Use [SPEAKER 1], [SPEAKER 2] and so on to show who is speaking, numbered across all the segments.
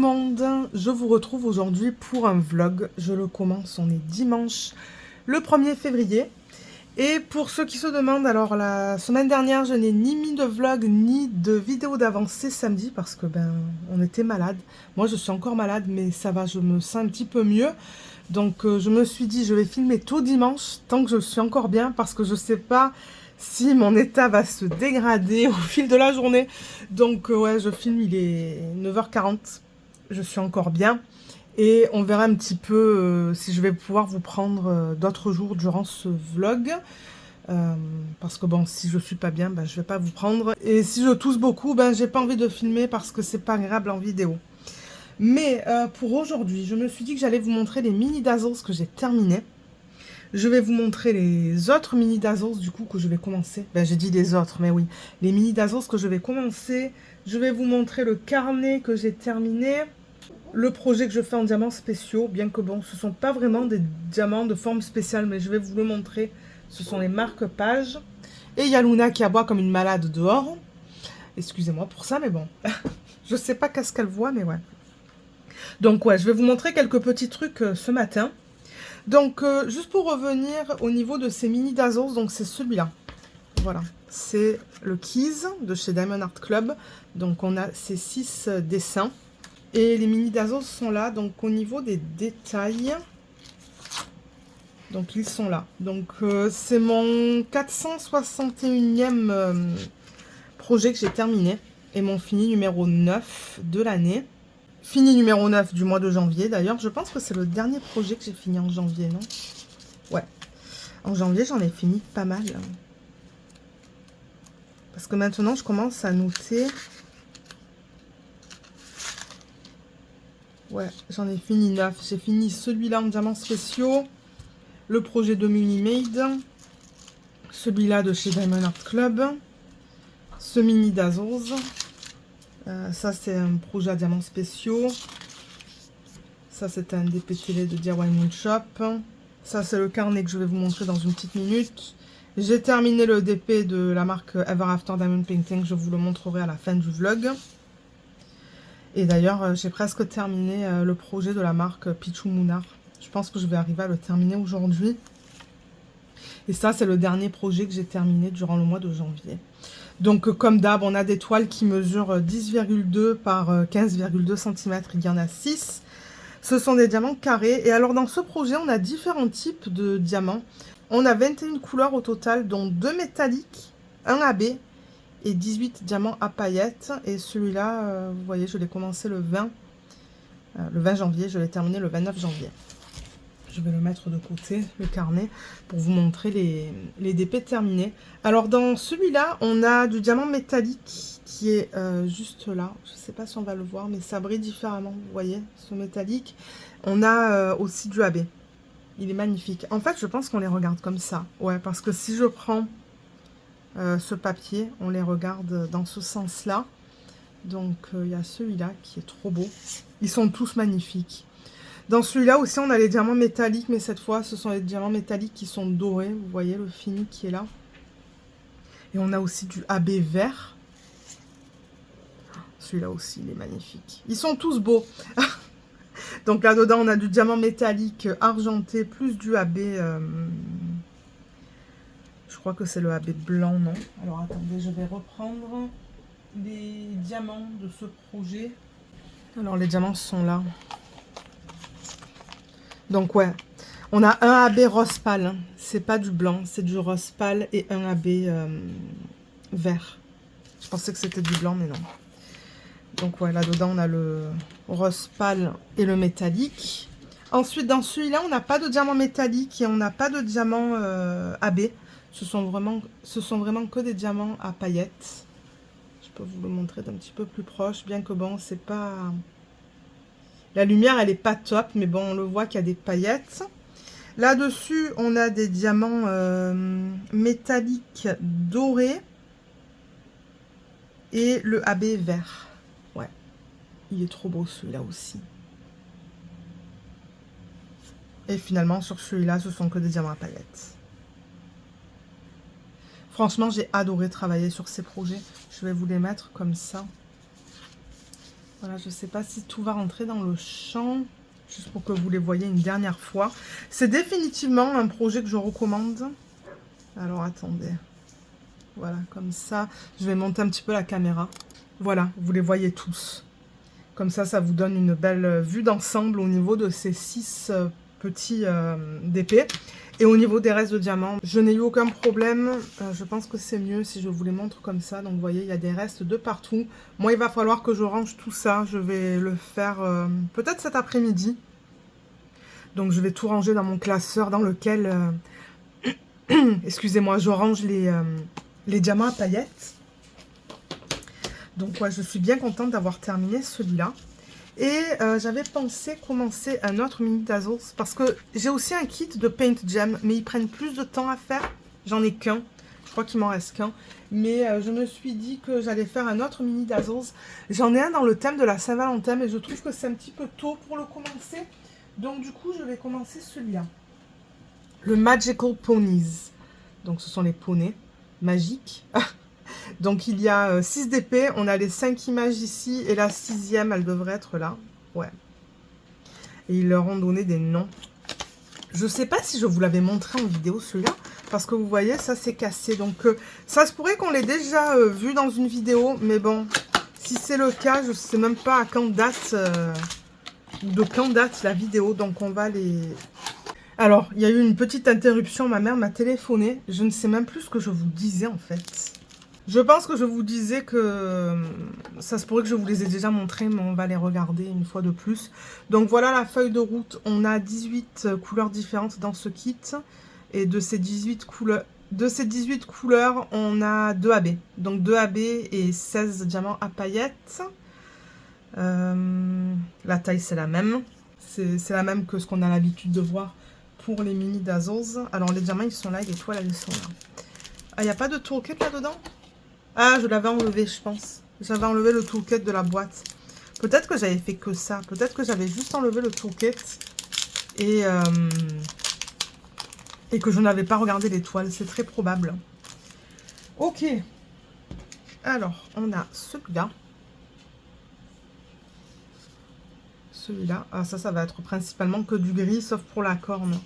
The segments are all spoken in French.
[SPEAKER 1] monde, je vous retrouve aujourd'hui pour un vlog. Je le commence, on est dimanche le 1er février. Et pour ceux qui se demandent, alors la semaine dernière, je n'ai ni mis de vlog ni de vidéo d'avancée samedi parce que on était malade. Moi je suis encore malade mais ça va, je me sens un petit peu mieux. Donc je me suis dit je vais filmer tôt dimanche tant que je suis encore bien parce que je sais pas si mon état va se dégrader au fil de la journée. Donc ouais, je filme, il est 9h40, je suis encore bien. Et on verra un petit peu si je vais pouvoir vous prendre d'autres jours durant ce vlog. Parce que bon, si je suis pas bien, je vais pas vous prendre. Et si je tousse beaucoup, j'ai pas envie de filmer parce que c'est pas agréable en vidéo. Mais pour aujourd'hui, je me suis dit que j'allais vous montrer les mini Dazzles que j'ai terminés. Je vais vous montrer les autres mini Dazzles du coup que je vais commencer. J'ai dit les autres, mais oui. Les mini Dazzles que je vais commencer. Je vais vous montrer le carnet que j'ai terminé. Le projet que je fais en diamants spéciaux, bien que bon, ce ne sont pas vraiment des diamants de forme spéciale, mais je vais vous le montrer. Ce sont les marque-pages. Et il y a Luna qui aboie comme une malade dehors. Excusez-moi pour ça, mais bon. Je sais pas qu'est-ce qu'elle voit, mais ouais. Donc ouais, je vais vous montrer quelques petits trucs ce matin. Donc, juste pour revenir au niveau de ces mini Dazzles, donc c'est celui-là. Voilà, c'est le Keys de chez Diamond Art Club. Donc on a ces 6 dessins. Et les mini Dazzles sont là, donc au niveau des détails, donc ils sont là. Donc c'est mon 461e projet que j'ai terminé, et mon fini numéro 9 de l'année. Fini numéro 9 du mois de janvier d'ailleurs, je pense que c'est le dernier projet que j'ai fini en janvier, non? Ouais, en janvier j'en ai fini pas mal. Parce que maintenant je commence à noter... Ouais, j'en ai fini 9. J'ai fini celui-là en diamants spéciaux, le projet de Mini Made, celui-là de chez Diamond Art Club, ce mini Dazzles. Ça, c'est un projet à diamants spéciaux. Ça, c'est un DPTL de DIY Moon Shop. Ça, c'est le carnet que je vais vous montrer dans une petite minute. J'ai terminé le DP de la marque Ever After Diamond Painting. Je vous le montrerai à la fin du vlog. Et d'ailleurs, j'ai presque terminé le projet de la marque Pichou Moonar. Je pense que je vais arriver à le terminer aujourd'hui. Et ça, c'est le dernier projet que j'ai terminé durant le mois de janvier. Donc, comme d'hab, on a des toiles qui mesurent 10,2 par 15,2 cm. Il y en a 6. Ce sont des diamants carrés. Et alors, dans ce projet, on a différents types de diamants. On a 21 couleurs au total, dont 2 métalliques, 1 AB et 18 diamants à paillettes. Et celui-là, vous voyez, je l'ai commencé le 20 janvier. Je l'ai terminé le 29 janvier. Je vais le mettre de côté, le carnet, pour vous montrer les DP terminés. Alors, dans celui-là, on a du diamant métallique qui est juste là. Je ne sais pas si on va le voir, mais ça brille différemment. Vous voyez, ce métallique. On a aussi du AB. Il est magnifique. En fait, je pense qu'on les regarde comme ça. Ouais, parce que si je prends ce papier, on les regarde dans ce sens-là. Donc, il y a celui-là qui est trop beau. Ils sont tous magnifiques. Dans celui-là aussi, on a les diamants métalliques, mais cette fois, ce sont les diamants métalliques qui sont dorés. Vous voyez le fini qui est là. Et on a aussi du AB vert. Celui-là aussi, il est magnifique. Ils sont tous beaux. Donc là-dedans, on a du diamant métallique argenté, plus du AB... je crois que c'est le AB blanc, non? Alors attendez, je vais reprendre les diamants de ce projet. Alors les diamants sont là. Donc ouais, on a un AB rose pâle, hein. C'est pas du blanc, c'est du rose pâle, et un AB vert. Je pensais que c'était du blanc, mais non. Donc ouais, là-dedans, on a le rose pâle et le métallique. Ensuite, dans celui-là, on n'a pas de diamant métallique et on n'a pas de diamant AB. Ce sont vraiment que des diamants à paillettes. Je peux vous le montrer d'un petit peu plus proche, bien que bon, c'est pas... La lumière, elle est pas top, mais bon, on le voit qu'il y a des paillettes. Là-dessus, on a des diamants métalliques dorés. Et le AB vert. Ouais, il est trop beau celui-là aussi. Et finalement, sur celui-là, ce sont que des diamants à paillettes. Franchement, j'ai adoré travailler sur ces projets. Je vais vous les mettre comme ça. Voilà, je ne sais pas si tout va rentrer dans le champ, juste pour que vous les voyez une dernière fois. C'est définitivement un projet que je recommande. Alors, attendez. Voilà, comme ça, je vais monter un petit peu la caméra. Voilà, vous les voyez tous. Comme ça vous donne une belle vue d'ensemble au niveau de ces 6 petits d'épée. Et au niveau des restes de diamants, je n'ai eu aucun problème. Je pense que c'est mieux si je vous les montre comme ça. Donc vous voyez, il y a des restes de partout. Moi, il va falloir que je range tout ça. Je vais le faire peut-être cet après-midi. Donc je vais tout ranger dans mon classeur dans lequel, excusez-moi, je range les diamants à paillettes. Donc ouais, je suis bien contente d'avoir terminé celui-là. Et j'avais pensé commencer un autre mini Dazzles parce que j'ai aussi un kit de Paint Gem, mais ils prennent plus de temps à faire. J'en ai qu'un, je crois qu'il m'en reste qu'un. Mais je me suis dit que j'allais faire un autre mini Dazzles. J'en ai un dans le thème de la Saint-Valentin, mais je trouve que c'est un petit peu tôt pour le commencer. Donc du coup, je vais commencer celui-là. Le Magical Ponies. Donc ce sont les poneys magiques. Donc il y a 6 d'épée, on a les 5 images ici, et la 6e, elle devrait être là. Ouais. Et ils leur ont donné des noms. Je sais pas si je vous l'avais montré en vidéo celui-là, parce que vous voyez, ça c'est cassé. Donc ça se pourrait qu'on l'ait déjà vu dans une vidéo, mais bon, si c'est le cas, je sais même pas à quand date, de quand date la vidéo, donc on va les... Alors, il y a eu une petite interruption, ma mère m'a téléphoné, je ne sais même plus ce que je vous disais en fait. Je pense que je vous disais que ça se pourrait que je vous les ai déjà montrés, mais on va les regarder une fois de plus. Donc voilà la feuille de route. On a 18 couleurs différentes dans ce kit. Et de ces 18 couleurs, on a 2 AB. Donc 2 AB et 16 diamants à paillettes. La taille, c'est la même. C'est la même que ce qu'on a l'habitude de voir pour les mini Dazzles. Alors les diamants, ils sont là et les toiles, elles sont là. Ah, il n'y a pas de toolkit là-dedans? Ah, je l'avais enlevé, je pense. J'avais enlevé le toolkit de la boîte. Peut-être que j'avais fait que ça. Peut-être que j'avais juste enlevé le toolkit. Et que je n'avais pas regardé les toiles. C'est très probable. Ok. Alors, on a celui-là. Celui-là. Ah, ça va être principalement que du gris, sauf pour la corne.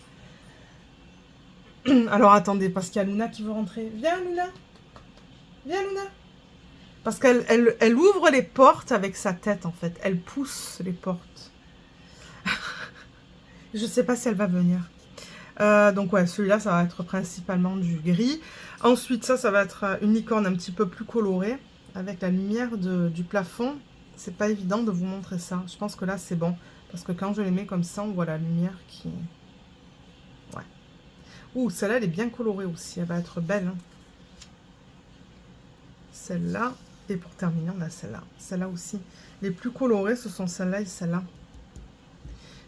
[SPEAKER 1] Alors, attendez, parce qu'il y a Luna qui veut rentrer. Viens, Luna. Viens, Luna. Parce qu'elle ouvre les portes avec sa tête, en fait. Elle pousse les portes. Je sais pas si elle va venir. Donc, ouais, celui-là, ça va être principalement du gris. Ensuite, ça va être une licorne un petit peu plus colorée. Avec la lumière du plafond. C'est pas évident de vous montrer ça. Je pense que là, c'est bon. Parce que quand je les mets comme ça, on voit la lumière qui... Ouais. Ouh, celle-là, elle est bien colorée aussi. Elle va être belle, hein. Celle-là, et pour terminer, on a celle-là. Celle-là aussi. Les plus colorées, ce sont celle-là et celle-là.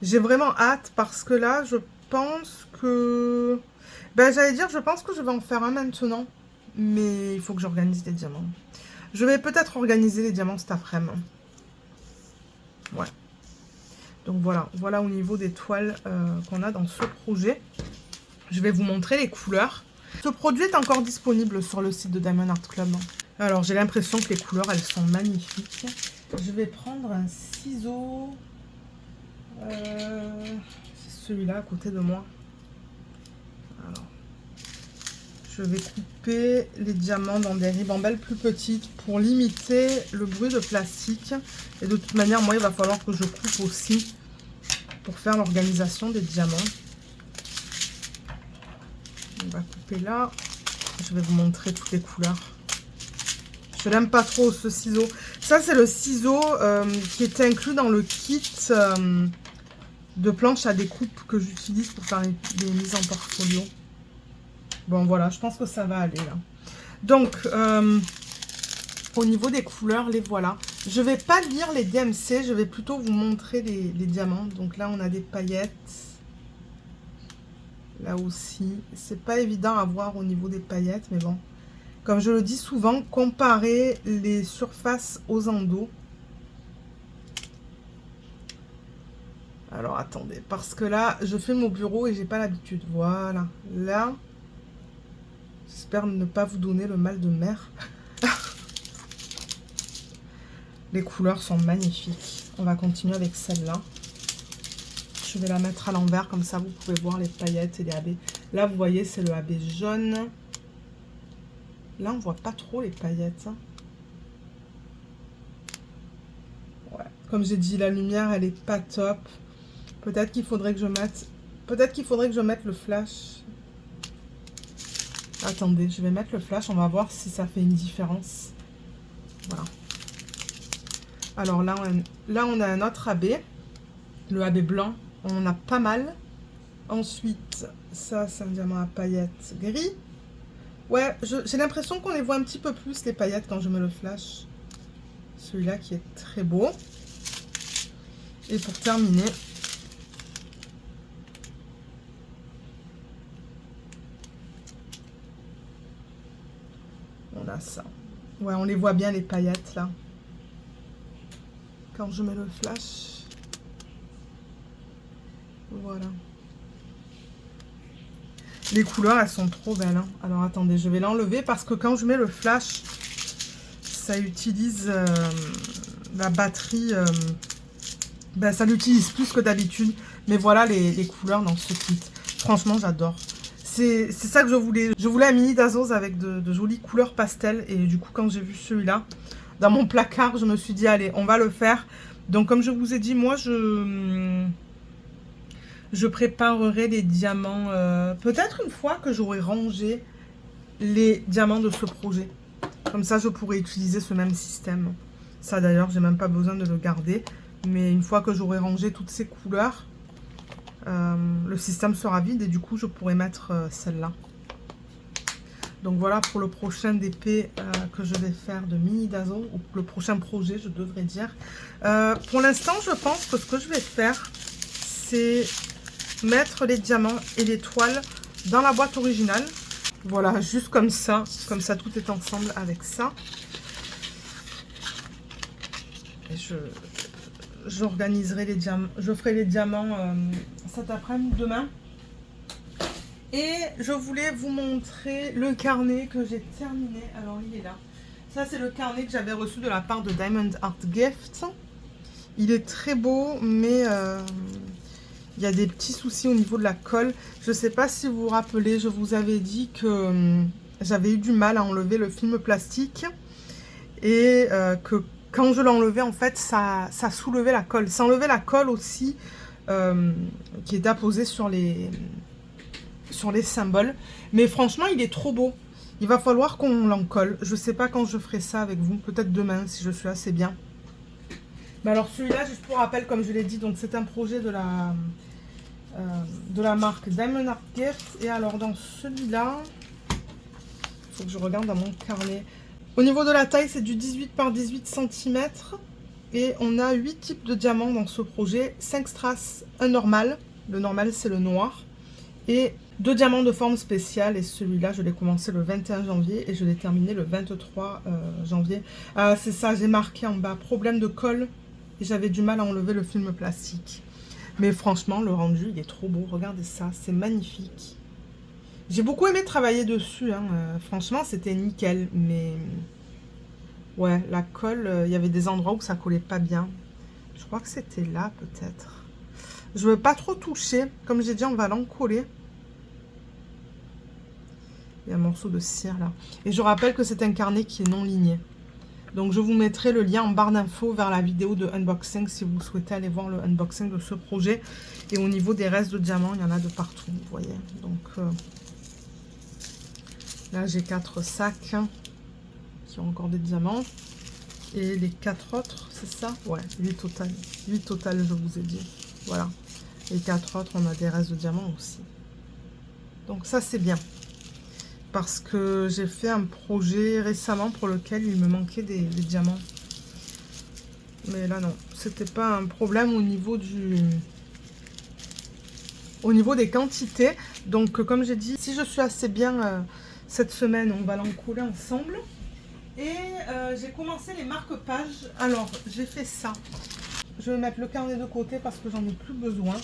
[SPEAKER 1] J'ai vraiment hâte parce que là, je pense que... Ben, j'allais dire, je pense que je vais en faire un maintenant. Mais il faut que j'organise les diamants. Je vais peut-être organiser les diamants cet après-midi. Ouais. Donc voilà. Voilà au niveau des toiles qu'on a dans ce projet. Je vais vous montrer les couleurs. Ce produit est encore disponible sur le site de Diamond Art Club. Alors, j'ai l'impression que les couleurs, elles sont magnifiques. Je vais prendre un ciseau. C'est celui-là à côté de moi. Alors, je vais couper les diamants dans des ribambelles plus petites pour limiter le bruit de plastique. Et de toute manière, moi, il va falloir que je coupe aussi pour faire l'organisation des diamants. On va couper là. Je vais vous montrer toutes les couleurs. Je l'aime pas trop ce ciseau. Ça, c'est le ciseau qui était inclus dans le kit de planche à découpe que j'utilise pour faire les mises en portfolio. Bon, voilà, je pense que ça va aller là. Donc, au niveau des couleurs, les voilà. Je vais pas lire les DMC, je vais plutôt vous montrer les diamants. Donc là, on a des paillettes. Là aussi, c'est pas évident à voir au niveau des paillettes, mais bon. Comme je le dis souvent, comparer les surfaces aux endos. Alors, attendez, parce que là, je filme au bureau et j'ai pas l'habitude. Voilà, là, j'espère ne pas vous donner le mal de mer. Les couleurs sont magnifiques. On va continuer avec celle-là. Je vais la mettre à l'envers, comme ça vous pouvez voir les paillettes et les AB. Là, vous voyez, c'est le AB jaune. Là, on voit pas trop les paillettes. Ouais. Comme j'ai dit, la lumière, elle est pas top. Peut-être qu'il faudrait que je mette... Peut-être qu'il faudrait que je mette le flash. Attendez, je vais mettre le flash. On va voir si ça fait une différence. Voilà. Alors là, on a un autre AB. Le AB blanc. On en a pas mal. Ensuite, ça, c'est un diamant à paillettes gris. Ouais, j'ai l'impression qu'on les voit un petit peu plus, les paillettes, quand je mets le flash. Celui-là qui est très beau. Et pour terminer, on a ça. Ouais, on les voit bien, les paillettes, là. Quand je mets le flash. Voilà. Les couleurs, elles sont trop belles. Hein. Alors, attendez, je vais l'enlever parce que quand je mets le flash, ça utilise la batterie. Ben, ça l'utilise plus que d'habitude. Mais voilà les couleurs dans ce kit. Franchement, j'adore. C'est ça que je voulais. Je voulais un mini d'Azos avec de jolies couleurs pastel. Et du coup, quand j'ai vu celui-là dans mon placard, je me suis dit, allez, on va le faire. Donc, comme je vous ai dit, moi, je préparerai les diamants, peut-être une fois que j'aurai rangé les diamants de ce projet. Comme ça, je pourrai utiliser ce même système. Ça, d'ailleurs, j'ai même pas besoin de le garder. Mais une fois que j'aurai rangé toutes ces couleurs, le système sera vide et du coup, je pourrai mettre celle-là. Donc voilà pour le prochain DP que je vais faire de mini d'Azos, ou le prochain projet, je devrais dire. Pour l'instant, je pense que ce que je vais faire, c'est mettre les diamants et les toiles dans la boîte originale. Voilà, juste comme ça tout est ensemble avec ça. Et j'organiserai les diamants, je ferai les diamants cet après-midi, demain. Et je voulais vous montrer le carnet que j'ai terminé. Alors il est là. Ça c'est le carnet que j'avais reçu de la part de Diamond Art Gift. Il est très beau, mais il y a des petits soucis au niveau de la colle. Je ne sais pas si vous vous rappelez, je vous avais dit que j'avais eu du mal à enlever le film plastique. Et que quand je l'enlevais, en fait, ça soulevait la colle. Ça enlevait la colle aussi qui est apposée sur les symboles. Mais franchement, il est trop beau. Il va falloir qu'on l'encolle. Je ne sais pas quand je ferai ça avec vous. Peut-être demain, si je suis assez bien. Mais alors celui-là, juste pour rappel, comme je l'ai dit, donc c'est un projet de la marque Diamond Art Gift. Et alors dans celui-là, il faut que je regarde dans mon carnet. Au niveau de la taille, c'est du 18 par 18 cm. Et on a 8 types de diamants dans ce projet. 5 strass, un normal. Le normal, c'est le noir. Et 2 diamants de forme spéciale. Et celui-là, je l'ai commencé le 21 janvier et je l'ai terminé le 23 janvier. C'est ça, j'ai marqué en bas, problème de colle. Et j'avais du mal à enlever le film plastique. Mais franchement, le rendu, il est trop beau. Regardez ça, c'est magnifique. J'ai beaucoup aimé travailler dessus. Hein. Franchement, c'était nickel. Mais ouais, la colle, il y avait des endroits où ça collait pas bien. Je crois que c'était là, peut-être. Je ne veux pas trop toucher. Comme j'ai dit, on va l'encoller. Il y a un morceau de cire là. Et je rappelle que c'est un carnet qui est non ligné. Donc je vous mettrai le lien en barre d'infos vers la vidéo de unboxing si vous souhaitez aller voir le unboxing de ce projet. Et au niveau des restes de diamants, il y en a de partout, vous voyez. Donc là j'ai 4 sacs qui ont encore des diamants. Et les 4 autres, c'est ça? Ouais, 8 total. 8 total, je vous ai dit. Voilà. Les 4 autres, on a des restes de diamants aussi. Donc ça c'est bien. Parce que j'ai fait un projet récemment pour lequel il me manquait des diamants. Mais là non, c'était pas un problème au niveau des quantités. Donc comme j'ai dit, si je suis assez bien cette semaine, on va l'encoller ensemble. Et j'ai commencé les marque-pages. Alors j'ai fait ça. Je vais mettre le carnet de côté parce que j'en ai plus besoin.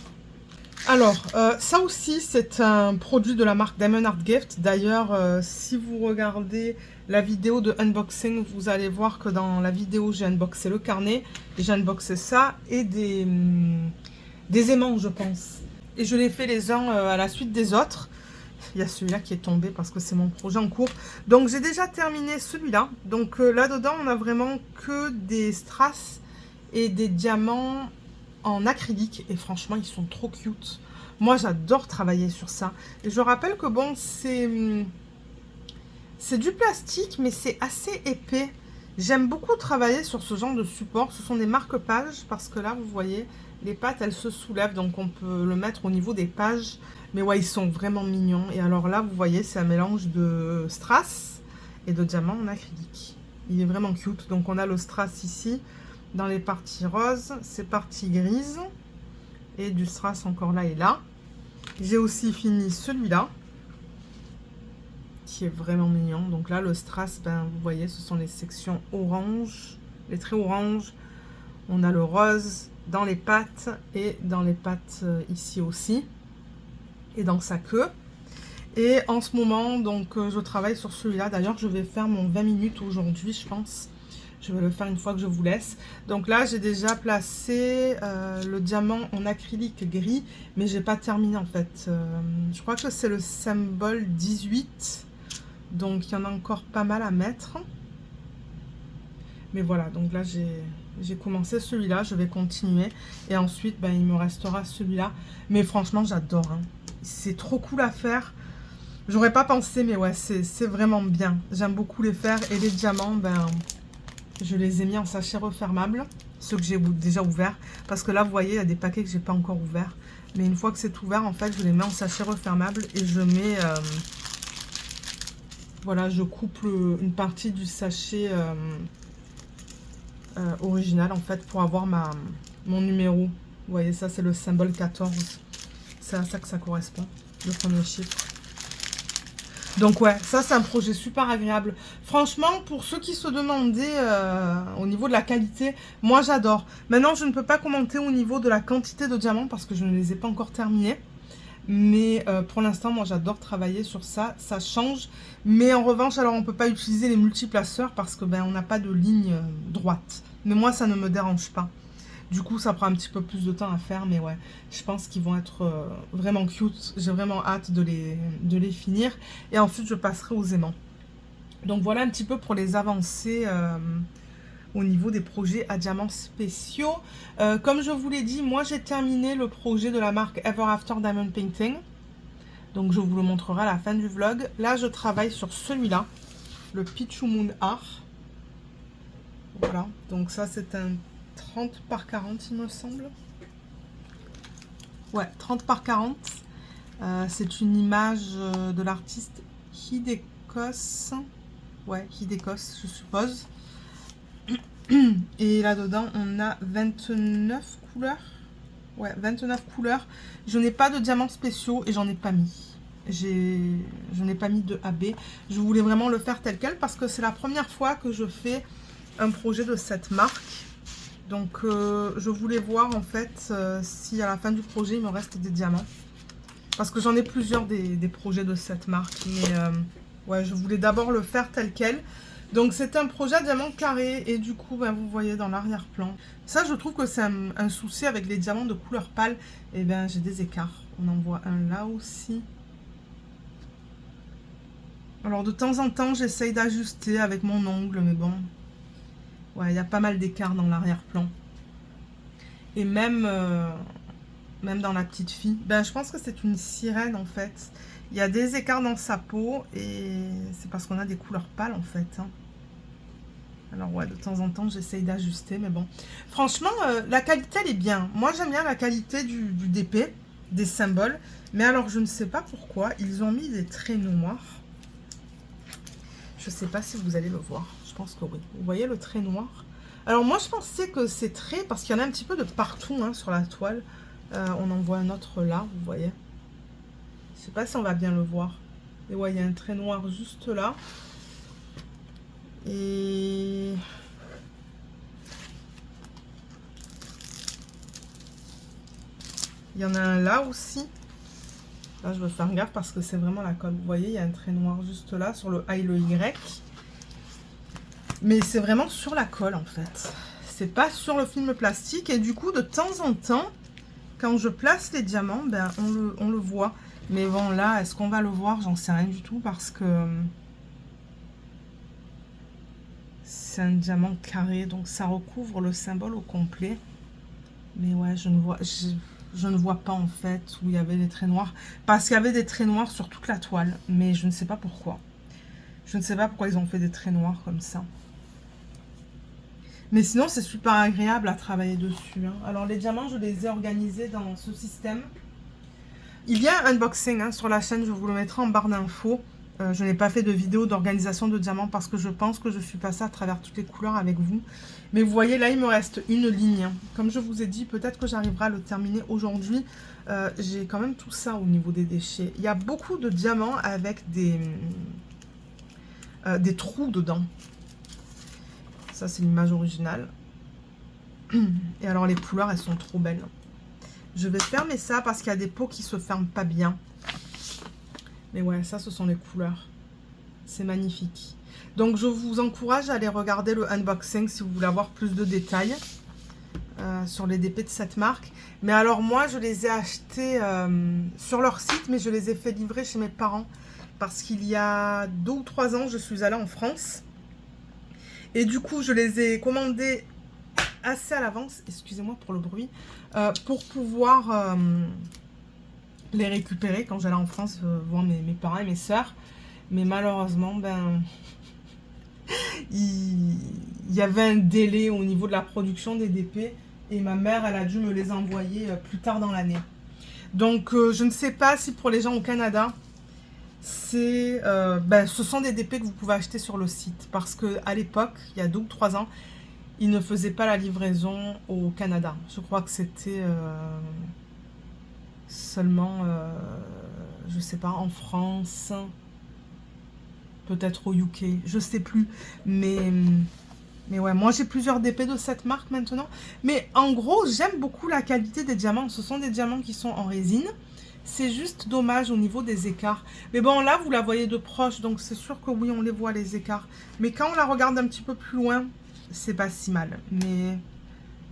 [SPEAKER 1] Alors, ça aussi, c'est un produit de la marque Diamond Art Gift. D'ailleurs, si vous regardez la vidéo de unboxing, vous allez voir que dans la vidéo, j'ai unboxé le carnet, j'ai unboxé ça et des aimants, je pense. Et je les fais les uns à la suite des autres. Il y a celui-là qui est tombé parce que c'est mon projet en cours. Donc, j'ai déjà terminé celui-là. Donc, là-dedans, on a vraiment que des strass et des diamants en acrylique. Et franchement, ils sont trop cute. Moi, j'adore travailler sur ça. Et je rappelle que bon, c'est du plastique, mais c'est assez épais. J'aime beaucoup travailler sur ce genre de support. Ce sont des marque-pages parce que là, vous voyez, les pattes, elles se soulèvent. Donc, on peut le mettre au niveau des pages. Mais ouais, ils sont vraiment mignons. Et alors là, vous voyez, c'est un mélange de strass et de diamants en acrylique. Il est vraiment cute. Donc, on a le strass ici dans les parties roses, ces parties grises. Et du strass encore là et là. J'ai aussi fini celui-là, qui est vraiment mignon. Donc là, le strass, ben, vous voyez, ce sont les sections orange, les traits orange. On a le rose dans les pattes et dans les pattes ici aussi. Et dans sa queue. Et en ce moment, donc, je travaille sur celui-là. D'ailleurs, je vais faire mon 20 minutes aujourd'hui, je pense. Je vais le faire une fois que je vous laisse. Donc là, j'ai déjà placé le diamant en acrylique gris, mais j'ai pas terminé en fait. Je crois que c'est le symbole 18. Donc, il y en a encore pas mal à mettre. Mais voilà, donc là, j'ai commencé celui-là. Je vais continuer. Et ensuite, ben, il me restera celui-là. Mais franchement, j'adore. Hein. C'est trop cool à faire. J'aurais pas pensé, mais ouais, c'est vraiment bien. J'aime beaucoup les faire. Et les diamants, ben, je les ai mis en sachet refermable. Ceux que j'ai déjà ouverts. Parce que là, vous voyez, il y a des paquets que j'ai pas encore ouverts. Mais une fois que c'est ouvert, en fait, je les mets en sachet refermable. Et je mets... voilà, je coupe une partie du sachet original, en fait, pour avoir mon numéro. Vous voyez, ça, c'est le symbole 14. C'est à ça que ça correspond, le premier chiffre. Donc ouais, ça c'est un projet super agréable. Franchement, pour ceux qui se demandaient au niveau de la qualité, moi j'adore. Maintenant, je ne peux pas commenter au niveau de la quantité de diamants parce que je ne les ai pas encore terminés. Mais pour l'instant, moi j'adore travailler sur ça, ça change. Mais en revanche, alors on ne peut pas utiliser les multiplaceurs parce que ben on n'a pas de ligne droite. Mais moi, ça ne me dérange pas. Du coup, ça prend un petit peu plus de temps à faire, mais ouais, je pense qu'ils vont être vraiment cute. J'ai vraiment hâte de les finir. Et ensuite, je passerai aux aimants. Donc voilà un petit peu pour les avancées au niveau des projets à diamants spéciaux. Comme je vous l'ai dit, moi j'ai terminé le projet de la marque Ever After Diamond Painting. Donc je vous le montrerai à la fin du vlog. Là, je travaille sur celui-là, le Pichu Moon Art. Voilà, donc ça c'est un 30 par 40 il me semble. Ouais, 30 par 40. C'est une image de l'artiste Hidekos. Ouais, Hidekos, je suppose. Et là-dedans, on a 29 couleurs. Ouais, 29 couleurs. Je n'ai pas de diamants spéciaux et j'en ai pas mis. Je n'ai pas mis de AB. Je voulais vraiment le faire tel quel parce que c'est la première fois que je fais un projet de cette marque. Donc, je voulais voir en fait si à la fin du projet, il me reste des diamants. Parce que j'en ai plusieurs des projets de cette marque. Mais ouais, je voulais d'abord le faire tel quel. Donc, c'est un projet à diamant carré. Et du coup, ben, vous voyez dans l'arrière-plan. Ça, je trouve que c'est un souci avec les diamants de couleur pâle. Et bien, j'ai des écarts. On en voit un là aussi. Alors, de temps en temps, j'essaye d'ajuster avec mon ongle. Mais bon, ouais, il y a pas mal d'écarts dans l'arrière-plan. Et même, même dans la petite fille. Ben, je pense que c'est une sirène, en fait. Il y a des écarts dans sa peau. Et c'est parce qu'on a des couleurs pâles, en fait. Hein. Alors, ouais, de temps en temps, j'essaye d'ajuster. Mais bon. Franchement, la qualité, elle est bien. Moi, j'aime bien la qualité du DP, des symboles. Mais alors, je ne sais pas pourquoi. Ils ont mis des traits noirs. Je ne sais pas si vous allez le voir. Je pense que oui. Vous voyez le trait noir? Alors moi je pensais que ces traits, parce qu'il y en a un petit peu de partout hein, sur la toile. On en voit un autre là, vous voyez. Je sais pas si on va bien le voir. Et ouais, il y a un trait noir juste là. Et... Il y en a un là aussi. Là, je veux faire gaffe parce que c'est vraiment la colle. Vous voyez, il y a un trait noir juste là sur le A et le Y. Mais c'est vraiment sur la colle en fait. C'est pas sur le film plastique. Et du coup, de temps en temps, quand je place les diamants, ben, on le voit. Mais bon, là, est-ce qu'on va le voir? J'en sais rien du tout parce que c'est un diamant carré. Donc, ça recouvre le symbole au complet. Mais ouais, je ne vois pas en fait où il y avait des traits noirs. Parce qu'il y avait des traits noirs sur toute la toile. Mais je ne sais pas pourquoi. Je ne sais pas pourquoi ils ont fait des traits noirs comme ça. Mais sinon, c'est super agréable à travailler dessus. Hein. Alors, les diamants, je les ai organisés dans ce système. Il y a un unboxing hein, sur la chaîne, je vous le mettrai en barre d'infos. Je n'ai pas fait de vidéo d'organisation de diamants parce que je pense que je suis passée à travers toutes les couleurs avec vous. Mais vous voyez, là, il me reste une ligne. Comme je vous ai dit, peut-être que j'arriverai à le terminer aujourd'hui. J'ai quand même tout ça au niveau des déchets. Il y a beaucoup de diamants avec des trous dedans. Ça, c'est l'image originale. Et alors, les couleurs, elles sont trop belles. Je vais fermer ça parce qu'il y a des pots qui se ferment pas bien. Mais ouais, ça, ce sont les couleurs. C'est magnifique. Donc, je vous encourage à aller regarder le unboxing si vous voulez avoir plus de détails sur les DP de cette marque. Mais alors, moi, je les ai achetés sur leur site, mais je les ai fait livrer chez mes parents. Parce qu'il y a 2 ou 3 ans, je suis allée en France. Et du coup, je les ai commandés assez à l'avance, excusez-moi pour le bruit, pour pouvoir les récupérer quand j'allais en France voir mes parents et mes soeurs. Mais malheureusement, ben, il y avait un délai au niveau de la production des DP et ma mère, elle a dû me les envoyer plus tard dans l'année. Donc, je ne sais pas si pour les gens au Canada, ce sont des DP que vous pouvez acheter sur le site. Parce qu'à l'époque, il y a 2 ou 3 ans, ils ne faisaient pas la livraison au Canada. Je crois que c'était seulement, je sais pas, en France, peut-être au UK, je sais plus. Mais ouais, moi j'ai plusieurs DP de cette marque maintenant. Mais en gros, j'aime beaucoup la qualité des diamants. Ce sont des diamants qui sont en résine. C'est juste dommage au niveau des écarts. Mais bon, là, vous la voyez de proche, donc c'est sûr que oui, on les voit, les écarts. Mais quand on la regarde un petit peu plus loin, c'est pas si mal. Mais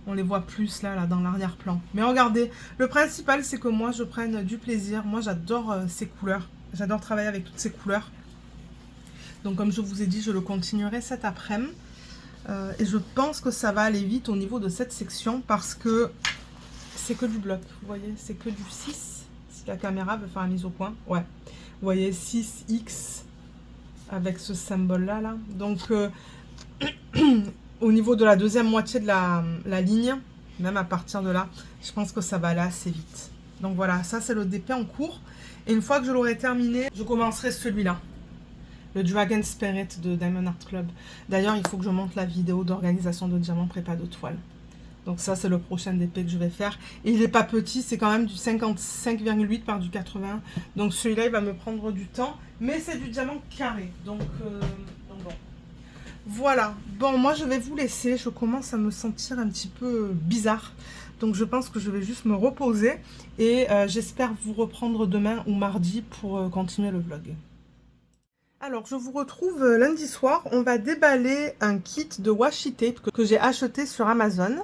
[SPEAKER 1] on les voit plus là dans l'arrière-plan. Mais regardez, le principal, c'est que moi, je prenne du plaisir. Moi, j'adore ces couleurs. J'adore travailler avec toutes ces couleurs. Donc, comme je vous ai dit, je le continuerai cet après-midi. Et je pense que ça va aller vite au niveau de cette section parce que c'est que du bloc. Vous voyez, c'est que du 6. La caméra veut faire la mise au point. Ouais. Vous voyez 6X avec ce symbole là. Donc au niveau de la deuxième moitié de la ligne, même à partir de là, je pense que ça va aller assez vite. Donc voilà, ça c'est le DP en cours. Et une fois que je l'aurai terminé, je commencerai celui-là. Le Dragon Spirit de Diamond Art Club. D'ailleurs, il faut que je monte la vidéo d'organisation de diamants prépa de toile. Donc ça, c'est le prochain DP que je vais faire. Et il n'est pas petit, c'est quand même du 55,8 par du 80. Donc celui-là, il va me prendre du temps. Mais c'est du diamant carré. Donc bon. Voilà. Bon, moi, je vais vous laisser. Je commence à me sentir un petit peu bizarre. Donc je pense que je vais juste me reposer. Et j'espère vous reprendre demain ou mardi pour continuer le vlog. Alors, je vous retrouve lundi soir. On va déballer un kit de washi tape que j'ai acheté sur Amazon.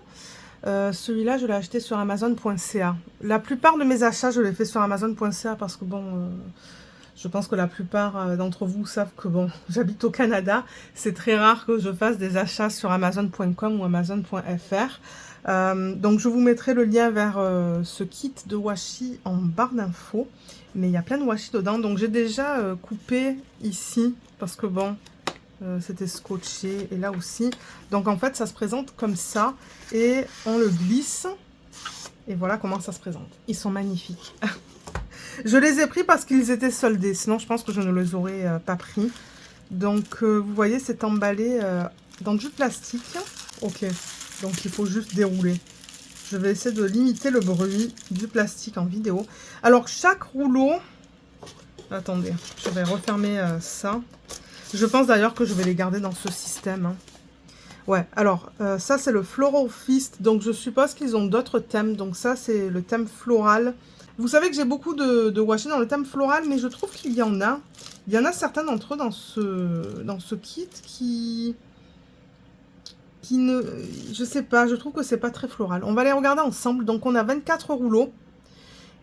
[SPEAKER 1] Celui-là, je l'ai acheté sur Amazon.ca. La plupart de mes achats, je les fais sur Amazon.ca parce que bon, je pense que la plupart d'entre vous savent que bon, j'habite au Canada. C'est très rare que je fasse des achats sur Amazon.com ou Amazon.fr. Donc, je vous mettrai le lien vers ce kit de washi en barre d'infos. Mais il y a plein de washi dedans. Donc, j'ai déjà coupé ici parce que bon, c'était scotché. Et là aussi. Donc, en fait, ça se présente comme ça. Et on le glisse. Et voilà comment ça se présente. Ils sont magnifiques. Je les ai pris parce qu'ils étaient soldés. Sinon, je pense que je ne les aurais pas pris. Donc, vous voyez, c'est emballé dans du plastique. Ok. Donc, il faut juste dérouler. Je vais essayer de limiter le bruit du plastique en vidéo. Alors, chaque rouleau... Attendez, je vais refermer ça. Je pense d'ailleurs que je vais les garder dans ce système. Hein. Ouais, alors, ça, c'est le Floral Feast. Donc, je suppose qu'ils ont d'autres thèmes. Donc, ça, c'est le thème floral. Vous savez que j'ai beaucoup de washi dans le thème floral, mais je trouve qu'il y en a. Il y en a certains d'entre eux dans ce kit qui ne... Je sais pas, je trouve que c'est pas très floral. On va les regarder ensemble. Donc, on a 24 rouleaux.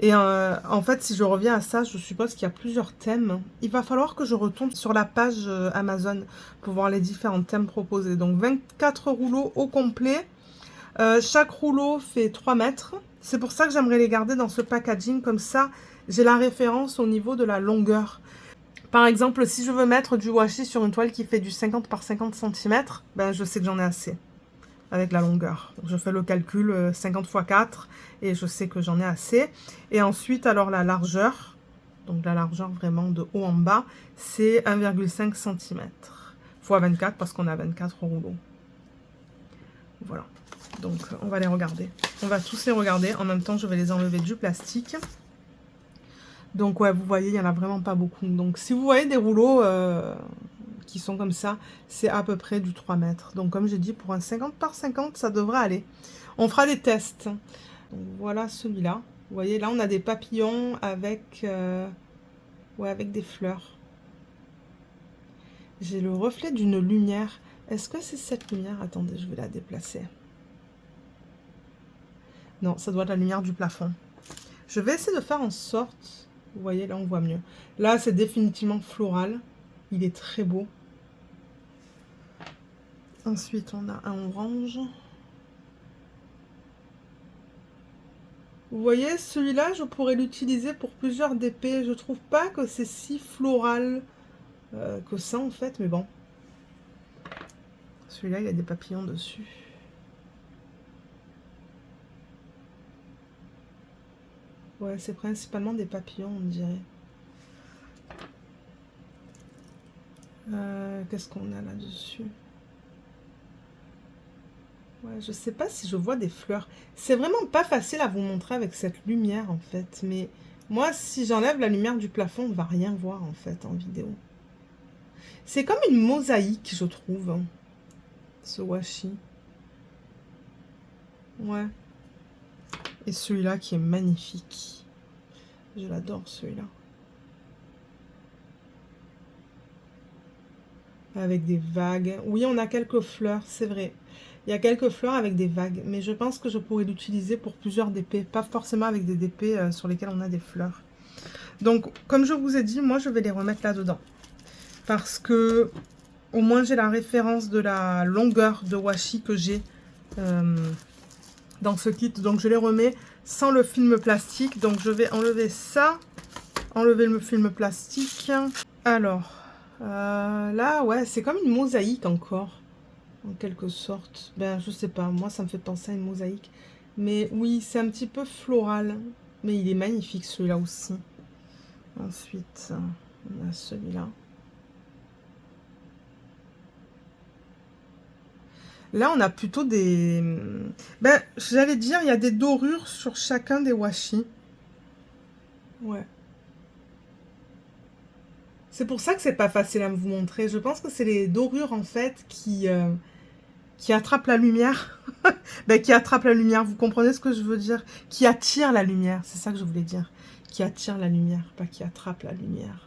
[SPEAKER 1] Et en fait, si je reviens à ça, je suppose qu'il y a plusieurs thèmes. Il va falloir que je retourne sur la page Amazon pour voir les différents thèmes proposés. Donc 24 rouleaux au complet. Chaque rouleau fait 3 mètres. C'est pour ça que j'aimerais les garder dans ce packaging. Comme ça, j'ai la référence au niveau de la longueur. Par exemple, si je veux mettre du washi sur une toile qui fait du 50 par 50 cm, ben je sais que j'en ai assez avec la longueur. Donc, je fais le calcul 50 x 4 et je sais que j'en ai assez. Et ensuite, alors la largeur, donc la largeur vraiment de haut en bas, c'est 1,5 cm x 24 parce qu'on a 24 rouleaux. Voilà. Donc, on va les regarder. On va tous les regarder. En même temps, je vais les enlever du plastique. Donc, ouais, vous voyez, il n'y en a vraiment pas beaucoup. Donc, si vous voyez des rouleaux qui sont comme ça, c'est à peu près du 3 mètres. Donc, comme j'ai dit, pour un 50 par 50, ça devrait aller. On fera des tests. Donc, voilà celui-là. Vous voyez, là, on a des papillons avec, ouais, avec des fleurs. J'ai le reflet d'une lumière. Est-ce que c'est cette lumière? Attendez, je vais la déplacer. Non, ça doit être la lumière du plafond. Je vais essayer de faire en sorte... Vous voyez, là, on voit mieux. Là, c'est définitivement floral. Il est très beau. Ensuite, on a un orange. Vous voyez, celui-là, je pourrais l'utiliser pour plusieurs DP. Je trouve pas que c'est si floral que ça, en fait. Mais bon. Celui-là, il y a des papillons dessus. Ouais, c'est principalement des papillons, on dirait. Qu'est-ce qu'on a là-dessus? Ouais, je sais pas si je vois des fleurs. C'est vraiment pas facile à vous montrer avec cette lumière, en fait. Mais moi, si j'enlève la lumière du plafond, on va rien voir, en fait, en vidéo. C'est comme une mosaïque, je trouve, hein, ce washi. Ouais. Et celui-là qui est magnifique. Je l'adore, celui-là. Avec des vagues. Oui, on a quelques fleurs, c'est vrai. Il y a quelques fleurs avec des vagues. Mais je pense que je pourrais l'utiliser pour plusieurs DP. Pas forcément avec des DP sur lesquels on a des fleurs. Donc, comme je vous ai dit, moi, je vais les remettre là-dedans. Parce que, au moins, j'ai la référence de la longueur de washi que j'ai dans ce kit. Donc, je les remets sans le film plastique. Donc, je vais enlever ça. Enlever le film plastique. Alors, là, ouais, c'est comme une mosaïque encore. En quelque sorte. Ben, je sais pas. Moi, ça me fait penser à une mosaïque. Mais oui, c'est un petit peu floral. Mais il est magnifique, celui-là aussi. Ensuite, on a celui-là. Là, on a plutôt des... Ben, j'allais dire, il y a des dorures sur chacun des washi. Ouais. C'est pour ça que c'est pas facile à vous montrer. Je pense que c'est les dorures, en fait, qui attrapent la lumière. Ben, qui attrapent la lumière, vous comprenez ce que je veux dire? Qui attirent la lumière, c'est ça que je voulais dire. Qui attire la lumière, pas qui attrape la lumière.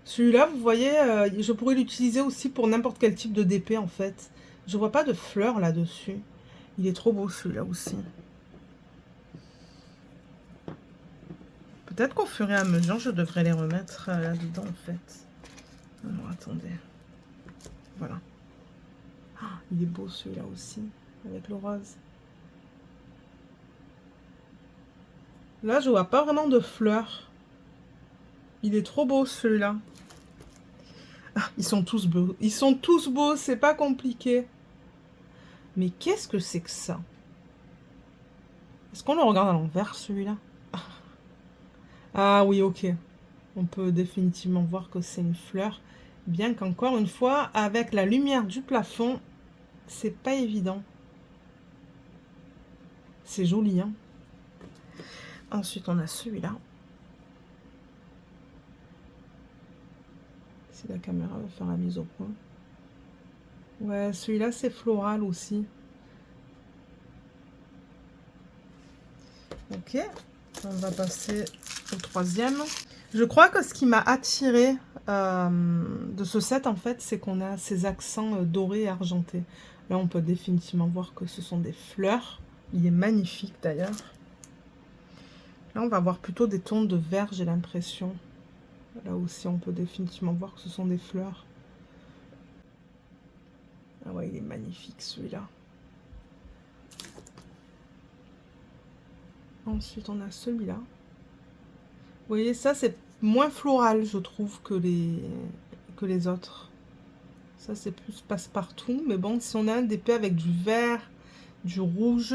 [SPEAKER 1] Celui-là, vous voyez, je pourrais l'utiliser aussi pour n'importe quel type de DP, en fait. Je vois pas de fleurs là-dessus. Il est trop beau, celui-là aussi. Peut-être qu'au fur et à mesure, je devrais les remettre là-dedans, en fait. Alors, attendez. Voilà. Ah, il est beau, celui-là aussi, avec le rose. Là, je vois pas vraiment de fleurs. Il est trop beau, celui-là. Ah, ils sont tous beaux. Ils sont tous beaux, c'est pas compliqué. Mais qu'est-ce que c'est que ça? Est-ce qu'on le regarde à l'envers, celui-là? Ah oui, ok. On peut définitivement voir que c'est une fleur. Bien qu'encore une fois, avec la lumière du plafond, c'est pas évident. C'est joli, hein? Ensuite, on a celui-là. Si la caméra va faire la mise au point. Ouais, celui-là, c'est floral aussi. Ok, on va passer au troisième. Je crois que ce qui m'a attiré de ce set, en fait, c'est qu'on a ces accents dorés et argentés. Là, on peut définitivement voir que ce sont des fleurs. Il est magnifique, d'ailleurs. Là, on va voir plutôt des tons de vert, j'ai l'impression. Là aussi, on peut définitivement voir que ce sont des fleurs. Ah ouais, il est magnifique, celui-là. Ensuite, on a celui-là. Vous voyez, ça, c'est moins floral, je trouve, que les autres. Ça, c'est plus passe-partout. Mais bon, si on a un d'épais avec du vert, du rouge,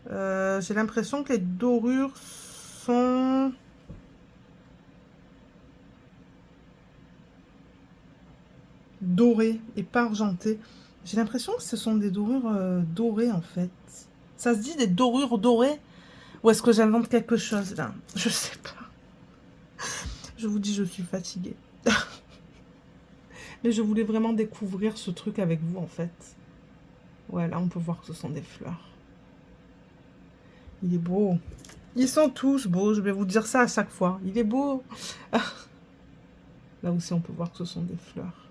[SPEAKER 1] j'ai l'impression que les dorures sont... dorées et pas argentées. J'ai l'impression que ce sont des dorures dorées, en fait. Ça se dit des dorures dorées? Ou est-ce que j'invente quelque chose, là? Je sais pas. Je vous dis, je suis fatiguée. Mais je voulais vraiment découvrir ce truc avec vous, en fait. Ouais, là, on peut voir que ce sont des fleurs. Il est beau. Ils sont tous beaux, je vais vous dire ça à chaque fois. Il est beau. Là aussi, on peut voir que ce sont des fleurs.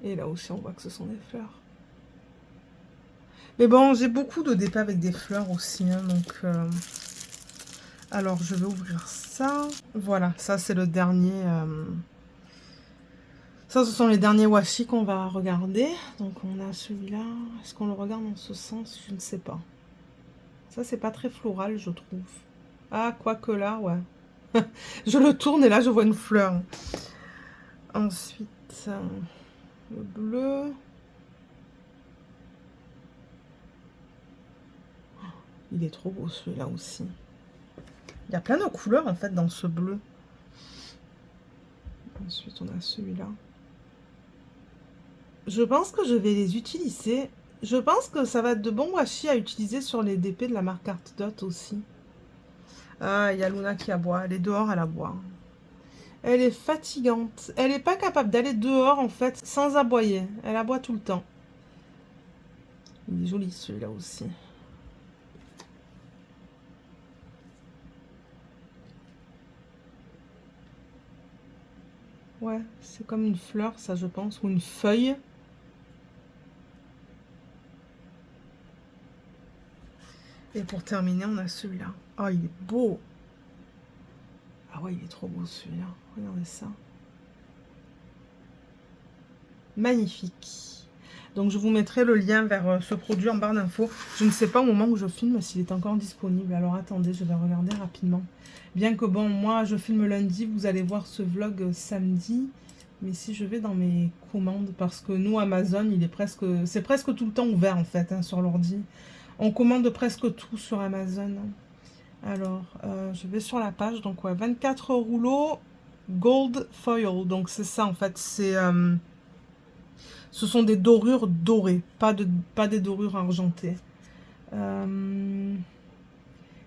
[SPEAKER 1] Et là aussi, on voit que ce sont des fleurs. Mais bon, j'ai beaucoup de dépôts avec des fleurs aussi, hein, donc... Alors, je vais ouvrir ça. Voilà, ça, c'est le dernier... Ça, ce sont les derniers washi qu'on va regarder. Donc, on a celui-là. Est-ce qu'on le regarde dans ce sens? Je ne sais pas. Ça, c'est pas très floral, je trouve. Ah, quoique là, ouais. Je le tourne et là, je vois une fleur. Ensuite, le bleu. Il est trop beau, celui-là aussi. Il y a plein de couleurs, en fait, dans ce bleu. Ensuite, on a celui-là. Je pense que je vais les utiliser. Je pense que ça va être de bons washi à utiliser sur les DP de la marque Art Dot aussi. Ah, il y a Luna qui aboie. Elle est dehors, elle aboie. Elle est fatigante. Elle n'est pas capable d'aller dehors, en fait, sans aboyer. Elle aboie tout le temps. Il est joli, celui-là aussi. Ouais, c'est comme une fleur, ça, je pense, ou une feuille. Et pour terminer, on a celui-là. Oh, il est beau. Ah ouais, il est trop beau, celui-là. Regardez ça. Magnifique. Donc, je vous mettrai le lien vers ce produit en barre d'infos. Je ne sais pas au moment où je filme s'il est encore disponible. Alors, attendez, je vais regarder rapidement. Bien que, bon, moi, je filme lundi. Vous allez voir ce vlog samedi. Mais si je vais dans mes commandes, parce que nous, Amazon, c'est presque tout le temps ouvert, en fait, hein, sur l'ordi. On commande presque tout sur Amazon. Alors, je vais sur la page. Donc, ouais, 24 rouleaux gold foil. Donc, c'est ça, en fait. Ce sont des dorures dorées, pas des dorures argentées.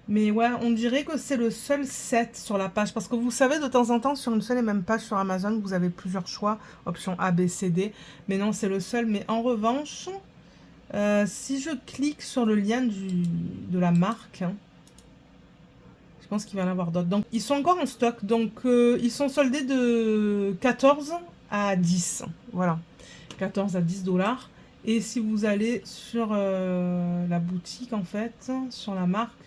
[SPEAKER 1] Mais ouais, on dirait que c'est le seul set sur la page. Parce que vous savez, de temps en temps, sur une seule et même page sur Amazon, vous avez plusieurs choix. Option A, B, C, D. Mais non, c'est le seul. Mais en revanche, si je clique sur le lien de la marque, hein, je pense qu'il va y en avoir d'autres. Donc, ils sont encore en stock. Donc, ils sont soldés de 14 à 10. Voilà. 14 à 10 $. Et si vous allez sur la boutique, en fait, sur la marque,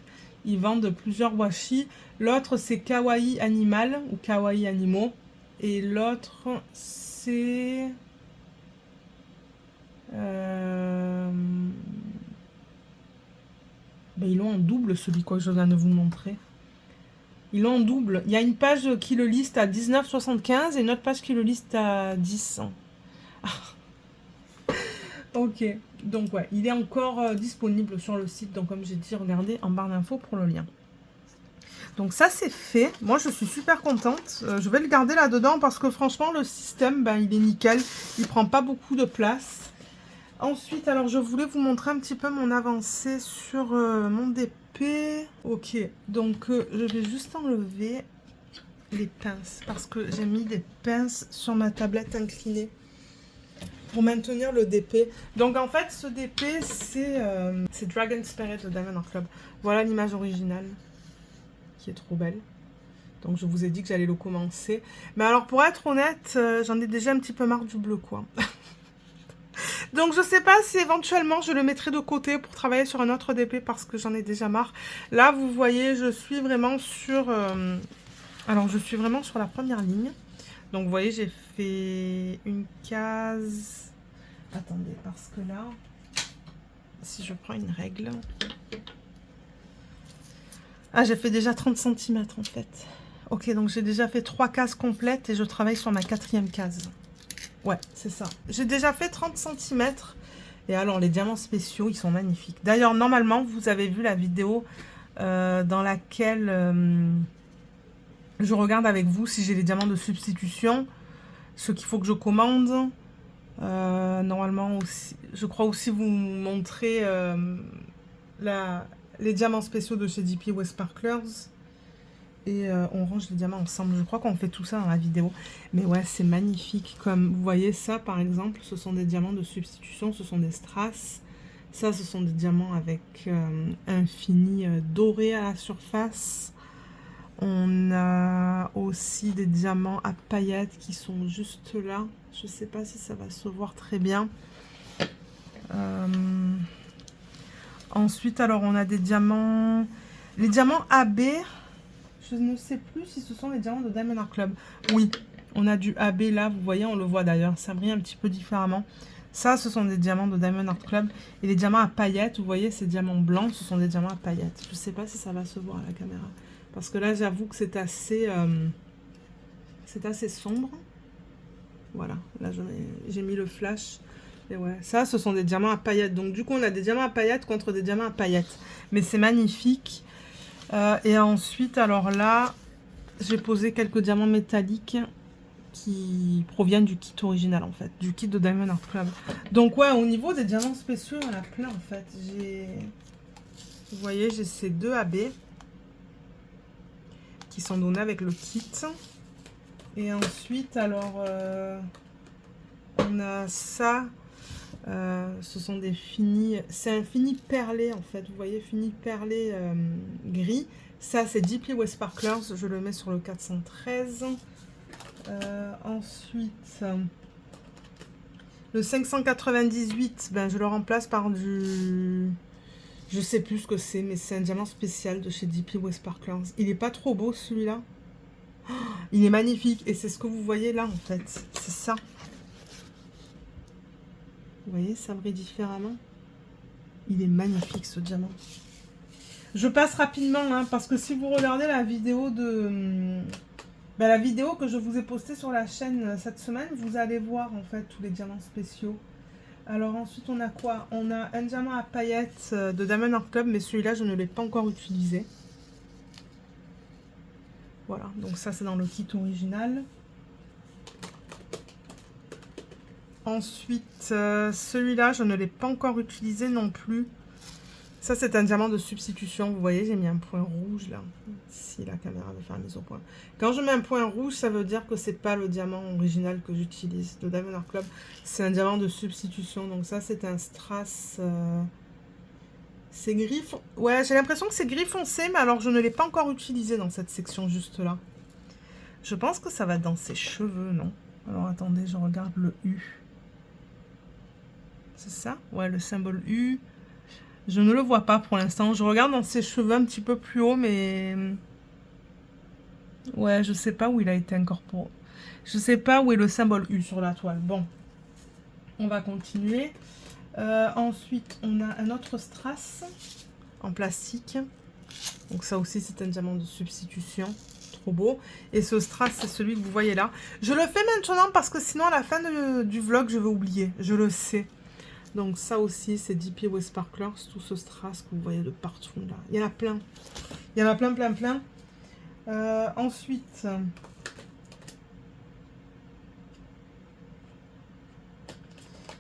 [SPEAKER 1] ils vendent plusieurs washi. L'autre, c'est Kawaii Animal ou Kawaii Animaux. Et l'autre, c'est... Ben, ils l'ont en double, celui que je viens de vous montrer. Ils l'ont en double. Il y a une page qui le liste à 19,75 et une autre page qui le liste à 10. Ok, donc ouais, il est encore disponible sur le site. Donc comme j'ai dit, regardez en barre d'infos pour le lien. Donc ça c'est fait. Moi je suis super contente. Je vais le garder là-dedans parce que franchement le système, ben, il est nickel. Il prend pas beaucoup de place. Ensuite, alors je voulais vous montrer un petit peu mon avancée sur mon DP. d'épée. Ok, donc je vais juste enlever les pinces parce que j'ai mis des pinces sur ma tablette inclinée pour maintenir le DP. Donc en fait, ce DP, c'est Dragon Spirit de Diamond Art Club. Voilà l'image originale qui est trop belle. Donc je vous ai dit que j'allais le commencer. Mais alors pour être honnête, j'en ai déjà un petit peu marre du bleu quoi. Donc je sais pas si éventuellement je le mettrai de côté pour travailler sur un autre DP parce que j'en ai déjà marre. Là vous voyez, je suis vraiment sur... alors je suis vraiment sur la première ligne. Donc vous voyez, j'ai fait une case... Attendez, parce que là, si je prends une règle... Ah, j'ai fait déjà 30 cm en fait. Ok, donc j'ai déjà fait 3 cases complètes et je travaille sur ma 4e case. Ouais, c'est ça. J'ai déjà fait 30 cm. Et alors, les diamants spéciaux, ils sont magnifiques. D'ailleurs, normalement, vous avez vu la vidéo dans laquelle je regarde avec vous si j'ai les diamants de substitution, ce qu'il faut que je commande. Normalement, aussi, je crois aussi vous montrer les diamants spéciaux de chez DP West Sparklers. Et on range les diamants ensemble. Je crois qu'on fait tout ça dans la vidéo. Mais ouais, c'est magnifique. Comme vous voyez ça, par exemple, ce sont des diamants de substitution. Ce sont des strass. Ça, ce sont des diamants avec un fini doré à la surface. On a aussi des diamants à paillettes qui sont juste là. Je ne sais pas si ça va se voir très bien. Ensuite, alors, on a des diamants... Les diamants AB... Je ne sais plus si ce sont les diamants de Diamond Art Club. Oui, on a du AB là, vous voyez, on le voit d'ailleurs. Ça brille un petit peu différemment. Ça, ce sont des diamants de Diamond Art Club. Et les diamants à paillettes, vous voyez, ces diamants blancs, ce sont des diamants à paillettes. Je ne sais pas si ça va se voir à la caméra. Parce que là, j'avoue que c'est assez sombre. Voilà, là, j'ai mis le flash. Et ouais, ça, ce sont des diamants à paillettes. Donc, du coup, on a des diamants à paillettes contre des diamants à paillettes. Mais c'est magnifique. Et ensuite, alors là, j'ai posé quelques diamants métalliques qui proviennent du kit original, en fait, du kit de Diamond Art Club. Donc ouais, au niveau des diamants spéciaux, il y en a plein, en fait. Vous voyez, j'ai ces 2 AB qui sont donnés avec le kit. Et ensuite, alors, on a ça. Ce sont des finis, c'est un fini perlé en fait, vous voyez, fini perlé gris. Ça c'est DP West Sparklers, je le mets sur le 413. Ensuite, le 598, ben, je le remplace par du... Je sais plus ce que c'est, mais c'est un diamant spécial de chez DP West Sparklers. Il est pas trop beau celui-là. Oh, il est magnifique et c'est ce que vous voyez là en fait, c'est ça. Vous voyez, ça brille différemment. Il est magnifique ce diamant. Je passe rapidement, hein, parce que si vous regardez la vidéo la vidéo que je vous ai postée sur la chaîne cette semaine, vous allez voir en fait tous les diamants spéciaux. Alors ensuite on a quoi? On a un diamant à paillettes de Diamond Art Club, mais celui-là je ne l'ai pas encore utilisé. Voilà, donc ça c'est dans le kit original. Ensuite, celui-là, je ne l'ai pas encore utilisé non plus. Ça, c'est un diamant de substitution. Vous voyez, j'ai mis un point rouge là. Si la caméra veut faire mise au point. Quand je mets un point rouge, ça veut dire que c'est pas le diamant original que j'utilise de Diamond Art Club. C'est un diamant de substitution. Donc ça, c'est un strass. C'est gris. Ouais, j'ai l'impression que c'est gris foncé, mais alors je ne l'ai pas encore utilisé dans cette section juste là. Je pense que ça va dans ses cheveux, non? Alors attendez, je regarde le U. C'est ça? Ouais, le symbole U. Je ne le vois pas pour l'instant. Je regarde dans ses cheveux un petit peu plus haut, mais... Ouais, je sais pas où il a été incorporé. Je sais pas où est le symbole U sur la toile. Bon, on va continuer. Ensuite, on a un autre strass en plastique. Donc ça aussi, c'est un diamant de substitution. Trop beau. Et ce strass, c'est celui que vous voyez là. Je le fais maintenant parce que sinon, à la fin du vlog, je vais oublier. Je le sais. Donc ça aussi, c'est DP West Sparklers, tout ce strass que vous voyez de partout là. Il y en a plein. Il y en a plein, plein, plein. Ensuite,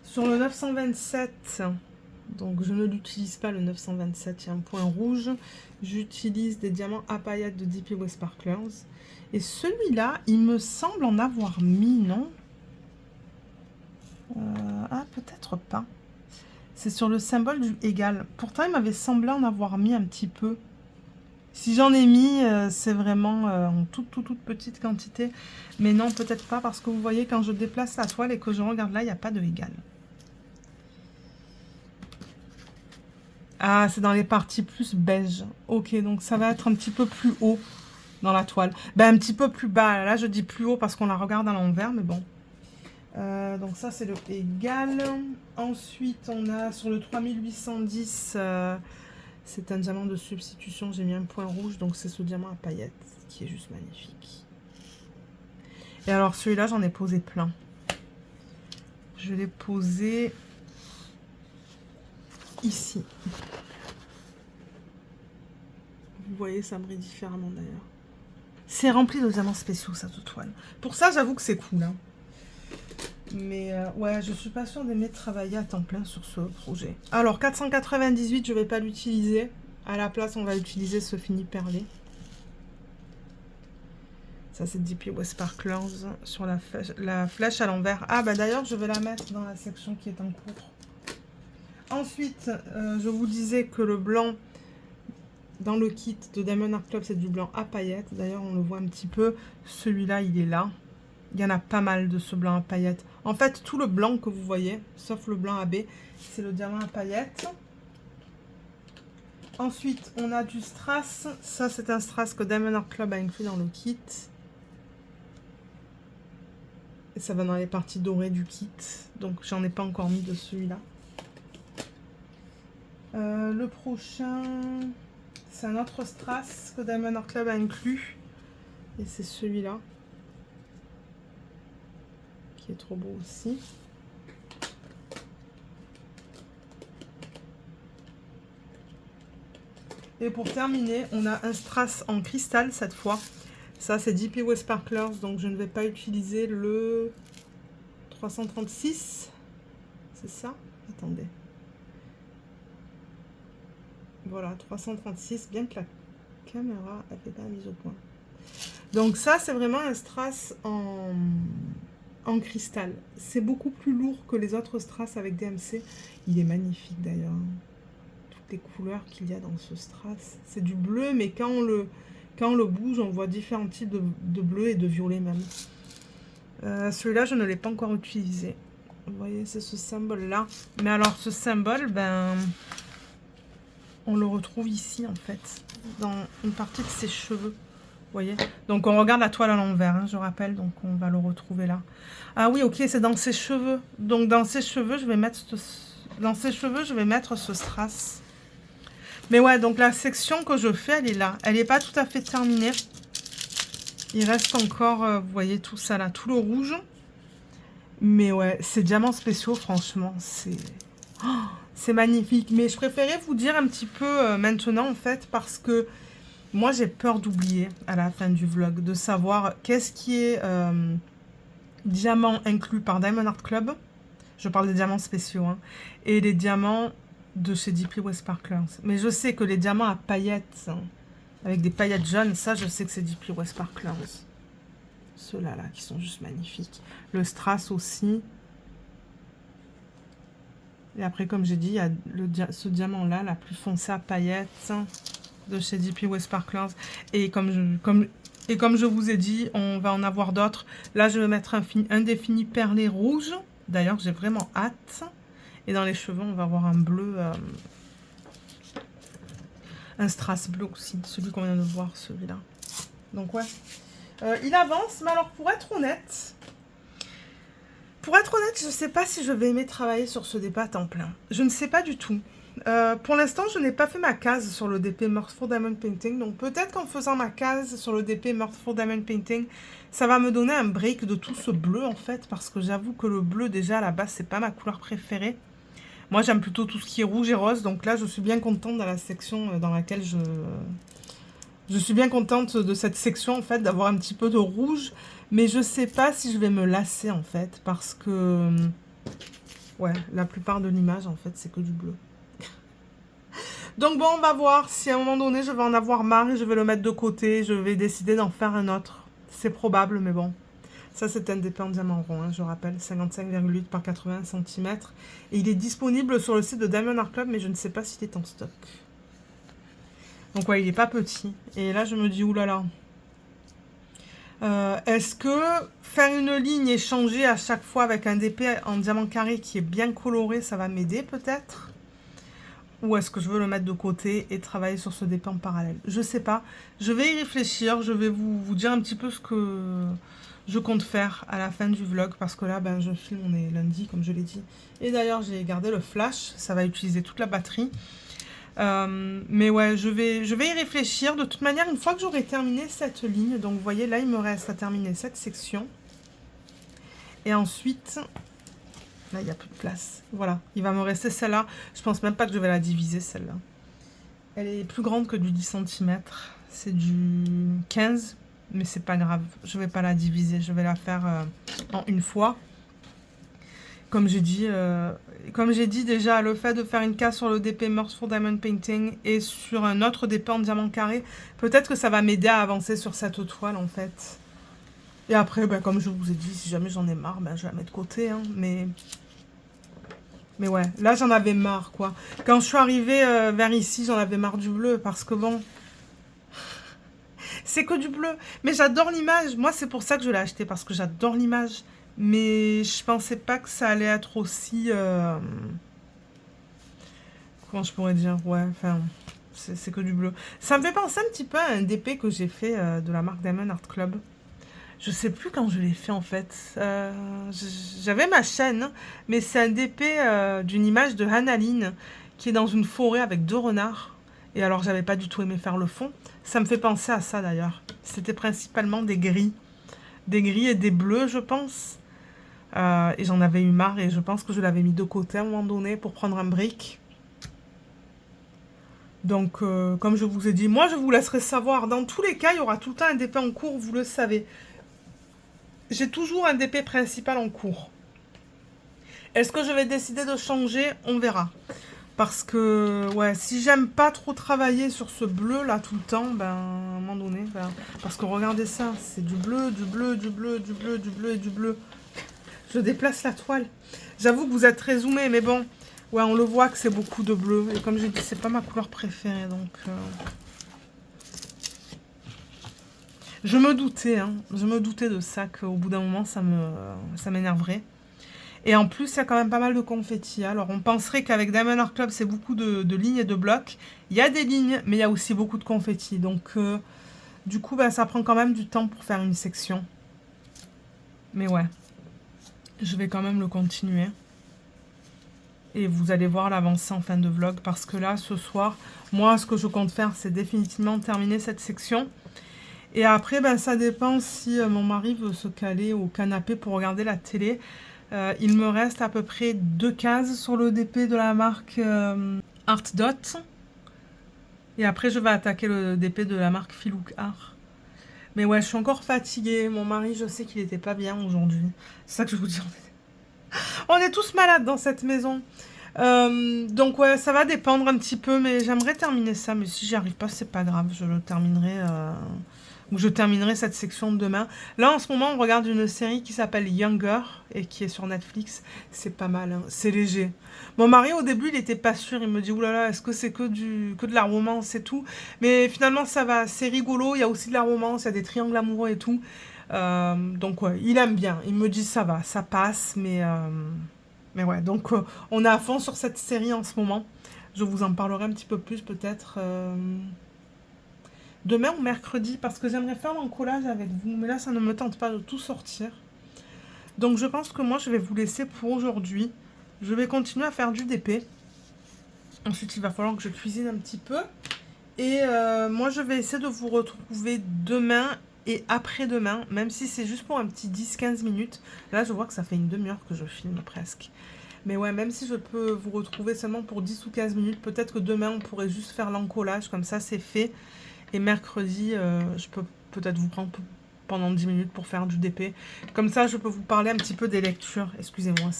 [SPEAKER 1] sur le 927, Donc je ne l'utilise pas le 927, il y a un point rouge. J'utilise des diamants à paillettes de DP West Sparklers. Et celui-là, il me semble en avoir mis, non? Ah, peut-être pas. C'est sur le symbole du égal. Pourtant, il m'avait semblé en avoir mis un petit peu. Si j'en ai mis, c'est vraiment en toute petite quantité. Mais non, peut-être pas, parce que vous voyez, quand je déplace la toile et que je regarde là, il n'y a pas de égal. Ah, c'est dans les parties plus beige. Ok, donc ça va être un petit peu plus haut dans la toile. Ben, un petit peu plus bas. Là, je dis plus haut parce qu'on la regarde à l'envers, mais bon. Donc ça, c'est le égal. Ensuite, on a sur le 3810... c'est un diamant de substitution, j'ai mis un point rouge, donc c'est ce diamant à paillettes qui est juste magnifique. Et alors celui-là, j'en ai posé plein. Je l'ai posé ici. Vous voyez, ça brille différemment d'ailleurs. C'est rempli de diamants spéciaux, cette toile. Pour ça, j'avoue que c'est cool. Hein. Mais ouais, je suis pas sûre d'aimer travailler à temps plein sur ce projet. Alors, 498, je vais pas l'utiliser. À la place, on va utiliser ce fini perlé. Ça, c'est DP West Sparklers sur la flèche à l'envers. Ah, bah d'ailleurs, je vais la mettre dans la section qui est en cours. Ensuite, je vous disais que le blanc dans le kit de Diamond Art Club, c'est du blanc à paillettes. D'ailleurs, on le voit un petit peu. Celui-là, il est là. Il y en a pas mal de ce blanc à paillettes. En fait, tout le blanc que vous voyez, sauf le blanc AB, c'est le diamant à paillettes. Ensuite, on a du strass. Ça, c'est un strass que Diamond Art Club a inclus dans le kit. Et ça va dans les parties dorées du kit. Donc, j'en ai pas encore mis de celui-là. Le prochain, c'est un autre strass que Diamond Art Club a inclus. Et c'est celui-là. Qui est trop beau aussi. Et pour terminer, on a un strass en cristal cette fois. Ça, c'est DP West Sparklers, donc je ne vais pas utiliser le 336. C'est ça? Attendez. Voilà, 336, bien que la caméra n'avait pas mise au point. Donc ça, c'est vraiment un strass en cristal. C'est beaucoup plus lourd que les autres strass avec DMC. Il est magnifique d'ailleurs. Toutes les couleurs qu'il y a dans ce strass. C'est du bleu, mais quand on le bouge, on voit différents types de bleu et de violet même. Celui-là, je ne l'ai pas encore utilisé. Vous voyez, c'est ce symbole-là. Mais alors, ce symbole, ben, on le retrouve ici, en fait, dans une partie de ses cheveux. Vous voyez, donc on regarde la toile à l'envers, hein, je rappelle, donc on va le retrouver là. Ah oui, ok, c'est dans ses cheveux. Donc dans ses cheveux, je vais mettre ce strass. Mais ouais, donc la section que je fais, elle est là. Elle n'est pas tout à fait terminée. Il reste encore, vous voyez tout ça là, tout le rouge. Mais ouais, ces diamants spéciaux, franchement, c'est magnifique. Mais je préférais vous dire un petit peu maintenant, en fait, parce que moi, j'ai peur d'oublier à la fin du vlog, de savoir qu'est-ce qui est diamant inclus par Diamond Art Club. Je parle des diamants spéciaux, hein, et les diamants de chez DP West Sparklers. Mais je sais que les diamants à paillettes, hein, avec des paillettes jaunes, ça, je sais que c'est DP West Sparklers. Ceux-là, là, qui sont juste magnifiques. Le strass aussi. Et après, comme j'ai dit, il y a ce diamant-là, la plus foncée à paillettes, de chez DP West Sparklers. Et comme je vous ai dit, on va en avoir d'autres. Là, je vais mettre un défini perlé rouge. D'ailleurs, j'ai vraiment hâte. Et dans les cheveux, on va avoir un bleu, un strass bleu aussi, celui qu'on vient de voir, celui-là. Donc ouais, il avance. Mais alors, pour être honnête, je ne sais pas si je vais aimer travailler sur ce DP à temps plein. Je ne sais pas du tout. Pour l'instant, je n'ai pas fait ma case sur le DP Mirthful Diamond Painting. Donc peut-être qu'en faisant ma case sur le DP Mirthful Diamond Painting, ça va me donner un break de tout ce bleu en fait. Parce que j'avoue que le bleu déjà à la base, c'est pas ma couleur préférée. Moi, j'aime plutôt tout ce qui est rouge et rose. Donc là, je suis bien contente dans la section dans laquelle je suis bien contente de cette section en fait, d'avoir un petit peu de rouge. Mais je sais pas si je vais me lasser en fait. Parce que, ouais, la plupart de l'image en fait, c'est que du bleu. Donc bon, on va voir si à un moment donné, je vais en avoir marre et je vais le mettre de côté. Je vais décider d'en faire un autre. C'est probable, mais bon. Ça, c'est un DP en diamant rond, hein, je rappelle. 55,8 par 80 cm. Et il est disponible sur le site de Diamond Art Club, mais je ne sais pas s'il est en stock. Donc ouais, il n'est pas petit. Et là, je me dis, oulala. Est-ce que faire une ligne et changer à chaque fois avec un DP en diamant carré qui est bien coloré, ça va m'aider peut-être? Ou est-ce que je veux le mettre de côté et travailler sur ce DP en parallèle? Je sais pas. Je vais y réfléchir. Je vais vous dire un petit peu ce que je compte faire à la fin du vlog. Parce que là, ben, je filme, on est lundi, comme je l'ai dit. Et d'ailleurs, j'ai gardé le flash. Ça va utiliser toute la batterie. Mais ouais, je vais y réfléchir. De toute manière, une fois que j'aurai terminé cette ligne, donc vous voyez, là, il me reste à terminer cette section. Et ensuite... Là, il n'y a plus de place. Voilà, il va me rester celle-là. Je pense même pas que je vais la diviser, celle-là. Elle est plus grande que du 10 cm. C'est du 15, mais c'est pas grave. Je vais pas la diviser. Je vais la faire en une fois. Comme j'ai dit déjà, le fait de faire une case sur le DP Merciful Diamond Painting et sur un autre DP en diamant carré, peut-être que ça va m'aider à avancer sur cette toile, en fait. Et après, ben, comme je vous ai dit, si jamais j'en ai marre, ben, je vais la mettre de côté, hein, Mais ouais, là j'en avais marre quoi. Quand je suis arrivée vers ici, j'en avais marre du bleu parce que bon, c'est que du bleu. Mais j'adore l'image. Moi c'est pour ça que je l'ai acheté parce que j'adore l'image. Mais je pensais pas que ça allait être aussi... Comment je pourrais dire? Ouais, enfin, c'est que du bleu. Ça me fait penser un petit peu à un DP que j'ai fait de la marque Diamond Art Club. Je sais plus quand je l'ai fait en fait. J'avais ma chaîne, mais c'est un DP d'une image de Hanaline qui est dans une forêt avec 2 renards. Et alors j'avais pas du tout aimé faire le fond. Ça me fait penser à ça d'ailleurs. C'était principalement des gris. Des gris et des bleus je pense. Et j'en avais eu marre et je pense que je l'avais mis de côté à un moment donné pour prendre un brick. Donc comme je vous ai dit, moi je vous laisserai savoir. Dans tous les cas, il y aura tout le temps un DP en cours, vous le savez. J'ai toujours un DP principal en cours. Est-ce que je vais décider de changer? On verra. Parce que, ouais, si j'aime pas trop travailler sur ce bleu là tout le temps, ben, à un moment donné, ben, parce que regardez ça, c'est du bleu, du bleu, du bleu, du bleu, du bleu et du bleu. Je déplace la toile. J'avoue que vous êtes très zoomé, mais bon, ouais, on le voit que c'est beaucoup de bleu. Et comme j'ai dit, c'est pas ma couleur préférée, donc... Je me doutais, hein, je me doutais de ça, qu'au bout d'un moment, ça m'énerverait. Et en plus, il y a quand même pas mal de confettis. Alors, on penserait qu'avec Diamond Art Club, c'est beaucoup de lignes et de blocs. Il y a des lignes, mais il y a aussi beaucoup de confettis. Donc, du coup, ben, ça prend quand même du temps pour faire une section. Mais ouais, je vais quand même le continuer. Et vous allez voir l'avancée en fin de vlog. Parce que là, ce soir, moi, ce que je compte faire, c'est définitivement terminer cette section. Et après, ben, ça dépend si mon mari veut se caler au canapé pour regarder la télé. Il me reste à peu près 2 cases sur le DP de la marque Art Dot. Et après, je vais attaquer le DP de la marque Filook Art. Mais ouais, je suis encore fatiguée. Mon mari, je sais qu'il n'était pas bien aujourd'hui. C'est ça que je vous dis. On est tous malades dans cette maison. Donc ouais, ça va dépendre un petit peu. Mais j'aimerais terminer ça. Mais si j'y arrive pas, c'est pas grave. Je le terminerai... Donc je terminerai cette section demain. Là, en ce moment, on regarde une série qui s'appelle Younger et qui est sur Netflix. C'est pas mal, hein. C'est léger. Mon mari, au début, il était pas sûr. Il me dit, oulala, est-ce que c'est que de la romance et tout? Mais finalement, ça va. C'est rigolo. Il y a aussi de la romance. Il y a des triangles amoureux et tout. Donc, ouais, il aime bien. Il me dit, ça va, ça passe. Mais ouais, donc, on est à fond sur cette série en ce moment. Je vous en parlerai un petit peu plus, peut-être... demain ou mercredi, parce que j'aimerais faire l'encollage avec vous. Mais là, ça ne me tente pas de tout sortir. Donc, je pense que moi, je vais vous laisser pour aujourd'hui. Je vais continuer à faire du DP. Ensuite, il va falloir que je cuisine un petit peu. Et moi, je vais essayer de vous retrouver demain et après-demain. Même si c'est juste pour un petit 10-15 minutes. Là, je vois que ça fait une demi-heure que je filme presque. Mais ouais, même si je peux vous retrouver seulement pour 10 ou 15 minutes, peut-être que demain, on pourrait juste faire l'encollage. Comme ça, c'est fait. Et mercredi, je peux peut-être vous prendre pendant 10 minutes pour faire du DP. Comme ça, je peux vous parler un petit peu des lectures. Excusez-moi,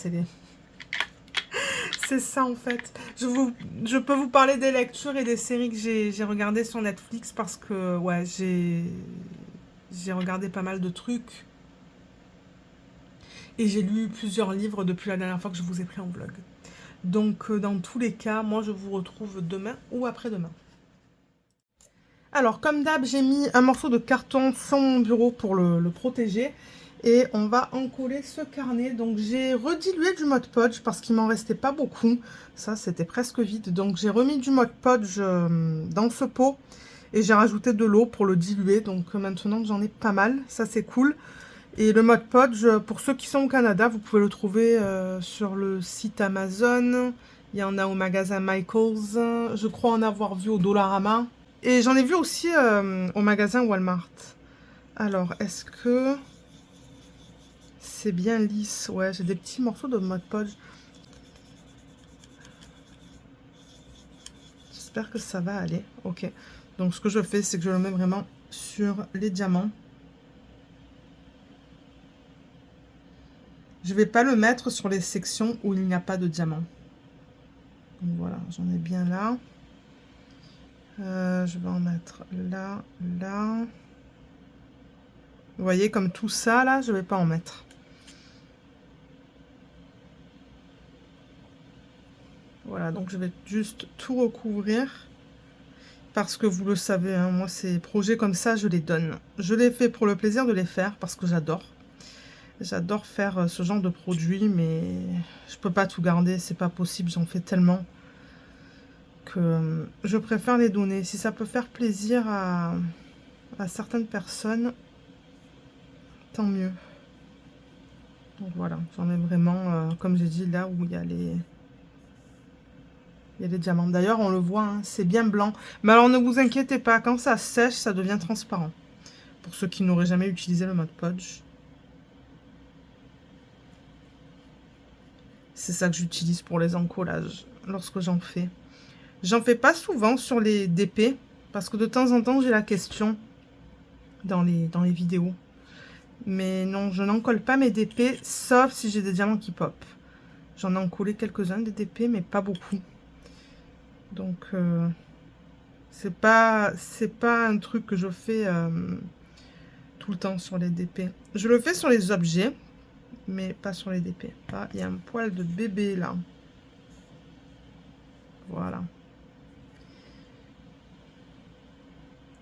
[SPEAKER 1] C'est ça en fait. Je peux vous parler des lectures et des séries que j'ai regardées sur Netflix parce que ouais, j'ai regardé pas mal de trucs et j'ai lu plusieurs livres depuis la dernière fois que je vous ai pris en vlog. Donc dans tous les cas, moi je vous retrouve demain ou après-demain. Alors comme d'hab, j'ai mis un morceau de carton sur mon bureau pour le protéger. Et on va encoller ce carnet. Donc j'ai redilué du Mod Podge parce qu'il m'en restait pas beaucoup. Ça, c'était presque vide. Donc j'ai remis du Mod Podge dans ce pot. Et j'ai rajouté de l'eau pour le diluer. Donc maintenant, j'en ai pas mal. Ça, c'est cool. Et le Mod Podge, pour ceux qui sont au Canada, vous pouvez le trouver sur le site Amazon. Il y en a au magasin Michaels. Je crois en avoir vu au Dollarama. Et j'en ai vu aussi au magasin Walmart. Alors, est-ce que... c'est bien lisse, ouais, j'ai des petits morceaux de Mod Podge. J'espère que ça va aller. Ok, donc ce que je fais, c'est que je le mets vraiment sur les diamants. Je vais pas le mettre sur les sections où il n'y a pas de diamants. Donc voilà, j'en ai bien là. Je vais en mettre là, là. Vous voyez, comme tout ça, là, je vais pas en mettre. Voilà, donc je vais juste tout recouvrir. Parce que vous le savez, hein, moi, ces projets comme ça, je les donne. Je les fais pour le plaisir de les faire, parce que j'adore. J'adore faire ce genre de produits, mais je peux pas tout garder, c'est pas possible, j'en fais tellement que je préfère les donner. Si ça peut faire plaisir à certaines personnes, tant mieux. Donc voilà, j'en ai vraiment, comme j'ai dit, là où il y a les... il y a les diamants. D'ailleurs, on le voit, hein, c'est bien blanc. Mais alors, ne vous inquiétez pas, quand ça sèche, ça devient transparent. Pour ceux qui n'auraient jamais utilisé le Mod Podge. C'est ça que j'utilise pour les encollages, lorsque j'en fais. J'en fais pas souvent sur les DP, parce que de temps en temps, j'ai la question dans les vidéos. Mais non, je n'encolle pas mes DP, sauf si j'ai des diamants qui pop. J'en ai encollé quelques-uns des DP, mais pas beaucoup. Donc, c'est pas un truc que je fais tout le temps sur les DP. Je le fais sur les objets, mais pas sur les DP. Ah, il y a un poil de bébé là. Voilà.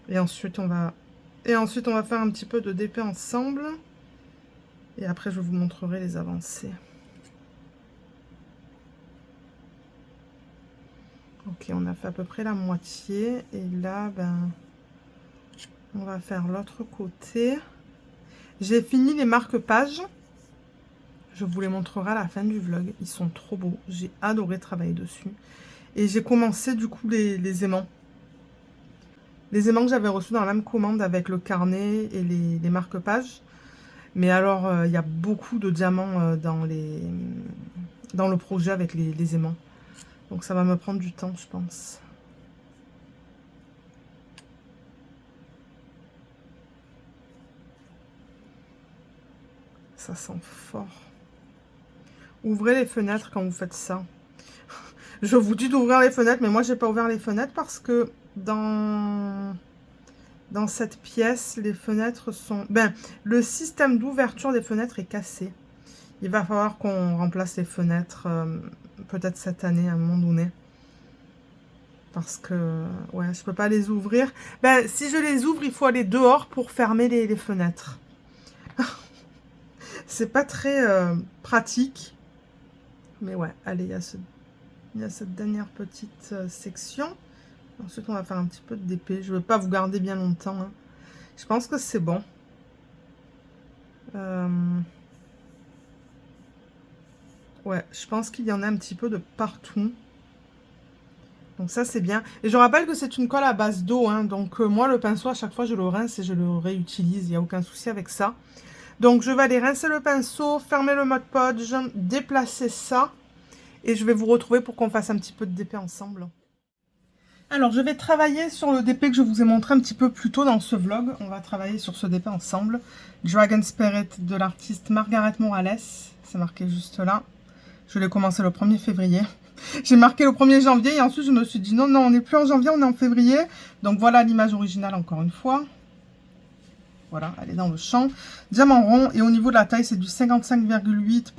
[SPEAKER 1] Et ensuite, on va faire un petit peu de DP ensemble. Et après, je vous montrerai les avancées. Ok, on a fait à peu près la moitié. Et là, ben, on va faire l'autre côté. J'ai fini les marque-pages. Je vous les montrerai à la fin du vlog. Ils sont trop beaux. J'ai adoré travailler dessus. Et j'ai commencé du coup les aimants. Les aimants que j'avais reçus dans la même commande avec le carnet et les marque-pages. Mais alors, il y a beaucoup de diamants dans le projet avec les aimants. Donc ça va me prendre du temps, je pense. Ça sent fort. Ouvrez les fenêtres quand vous faites ça. Je vous dis d'ouvrir les fenêtres, mais moi, j'ai pas ouvert les fenêtres parce que dans cette pièce, les fenêtres sont... Ben, le système d'ouverture des fenêtres est cassé. Il va falloir qu'on remplace les fenêtres peut-être cette année, à un moment donné. Parce que, ouais, je peux pas les ouvrir. Ben, si je les ouvre, il faut aller dehors pour fermer les fenêtres. C'est pas très pratique. Mais ouais, allez, il y a cette dernière petite section. Ensuite, on va faire un petit peu de DP. Je ne vais pas vous garder bien longtemps, hein. Je pense que c'est bon. Ouais, je pense qu'il y en a un petit peu de partout. Donc ça, c'est bien. Et je rappelle que c'est une colle à base d'eau, hein. Donc moi, le pinceau, à chaque fois, je le rince et je le réutilise. Il n'y a aucun souci avec ça. Donc, je vais aller rincer le pinceau, fermer le Mod Podge, déplacer ça. Et je vais vous retrouver pour qu'on fasse un petit peu de DP ensemble. Alors, je vais travailler sur le DP que je vous ai montré un petit peu plus tôt dans ce vlog. On va travailler sur ce DP ensemble. Dragon Spirit de l'artiste Margaret Morales. C'est marqué juste là. Je l'ai commencé le 1er février. J'ai marqué le 1er janvier et ensuite je me suis dit non, non, on n'est plus en janvier, on est en février. Donc voilà l'image originale encore une fois. Voilà, elle est dans le champ. Diamant rond et au niveau de la taille, c'est du 55,8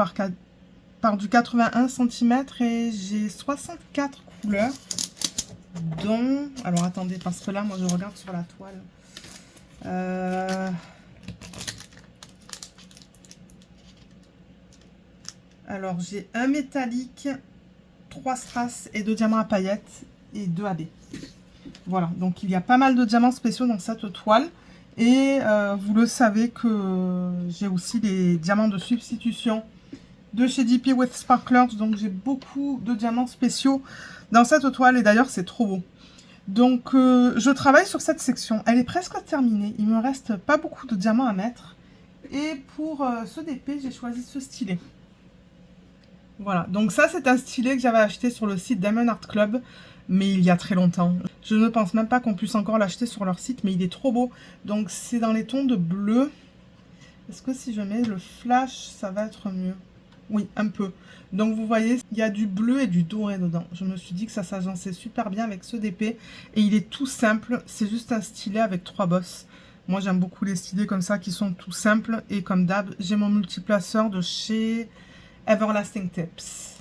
[SPEAKER 1] par du 81 cm et j'ai 64 couleurs. Dont, alors attendez, parce que là, moi je regarde sur la toile. Alors j'ai un métallique, 3 strass et 2 diamants à paillettes et 2 AB. Voilà, donc il y a pas mal de diamants spéciaux dans cette toile. Et vous le savez que j'ai aussi les diamants de substitution de chez DP with Sparklers. Donc j'ai beaucoup de diamants spéciaux dans cette toile. Et d'ailleurs c'est trop beau. Donc je travaille sur cette section. Elle est presque terminée. Il me reste pas beaucoup de diamants à mettre. Et pour ce DP, j'ai choisi ce stylet. Voilà, donc ça c'est un stylet que j'avais acheté sur le site Diamond Art Club. Mais il y a très longtemps. Je ne pense même pas qu'on puisse encore l'acheter sur leur site, mais il est trop beau. Donc c'est dans les tons de bleu. Est-ce que si je mets le flash, ça va être mieux? Oui, un peu. Donc vous voyez, il y a du bleu et du doré dedans. Je me suis dit que ça s'agençait super bien avec ce DP. Et il est tout simple, c'est juste un stylet avec 3 bosses. Moi j'aime beaucoup les stylets comme ça qui sont tout simples. Et comme d'hab, j'ai mon multiplaceur de chez Everlasting Tips.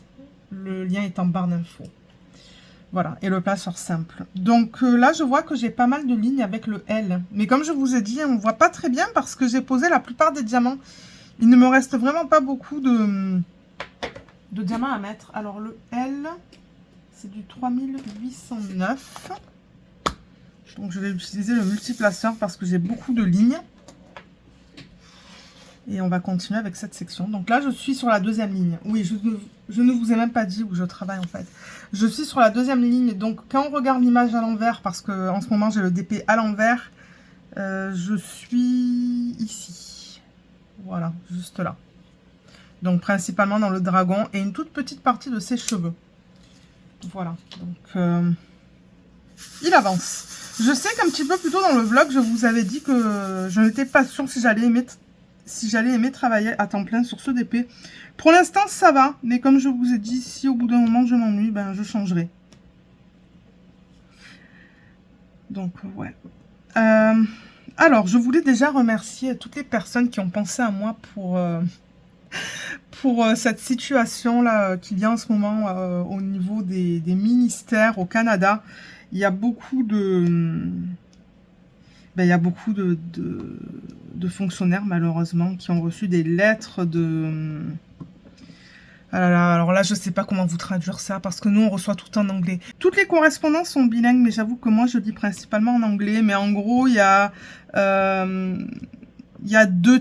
[SPEAKER 1] Le lien est en barre d'infos. Voilà, et le placeur simple. Donc là, je vois que j'ai pas mal de lignes avec le L. Mais comme je vous ai dit, on ne voit pas très bien parce que j'ai posé la plupart des diamants. Il ne me reste vraiment pas beaucoup de diamants à mettre. Alors le L, c'est du 3809. Donc je vais utiliser le multiplaceur parce que j'ai beaucoup de lignes. Et on va continuer avec cette section. Donc là, je suis sur la 2e ligne. Oui, je ne vous ai même pas dit où je travaille en fait. Je suis sur la 2e ligne. Donc quand on regarde l'image à l'envers, parce que en ce moment j'ai le DP à l'envers, je suis ici. Voilà, juste là. Donc principalement dans le dragon et une toute petite partie de ses cheveux. Voilà, donc il avance. Je sais qu'un petit peu plus tôt dans le vlog, je vous avais dit que je n'étais pas sûre si j'allais aimer travailler à temps plein sur ce DP. Pour l'instant, ça va. Mais comme je vous ai dit, si au bout d'un moment je m'ennuie, ben je changerai. Donc, ouais. Alors, je voulais déjà remercier toutes les personnes qui ont pensé à moi pour cette situation-là qu'il y a en ce moment au niveau des ministères au Canada. Il y a beaucoup de... Ben, il y a beaucoup de fonctionnaires, malheureusement, qui ont reçu des lettres de... Ah là là, alors là, je sais pas comment vous traduire ça, parce que nous, on reçoit tout en anglais. Toutes les correspondances sont bilingues, mais j'avoue que moi, je lis principalement en anglais. Mais en gros, il y a 2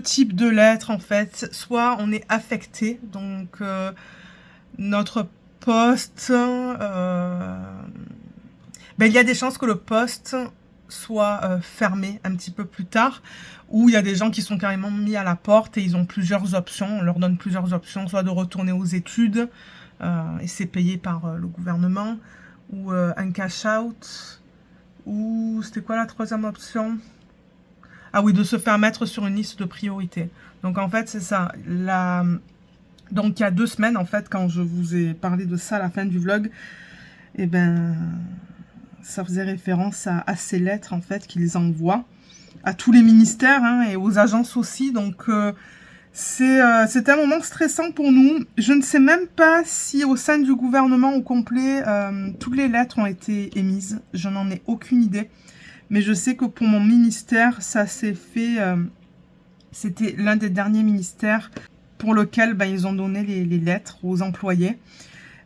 [SPEAKER 1] types de lettres, en fait. Soit on est affecté, donc notre poste... ben, il y a des chances que le poste soit fermé un petit peu plus tard, ou il y a des gens qui sont carrément mis à la porte et ils ont plusieurs options, on leur donne plusieurs options, soit de retourner aux études, et c'est payé par le gouvernement, ou un cash out, ou c'était quoi la 3e option? Ah oui, de se faire mettre sur une liste de priorité. Donc en fait c'est ça, donc il y a 2 semaines en fait, quand je vous ai parlé de ça à la fin du vlog, et ben... ça faisait référence à ces lettres, en fait, qu'ils envoient à tous les ministères hein, et aux agences aussi. Donc, c'est un moment stressant pour nous. Je ne sais même pas si au sein du gouvernement au complet, toutes les lettres ont été émises. Je n'en ai aucune idée. Mais je sais que pour mon ministère, ça s'est fait... c'était l'un des derniers ministères pour lequel ben, ils ont donné les lettres aux employés.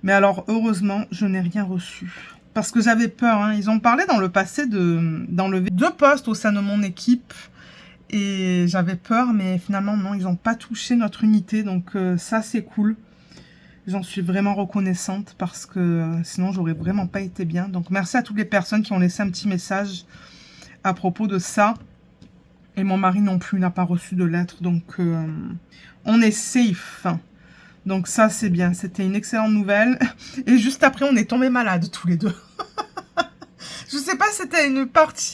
[SPEAKER 1] Mais alors, heureusement, je n'ai rien reçu. Parce que j'avais peur, hein. Ils ont parlé dans le passé d'enlever 2 postes au sein de mon équipe. Et j'avais peur, mais finalement, non, ils n'ont pas touché notre unité. Donc ça, c'est cool. J'en suis vraiment reconnaissante parce que sinon, j'aurais vraiment pas été bien. Donc merci à toutes les personnes qui ont laissé un petit message à propos de ça. Et mon mari non plus n'a pas reçu de lettre. Donc on est safe. Donc ça, c'est bien. C'était une excellente nouvelle. Et juste après, on est tombés malades tous les deux. Je sais pas si c'était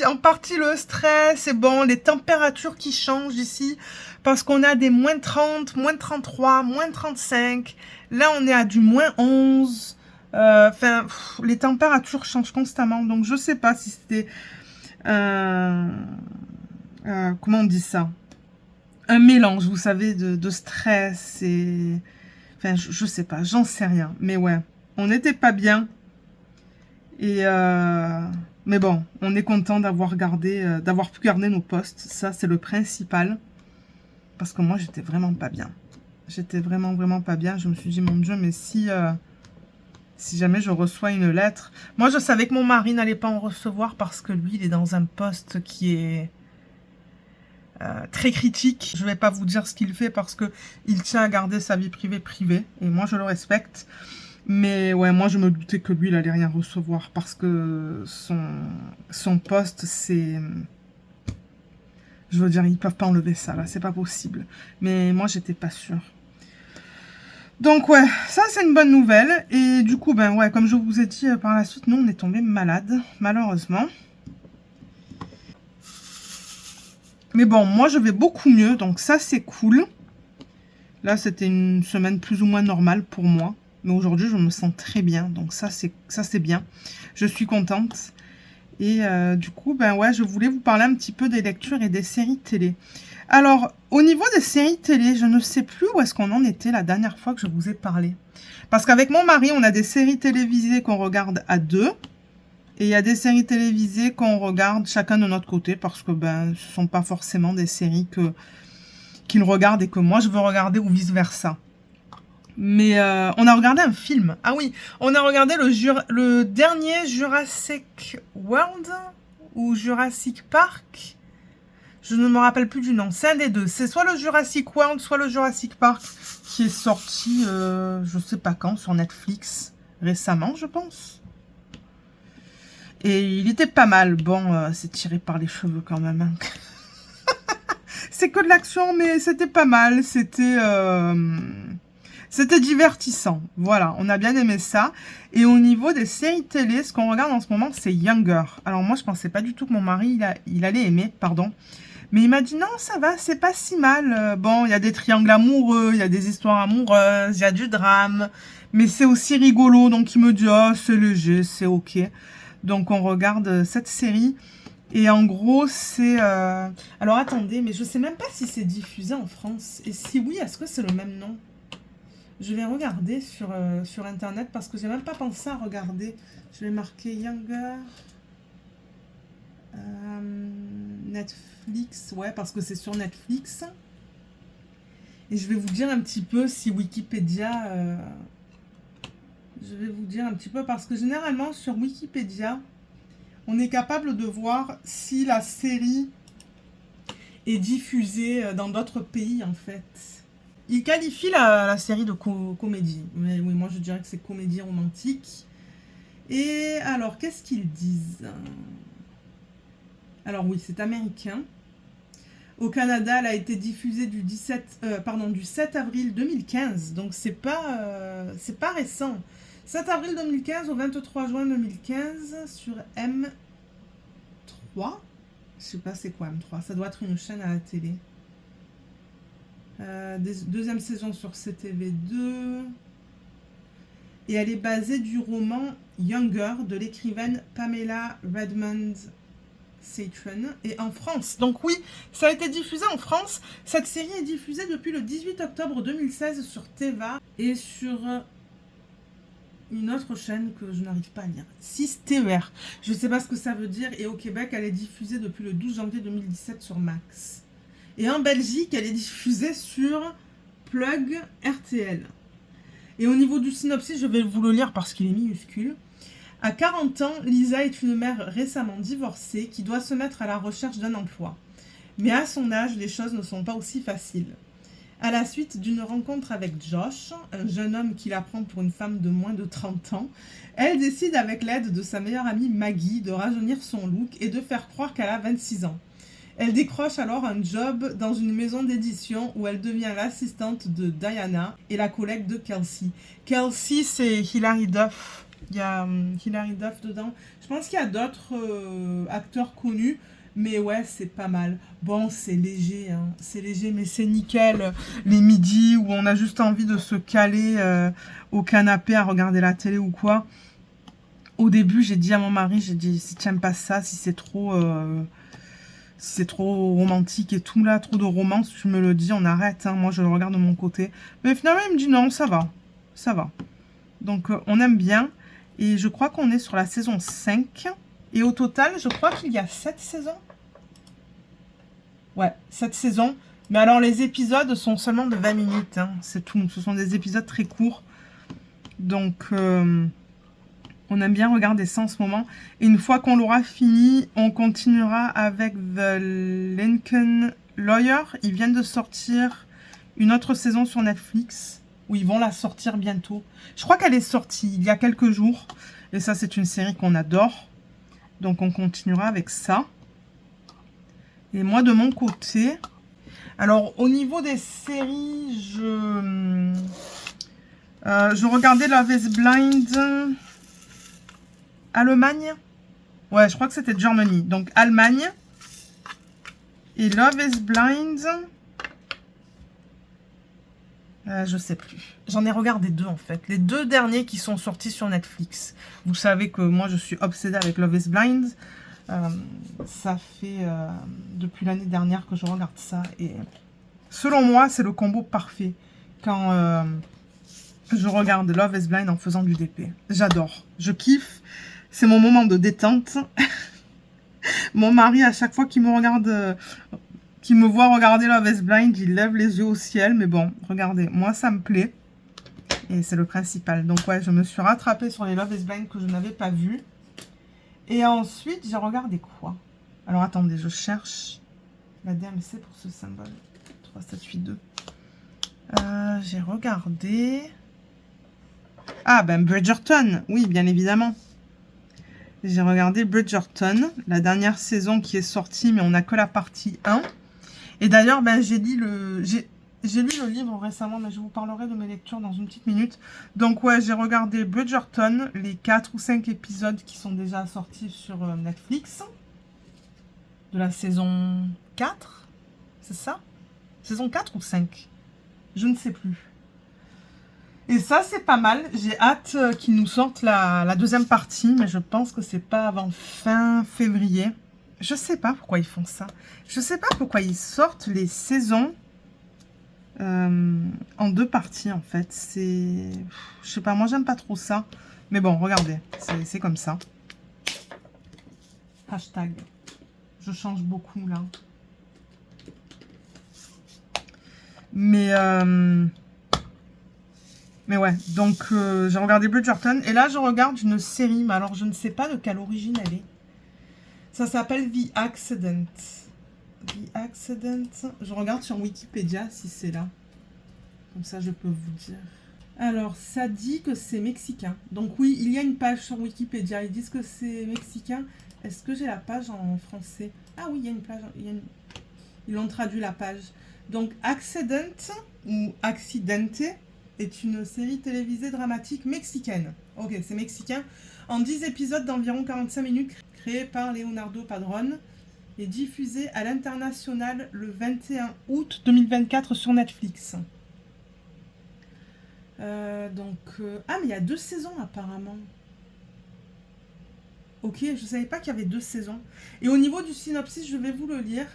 [SPEAKER 1] en partie le stress. C'est bon, les températures qui changent ici. Parce qu'on a des -30, -33, -35. Là, on est à du -11. Enfin, les températures changent constamment. Donc, je sais pas si c'était... comment on dit ça? Un mélange, vous savez, de stress et... Enfin, je sais pas, j'en sais rien. Mais ouais, on n'était pas bien. Et mais bon, on est content d'avoir d'avoir pu garder nos postes. Ça, c'est le principal. Parce que moi, j'étais vraiment pas bien. J'étais vraiment, vraiment pas bien. Je me suis dit, mon Dieu, mais si jamais je reçois une lettre... Moi, je savais que mon mari n'allait pas en recevoir parce que lui, il est dans un poste qui est très critique. Je vais pas vous dire ce qu'il fait parce que il tient à garder sa vie privée. Et moi, je le respecte. Mais ouais, moi, je me doutais que lui, il allait rien recevoir parce que son poste, c'est... Je veux dire, ils peuvent pas enlever ça, là. C'est pas possible. Mais moi, j'étais pas sûre. Donc ouais, ça c'est une bonne nouvelle. Et du coup, ben ouais, comme je vous ai dit par la suite, nous on est tombé malade, malheureusement. Mais bon, moi je vais beaucoup mieux, donc ça c'est cool. Là c'était une semaine plus ou moins normale pour moi. Mais aujourd'hui je me sens très bien, donc ça c'est bien. Je suis contente. Et du coup, ben ouais, je voulais vous parler un petit peu des lectures et des séries télé. Alors, au niveau des séries télé, je ne sais plus où est-ce qu'on en était la dernière fois que je vous ai parlé. Parce qu'avec mon mari, on a des séries télévisées qu'on regarde à deux. Et il y a des séries télévisées qu'on regarde chacun de notre côté. Parce que ben, ce ne sont pas forcément des séries qu'il regarde et que moi je veux regarder ou vice-versa. Mais on a regardé un film. Ah oui, on a regardé le dernier Jurassic World ou Jurassic Park. Je ne me rappelle plus du nom. C'est un des deux. C'est soit le Jurassic World, soit le Jurassic Park qui est sorti, je sais pas quand, sur Netflix. Récemment, je pense. Et il était pas mal. Bon, c'est tiré par les cheveux quand même. Hein. C'est que de l'action, mais c'était pas mal. C'était divertissant. Voilà, on a bien aimé ça. Et au niveau des séries télé, ce qu'on regarde en ce moment, c'est Younger. Alors moi, je pensais pas du tout que mon mari, il allait aimer, pardon. Mais il m'a dit, non, ça va, c'est pas si mal. Bon, il y a des triangles amoureux, il y a des histoires amoureuses, il y a du drame. Mais c'est aussi rigolo, donc il me dit, oh, c'est léger, c'est ok. Donc on regarde cette série. Et en gros, c'est... Alors attendez, mais je sais même pas si c'est diffusé en France. Et si oui, est-ce que c'est le même nom? Je vais regarder sur Internet parce que j'ai même pas pensé à regarder. Je vais marquer Younger. Netflix, ouais, parce que c'est sur Netflix. Et je vais vous dire un petit peu si Wikipédia... je vais vous dire un petit peu parce que généralement sur Wikipédia, on est capable de voir si la série est diffusée dans d'autres pays en fait. Il qualifie la série de comédie. Mais oui, moi je dirais que c'est comédie romantique. Et alors, qu'est-ce qu'ils disent? Alors oui, c'est américain. Au Canada, elle a été diffusée du 7 avril 2015. Donc c'est pas récent. 7 avril 2015 au 23 juin 2015 sur M3. Je sais pas c'est quoi M3. Ça doit être une chaîne à la télé. Deuxième saison sur CTV2. Et elle est basée du roman Younger de l'écrivaine Pamela Redmond Citron et en France. Donc oui, ça a été diffusé en France. Cette série est diffusée depuis le 18 octobre 2016 sur Teva et sur une autre chaîne que je n'arrive pas à lire. 6TER. Je ne sais pas ce que ça veut dire. Et au Québec, elle est diffusée depuis le 12 janvier 2017 sur Max. Et en Belgique, elle est diffusée sur Plug RTL. Et au niveau du synopsis, je vais vous le lire parce qu'il est minuscule. À 40 ans, Lisa est une mère récemment divorcée qui doit se mettre à la recherche d'un emploi. Mais à son âge, les choses ne sont pas aussi faciles. À la suite d'une rencontre avec Josh, un jeune homme qui la prend pour une femme de moins de 30 ans, elle décide avec l'aide de sa meilleure amie Maggie de rajeunir son look et de faire croire qu'elle a 26 ans. Elle décroche alors un job dans une maison d'édition où elle devient l'assistante de Diana et la collègue de Kelsey. Kelsey, c'est Hilary Duff. Il y a Hilary Duff dedans. Je pense qu'il y a d'autres acteurs connus, Mais ouais, c'est pas mal. Bon, c'est léger, hein. C'est léger, mais c'est nickel. Les midis où on a juste envie de se caler au canapé à regarder la télé ou quoi. Au début, j'ai dit à mon mari, j'ai dit, si tu n'aimes pas ça, si c'est trop romantique et tout, là, trop de romance, tu me le dis, on arrête, hein. Moi, je le regarde de mon côté. Mais finalement, il me dit, non, ça va, ça va. Donc, on aime bien. Et je crois qu'on est sur la saison 5. Et au total, je crois qu'il y a 7 saisons. Ouais, 7 saisons. Mais alors, les épisodes sont seulement de 20 minutes, hein. C'est tout. Ce sont des épisodes très courts. Donc... on aime bien regarder ça en ce moment. Et une fois qu'on l'aura fini, on continuera avec The Lincoln Lawyer. Ils viennent de sortir une autre saison sur Netflix, où ils vont la sortir bientôt. Je crois qu'elle est sortie il y a quelques jours. Et ça, c'est une série qu'on adore. Donc, on continuera avec ça. Et moi, de mon côté... Alors, au niveau des séries, je regardais Love is Blind... Allemagne. Ouais, je crois que c'était Germany. Donc, Allemagne. Et Love is Blind. Je sais plus. J'en ai regardé 2, en fait. Les 2 derniers qui sont sortis sur Netflix. Vous savez que moi, je suis obsédée avec Love is Blind. Ça fait depuis l'année dernière que je regarde ça. Et selon moi, c'est le combo parfait. Quand je regarde Love is Blind en faisant du DP. J'adore. Je kiffe. C'est mon moment de détente. Mon mari, à chaque fois qu'il me regarde, qu'il me voit regarder Love is Blind, il lève les yeux au ciel. Mais bon, regardez, moi, ça me plaît. Et c'est le principal. Donc, ouais, je me suis rattrapée sur les Love is Blind que je n'avais pas vus. Et ensuite, j'ai regardé quoi? Alors, attendez, je cherche la DMC pour ce symbole. 3, 7, 8, 2. J'ai regardé... Ah, ben Bridgerton. Oui, bien évidemment. J'ai regardé Bridgerton, la dernière saison qui est sortie, mais on n'a que la partie 1. Et d'ailleurs, ben, j'ai lu le livre récemment, mais je vous parlerai de mes lectures dans une petite minute. Donc ouais, j'ai regardé Bridgerton, les 4 ou 5 épisodes qui sont déjà sortis sur Netflix. De la saison 4, c'est ça? Saison 4 ou 5? Je ne sais plus. Et ça, c'est pas mal. J'ai hâte qu'ils nous sortent la deuxième partie, mais je pense que c'est pas avant fin février. Je sais pas pourquoi ils font ça. Je sais pas pourquoi ils sortent les saisons en 2 parties, en fait. C'est... Je sais pas, moi, j'aime pas trop ça. Mais bon, regardez, c'est comme ça. Hashtag. Je change beaucoup, là. Mais ouais, donc j'ai regardé Bridgerton. Et là, je regarde une série, mais alors je ne sais pas de quelle origine elle est. Ça s'appelle The Accident. The Accident. Je regarde sur Wikipédia si c'est là. Comme ça, je peux vous dire. Alors, ça dit que c'est mexicain. Donc oui, il y a une page sur Wikipédia. Ils disent que c'est mexicain. Est-ce que j'ai la page en français? Ah oui, il y a une page. Ils ont traduit la page. Donc, Accident ou Accidente est une série télévisée dramatique mexicaine. Ok, c'est mexicain. En 10 épisodes d'environ 45 minutes, créée par Leonardo Padrón et diffusée à l'international le 21 août 2024 sur Netflix. Ah, mais il y a 2 saisons apparemment. Ok, je ne savais pas qu'il y avait 2 saisons. Et au niveau du synopsis, je vais vous le lire.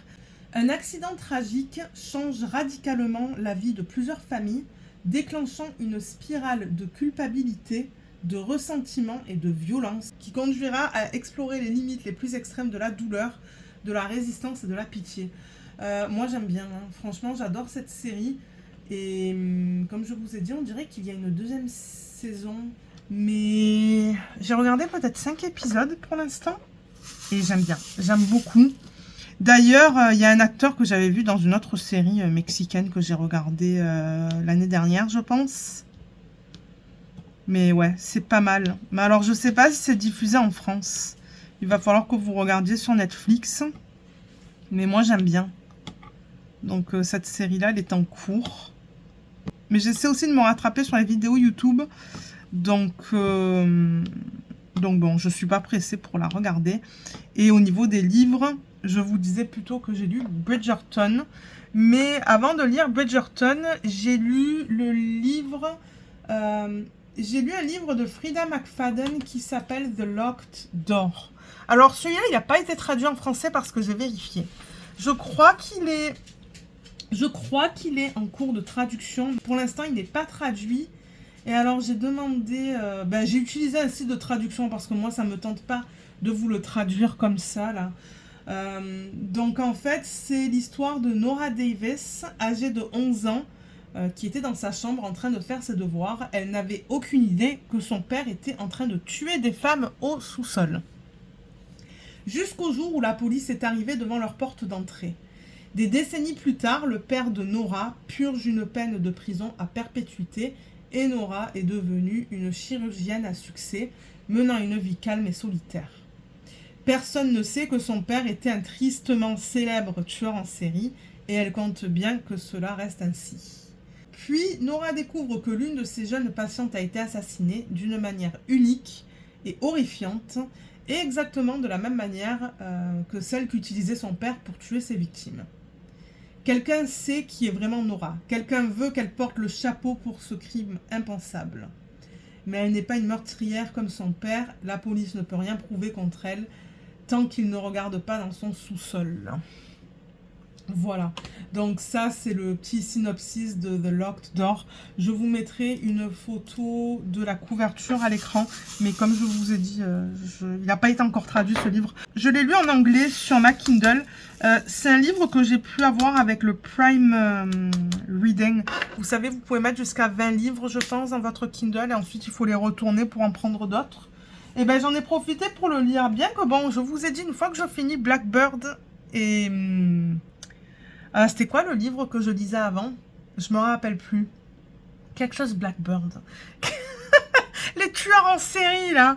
[SPEAKER 1] Un accident tragique change radicalement la vie de plusieurs familles, déclenchant une spirale de culpabilité, de ressentiment et de violence qui conduira à explorer les limites les plus extrêmes de la douleur, de la résistance et de la pitié. Moi j'aime bien, hein. Franchement j'adore cette série et comme je vous ai dit, on dirait qu'il y a une 2e saison, mais j'ai regardé peut-être 5 épisodes pour l'instant et j'aime bien, j'aime beaucoup. D'ailleurs, il y a un acteur que j'avais vu dans une autre série mexicaine que j'ai regardée l'année dernière, je pense. Mais ouais, c'est pas mal. Mais alors, je sais pas si c'est diffusé en France. Il va falloir que vous regardiez sur Netflix. Mais moi, j'aime bien. Donc, cette série-là, elle est en cours. Mais j'essaie aussi de me rattraper sur les vidéos YouTube. Donc bon, je suis pas pressée pour la regarder. Et au niveau des livres... je vous disais plutôt que j'ai lu Bridgerton. Mais avant de lire Bridgerton, j'ai lu le livre... j'ai lu un livre de Frida McFadden qui s'appelle The Locked Door. Alors celui-là, il n'a pas été traduit en français parce que j'ai vérifié. Je crois qu'il est en cours de traduction. Pour l'instant, il n'est pas traduit. Et alors, j'ai demandé... j'ai utilisé un site de traduction parce que moi, ça ne me tente pas de vous le traduire comme ça, là. Donc, en fait, c'est l'histoire de Nora Davis, âgée de 11 ans, qui était dans sa chambre en train de faire ses devoirs. Elle n'avait aucune idée que son père était en train de tuer des femmes au sous-sol. Jusqu'au jour où la police est arrivée devant leur porte d'entrée. Des décennies plus tard, le père de Nora purge une peine de prison à perpétuité et Nora est devenue une chirurgienne à succès, menant une vie calme et solitaire. Personne ne sait que son père était un tristement célèbre tueur en série et elle compte bien que cela reste ainsi. Puis, Nora découvre que l'une de ses jeunes patientes a été assassinée d'une manière unique et horrifiante, et exactement de la même manière que celle qu'utilisait son père pour tuer ses victimes. Quelqu'un sait qui est vraiment Nora. Quelqu'un veut qu'elle porte le chapeau pour ce crime impensable. Mais elle n'est pas une meurtrière comme son père. La police ne peut rien prouver contre elle tant qu'il ne regarde pas dans son sous-sol. Voilà. Donc ça, c'est le petit synopsis de The Locked Door. Je vous mettrai une photo de la couverture à l'écran. Mais comme je vous ai dit, il n'a pas été encore traduit ce livre. Je l'ai lu en anglais sur ma Kindle. C'est un livre que j'ai pu avoir avec le Prime Reading. Vous savez, vous pouvez mettre jusqu'à 20 livres, je pense, dans votre Kindle. Et ensuite, il faut les retourner pour en prendre d'autres. Et ben, j'en ai profité pour le lire. Bien que, bon, je vous ai dit, une fois que je finis Blackbird et... c'était quoi le livre que je lisais avant? Je me rappelle plus. Quelque chose Blackbird. Les tueurs en série, là.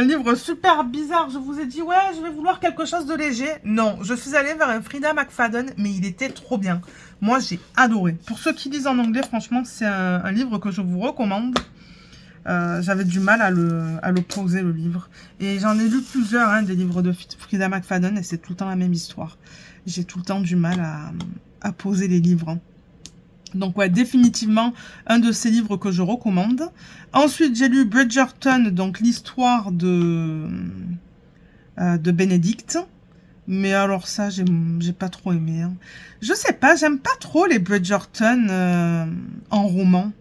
[SPEAKER 1] Livre super bizarre. Je vous ai dit, ouais, je vais vouloir quelque chose de léger. Non, je suis allée vers un Frida McFadden, mais il était trop bien. Moi, j'ai adoré. Pour ceux qui lisent en anglais, franchement, c'est un livre que je vous recommande. J'avais du mal à le poser, le livre. Et j'en ai lu plusieurs, hein, des livres de Frida McFadden, et c'est tout le temps la même histoire. J'ai tout le temps du mal à poser les livres. Donc ouais, définitivement, un de ces livres que je recommande. Ensuite, j'ai lu Bridgerton, donc l'histoire de Benedict. Mais alors ça, j'ai pas trop aimé. Hein. Je sais pas, j'aime pas trop les Bridgerton en roman.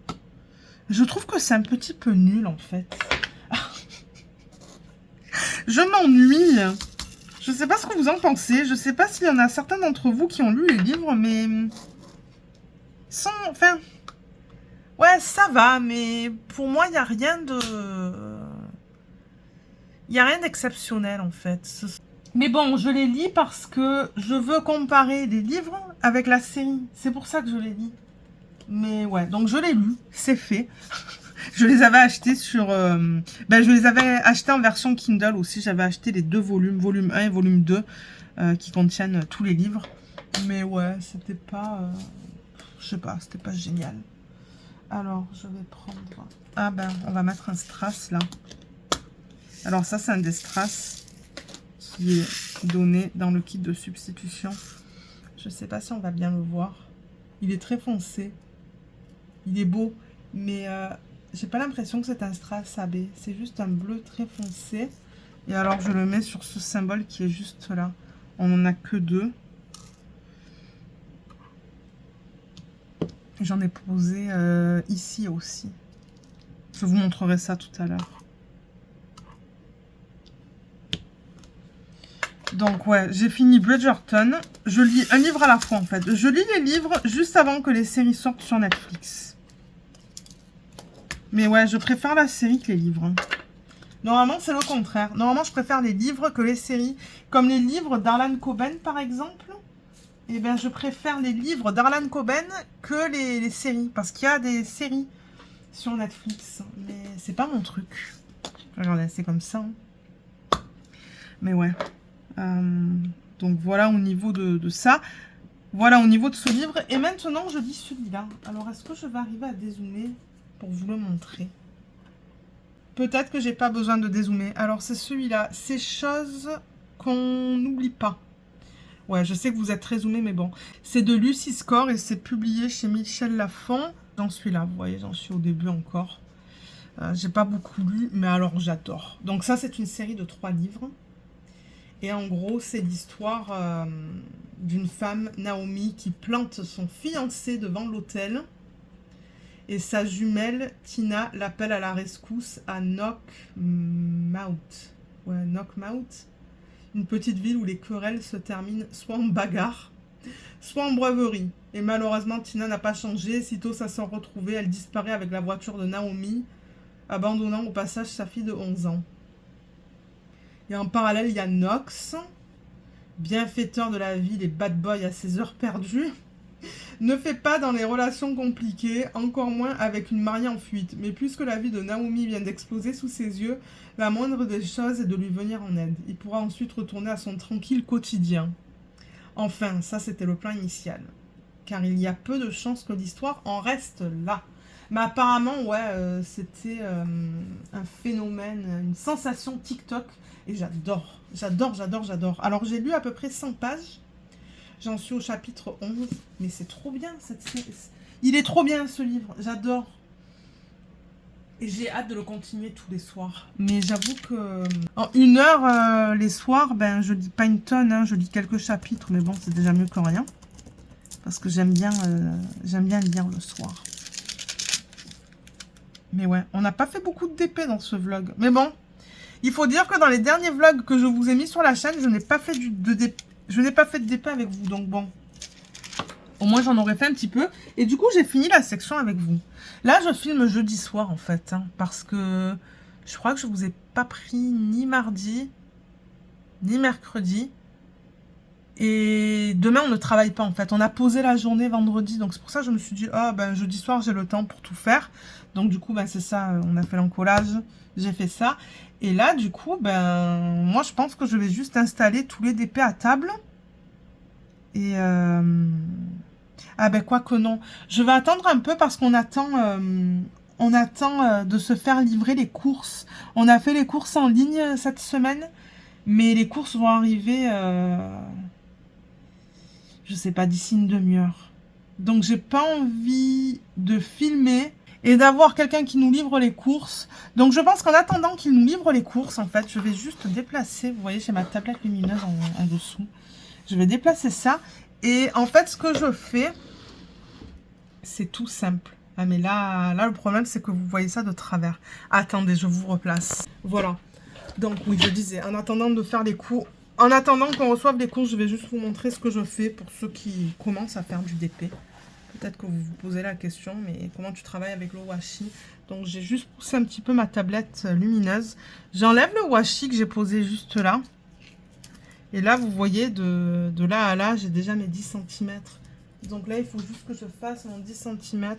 [SPEAKER 1] Je trouve que c'est un petit peu nul, en fait. Je m'ennuie. Je sais pas ce que vous en pensez. Je sais pas s'il y en a certains d'entre vous qui ont lu les livres, mais... Enfin... Ouais, ça va, mais pour moi, il n'y a rien de... Il n'y a rien d'exceptionnel, en fait. Mais bon, je les lis parce que je veux comparer les livres avec la série. C'est pour ça que je les lis. Mais ouais, donc je l'ai lu, c'est fait. Je les avais achetés sur... je les avais achetés en version Kindle aussi. J'avais acheté les deux volumes, volume 1 et volume 2, qui contiennent tous les livres. Mais ouais, c'était pas... je sais pas, c'était pas génial. Alors, je vais prendre... Ah ben, on va mettre un strass, là. Alors ça, c'est un des strass qui est donné dans le kit de substitution. Je sais pas si on va bien le voir. Il est très foncé. Il est beau, mais... j'ai pas l'impression que c'est un strass AB. C'est juste un bleu très foncé. Et alors, je le mets sur ce symbole qui est juste là. On n'en a que deux. J'en ai posé ici aussi. Je vous montrerai ça tout à l'heure. Donc ouais, j'ai fini Bridgerton. Je lis un livre à la fois en fait. Je lis les livres juste avant que les séries sortent sur Netflix. Mais ouais, je préfère la série que les livres. Hein. Normalement, c'est le contraire. Normalement, je préfère les livres que les séries. Comme les livres d'Harlan Coben, par exemple. Eh bien, je préfère les livres d'Harlan Coben que les séries. Parce qu'il y a des séries sur Netflix. Mais c'est pas mon truc. Regardez, c'est comme ça. Hein. Mais ouais. Donc voilà au niveau de ça. Voilà au niveau de ce livre. Et maintenant, je lis celui-là. Alors, est-ce que je vais arriver à dézoomer pour vous le montrer? Peut-être que j'ai pas besoin de dézoomer. Alors, c'est celui-là. Ces choses qu'on n'oublie pas. Ouais, je sais que vous êtes très zoomé, mais bon. C'est de Lucy Score et c'est publié chez Michel Lafon. J'en suis là, vous voyez, j'en suis au début encore. J'ai pas beaucoup lu, mais alors j'adore. Donc ça, c'est une série de 3 livres. Et en gros, c'est l'histoire d'une femme, Naomi, qui plante son fiancé devant l'hôtel. Et sa jumelle, Tina, l'appelle à la rescousse à Knockmouth. Ouais, Knockmouth. Une petite ville où les querelles se terminent soit en bagarre, soit en braverie. Et malheureusement, Tina n'a pas changé. Sitôt ça s'en retrouvée, elle disparaît avec la voiture de Naomi, abandonnant au passage sa fille de 11 ans. Et en parallèle, il y a Knox, bienfaiteur de la ville et bad boy à ses heures perdues. Ne fait pas dans les relations compliquées, encore moins avec une mariée en fuite. Mais puisque la vie de Naomi vient d'exploser sous ses yeux, la moindre des choses est de lui venir en aide. Il pourra ensuite retourner à son tranquille quotidien. Enfin, ça c'était le plan initial. Car il y a peu de chances que l'histoire en reste là. Mais apparemment, ouais, c'était un phénomène, une sensation TikTok. Et j'adore, j'adore, j'adore, j'adore. Alors j'ai lu à peu près 100 pages. J'en suis au chapitre 11. Mais c'est trop bien, cette série. Il est trop bien ce livre, j'adore. Et j'ai hâte de le continuer tous les soirs. Mais j'avoue que en 1 heure, les soirs, ben je lis pas une tonne, hein, je lis quelques chapitres. Mais bon, c'est déjà mieux que rien. Parce que j'aime bien lire le soir. Mais ouais, on n'a pas fait beaucoup de DP dans ce vlog. Mais bon, il faut dire que dans les derniers vlogs que je vous ai mis sur la chaîne, je n'ai pas fait de DP avec vous. Donc bon, au moins j'en aurais fait un petit peu. Et du coup, j'ai fini la section avec vous. Là, je filme jeudi soir en fait. Hein, parce que je crois que je vous ai pas pris ni mardi, ni mercredi. Et demain, on ne travaille pas en fait. On a posé la journée vendredi. Donc c'est pour ça que je me suis dit, ah ben jeudi soir, j'ai le temps pour tout faire. Donc du coup, ben, c'est ça. On a fait l'encollage. J'ai fait ça. Et là, du coup, ben moi, je pense que je vais juste installer tous les DP à table. Et... ah ben quoi que non. Je vais attendre un peu parce qu'on attend... on attend de se faire livrer les courses. On a fait les courses en ligne cette semaine. Mais les courses vont arriver... je sais pas, d'ici une demi-heure. Donc j'ai pas envie de filmer et d'avoir quelqu'un qui nous livre les courses. Donc je pense qu'en attendant qu'il nous livre les courses, en fait, je vais juste déplacer, vous voyez, j'ai ma tablette lumineuse en dessous. Je vais déplacer ça. Et en fait, ce que je fais, c'est tout simple. Ah mais là, le problème, c'est que vous voyez ça de travers. Attendez, je vous replace. Voilà. Donc oui, je disais, en attendant de faire les cours... En attendant qu'on reçoive les courses, je vais juste vous montrer ce que je fais pour ceux qui commencent à faire du DP. Peut-être que vous vous posez la question, mais comment tu travailles avec le washi? Donc j'ai juste poussé un petit peu ma tablette lumineuse. J'enlève le washi que j'ai posé juste là. Et là, vous voyez, de là à là, j'ai déjà mes 10 cm. Donc là, il faut juste que je fasse mon 10 cm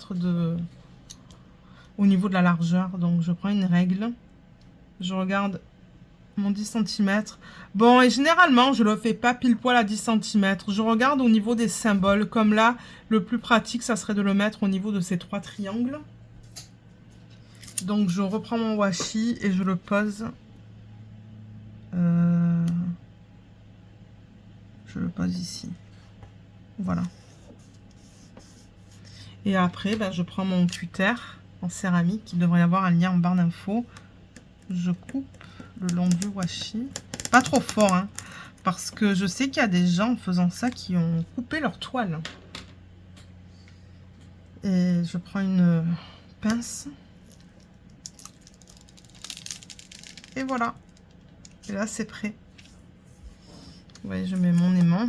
[SPEAKER 1] au niveau de la largeur. Donc je prends une règle. Je regarde mon 10 cm. Bon, et généralement, je le fais pas pile poil à 10 cm. Je regarde au niveau des symboles. Comme là, le plus pratique, ça serait de le mettre au niveau de ces 3 triangles. Donc, je reprends mon washi et je le pose. Je le pose ici. Voilà. Et après, ben, je prends mon cutter en céramique. Il devrait y avoir un lien en barre d'infos. Je coupe le long du washi. Pas trop fort, hein, parce que je sais qu'il y a des gens en faisant ça qui ont coupé leur toile. Et je prends une pince. Et voilà. Et là, c'est prêt. Vous voyez, je mets mon aimant.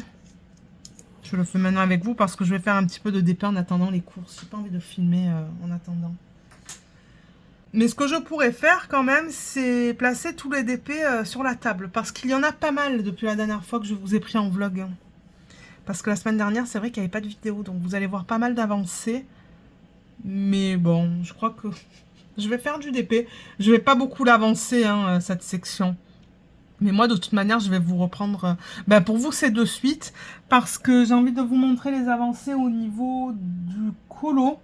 [SPEAKER 1] Je le fais maintenant avec vous parce que je vais faire un petit peu de DP en attendant les courses. J'ai pas envie de filmer en attendant. Mais ce que je pourrais faire quand même, c'est placer tous les DP sur la table. Parce qu'il y en a pas mal depuis la dernière fois que je vous ai pris en vlog. Parce que la semaine dernière, c'est vrai qu'il n'y avait pas de vidéo. Donc vous allez voir pas mal d'avancées. Mais bon, je crois que je vais faire du DP. Je vais pas beaucoup l'avancer, hein, cette section. Mais moi, de toute manière, je vais vous reprendre... ben pour vous, c'est de suite. Parce que j'ai envie de vous montrer les avancées au niveau du colo.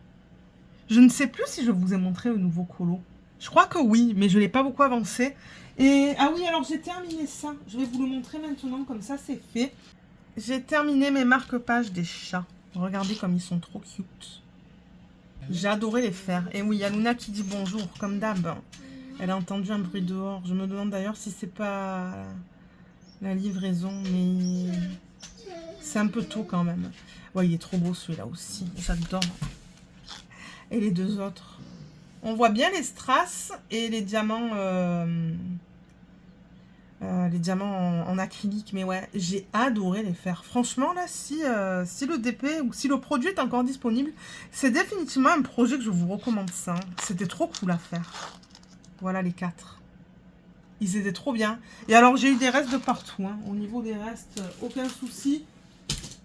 [SPEAKER 1] Je ne sais plus si je vous ai montré le nouveau colo. Je crois que oui, mais je ne l'ai pas beaucoup avancé. Et ah oui, alors j'ai terminé ça. Je vais vous le montrer maintenant, comme ça c'est fait. j'ai terminé mes marque-pages des chats. Regardez comme ils sont trop cute. J'ai adoré les faire. Et oui, il y a Luna qui dit bonjour, comme d'hab. Elle a entendu un bruit dehors. Je me demande d'ailleurs si c'est pas la livraison, mais c'est un peu tôt quand même. Ouais, il est trop beau celui-là aussi. J'adore. Et les deux autres. On voit bien les strass et les diamants en acrylique. Mais ouais, j'ai adoré les faire. Franchement, là, si le DP ou si le produit est encore disponible, c'est définitivement un projet que je vous recommande ça. C'était trop cool à faire. Voilà les 4. Ils étaient trop bien. Et alors, j'ai eu des restes de partout. Hein. Au niveau des restes, aucun souci.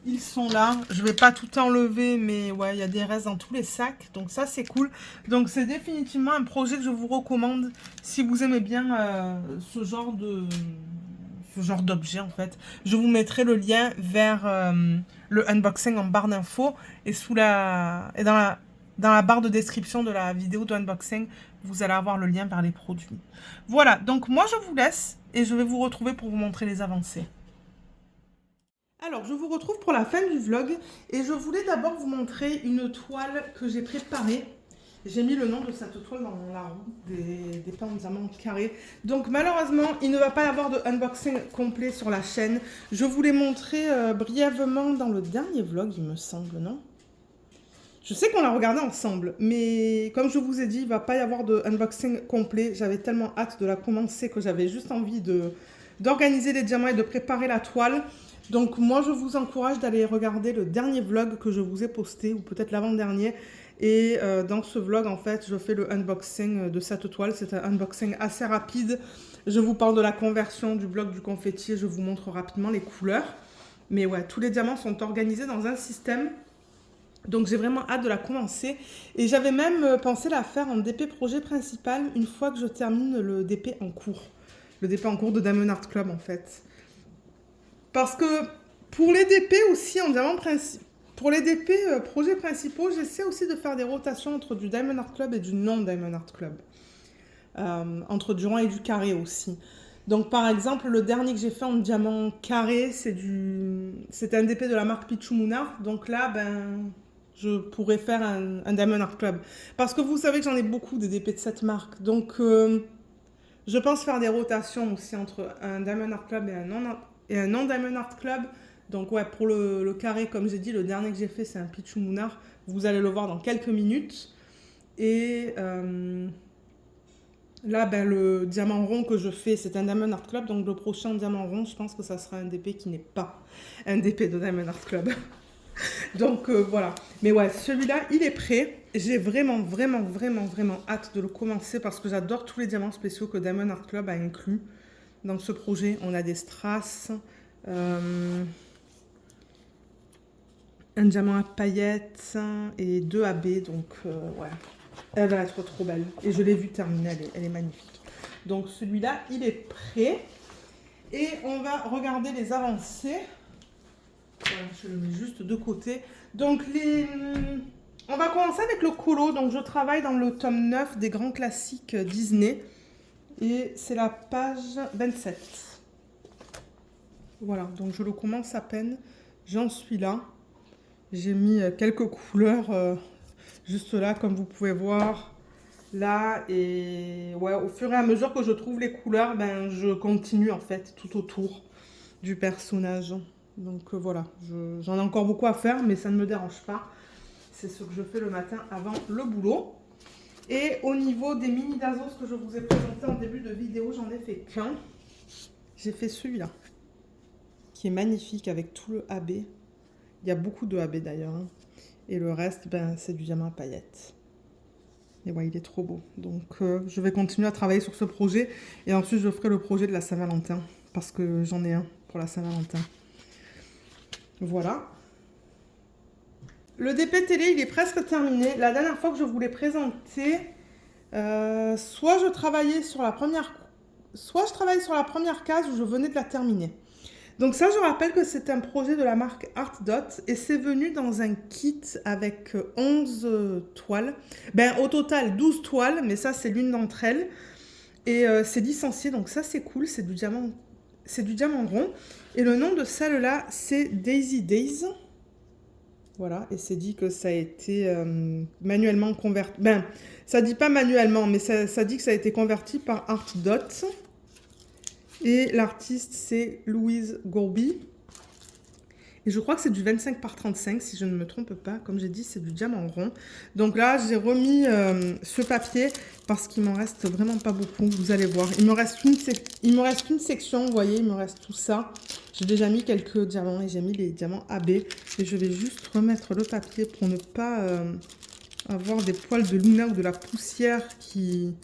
[SPEAKER 1] Ils sont là. Je vais pas tout enlever, mais ouais, il y a des restes dans tous les sacs. Donc ça, c'est cool. Donc c'est définitivement un projet que je vous recommande si vous aimez bien ce genre d'objet en fait. Je vous mettrai le lien vers le unboxing en barre d'infos et dans la barre de description de la vidéo de unboxing, vous allez avoir le lien vers les produits. Voilà, donc moi je vous laisse et je vais vous retrouver pour vous montrer les avancées. Alors, je vous retrouve pour la fin du vlog et je voulais d'abord vous montrer une toile que j'ai préparée. J'ai mis le nom de cette toile dans la roue des pains en diamant carrés. Donc malheureusement, il ne va pas y avoir de unboxing complet sur la chaîne. Je vous l'ai montré brièvement dans le dernier vlog, il me semble, non? Je sais qu'on l'a regardé ensemble, mais comme je vous ai dit, il ne va pas y avoir de unboxing complet. J'avais tellement hâte de la commencer que j'avais juste envie d'organiser les diamants et de préparer la toile. Donc moi, je vous encourage d'aller regarder le dernier vlog que je vous ai posté, ou peut-être l'avant-dernier. Et dans ce vlog, en fait, je fais le unboxing de cette toile. C'est un unboxing assez rapide. Je vous parle de la conversion du bloc du confetti. Je vous montre rapidement les couleurs. Mais ouais, tous les diamants sont organisés dans un système. Donc j'ai vraiment hâte de la commencer. Et j'avais même pensé la faire en DP projet principal une fois que je termine le DP en cours. Le DP en cours de Diamond Art Club, en fait. Parce que pour les DP aussi, en diamant principal, pour les DP projets principaux, j'essaie aussi de faire des rotations entre du Diamond Art Club et du non-Diamond Art Club. Entre du rond et du carré aussi. Donc par exemple, le dernier que j'ai fait en diamant carré, c'était un DP de la marque Pichumuna. Donc là, ben, je pourrais faire un Diamond Art Club. Parce que vous savez que j'en ai beaucoup des DP de cette marque. Donc je pense faire des rotations aussi entre un Diamond Art Club et un non-Diamond Art Club. Donc ouais, pour le carré, comme j'ai dit, le dernier que j'ai fait, c'est un Pichumuna. Vous allez le voir dans quelques minutes. Et là, ben, le diamant rond que je fais, c'est un Diamond Art Club. Donc le prochain diamant rond, je pense que ça sera un DP qui n'est pas un DP de Diamond Art Club. Donc voilà. Mais ouais, celui-là, il est prêt. J'ai vraiment hâte de le commencer parce que j'adore tous les diamants spéciaux que Diamond Art Club a inclus dans ce projet. On a des strass, un diamant à paillettes et 2 AB. Donc ouais, elle va être trop belle. Et je l'ai vue terminer, elle est magnifique. Donc celui-là, il est prêt. Et on va regarder les avancées. Voilà, je le mets juste de côté. Donc on va commencer avec le colo. Donc je travaille dans le tome 9 des grands classiques Disney. Et c'est la page 27. Voilà, donc je le commence à peine. J'en suis là. J'ai mis quelques couleurs juste là, comme vous pouvez voir. Là, et ouais, au fur et à mesure que je trouve les couleurs, ben, je continue en fait tout autour du personnage. Donc voilà, j'en ai encore beaucoup à faire, mais ça ne me dérange pas. C'est ce que je fais le matin avant le boulot. Et au niveau des mini d'Azos que je vous ai présenté en début de vidéo, j'en ai fait qu'un. J'ai fait celui-là, qui est magnifique avec tout le AB. Il y a beaucoup de AB d'ailleurs. Hein. Et le reste, ben, c'est du diamant à paillettes. Et ouais, il est trop beau. Donc je vais continuer à travailler sur ce projet. Et ensuite, je ferai le projet de la Saint-Valentin. Parce que j'en ai un pour la Saint-Valentin. Voilà. Le DP télé, il est presque terminé. La dernière fois que je vous l'ai présenté, soit je travaillais sur la première case ou je venais de la terminer. Donc ça, je rappelle que c'est un projet de la marque Art Dot et c'est venu dans un kit avec 11 toiles. Ben, au total, 12 toiles, mais ça, c'est l'une d'entre elles. Et c'est licencié, donc ça, c'est cool. C'est du diamant c'est du diamant rond. Et le nom de celle-là, c'est Daisy Days. Voilà, et c'est dit que ça a été manuellement converti. Ben, ça dit pas manuellement, mais ça dit que ça a été converti par Art Dot. Et l'artiste, c'est Louise Gourby. Et je crois que c'est du 25 par 35, si je ne me trompe pas. Comme j'ai dit, c'est du diamant rond. Donc là, j'ai remis ce papier parce qu'il m'en reste vraiment pas beaucoup. Vous allez voir. Il me reste qu'une section, vous voyez, il me reste tout ça. J'ai déjà mis quelques diamants et j'ai mis les diamants AB. Et je vais juste remettre le papier pour ne pas avoir des poils de luna ou de la poussière qui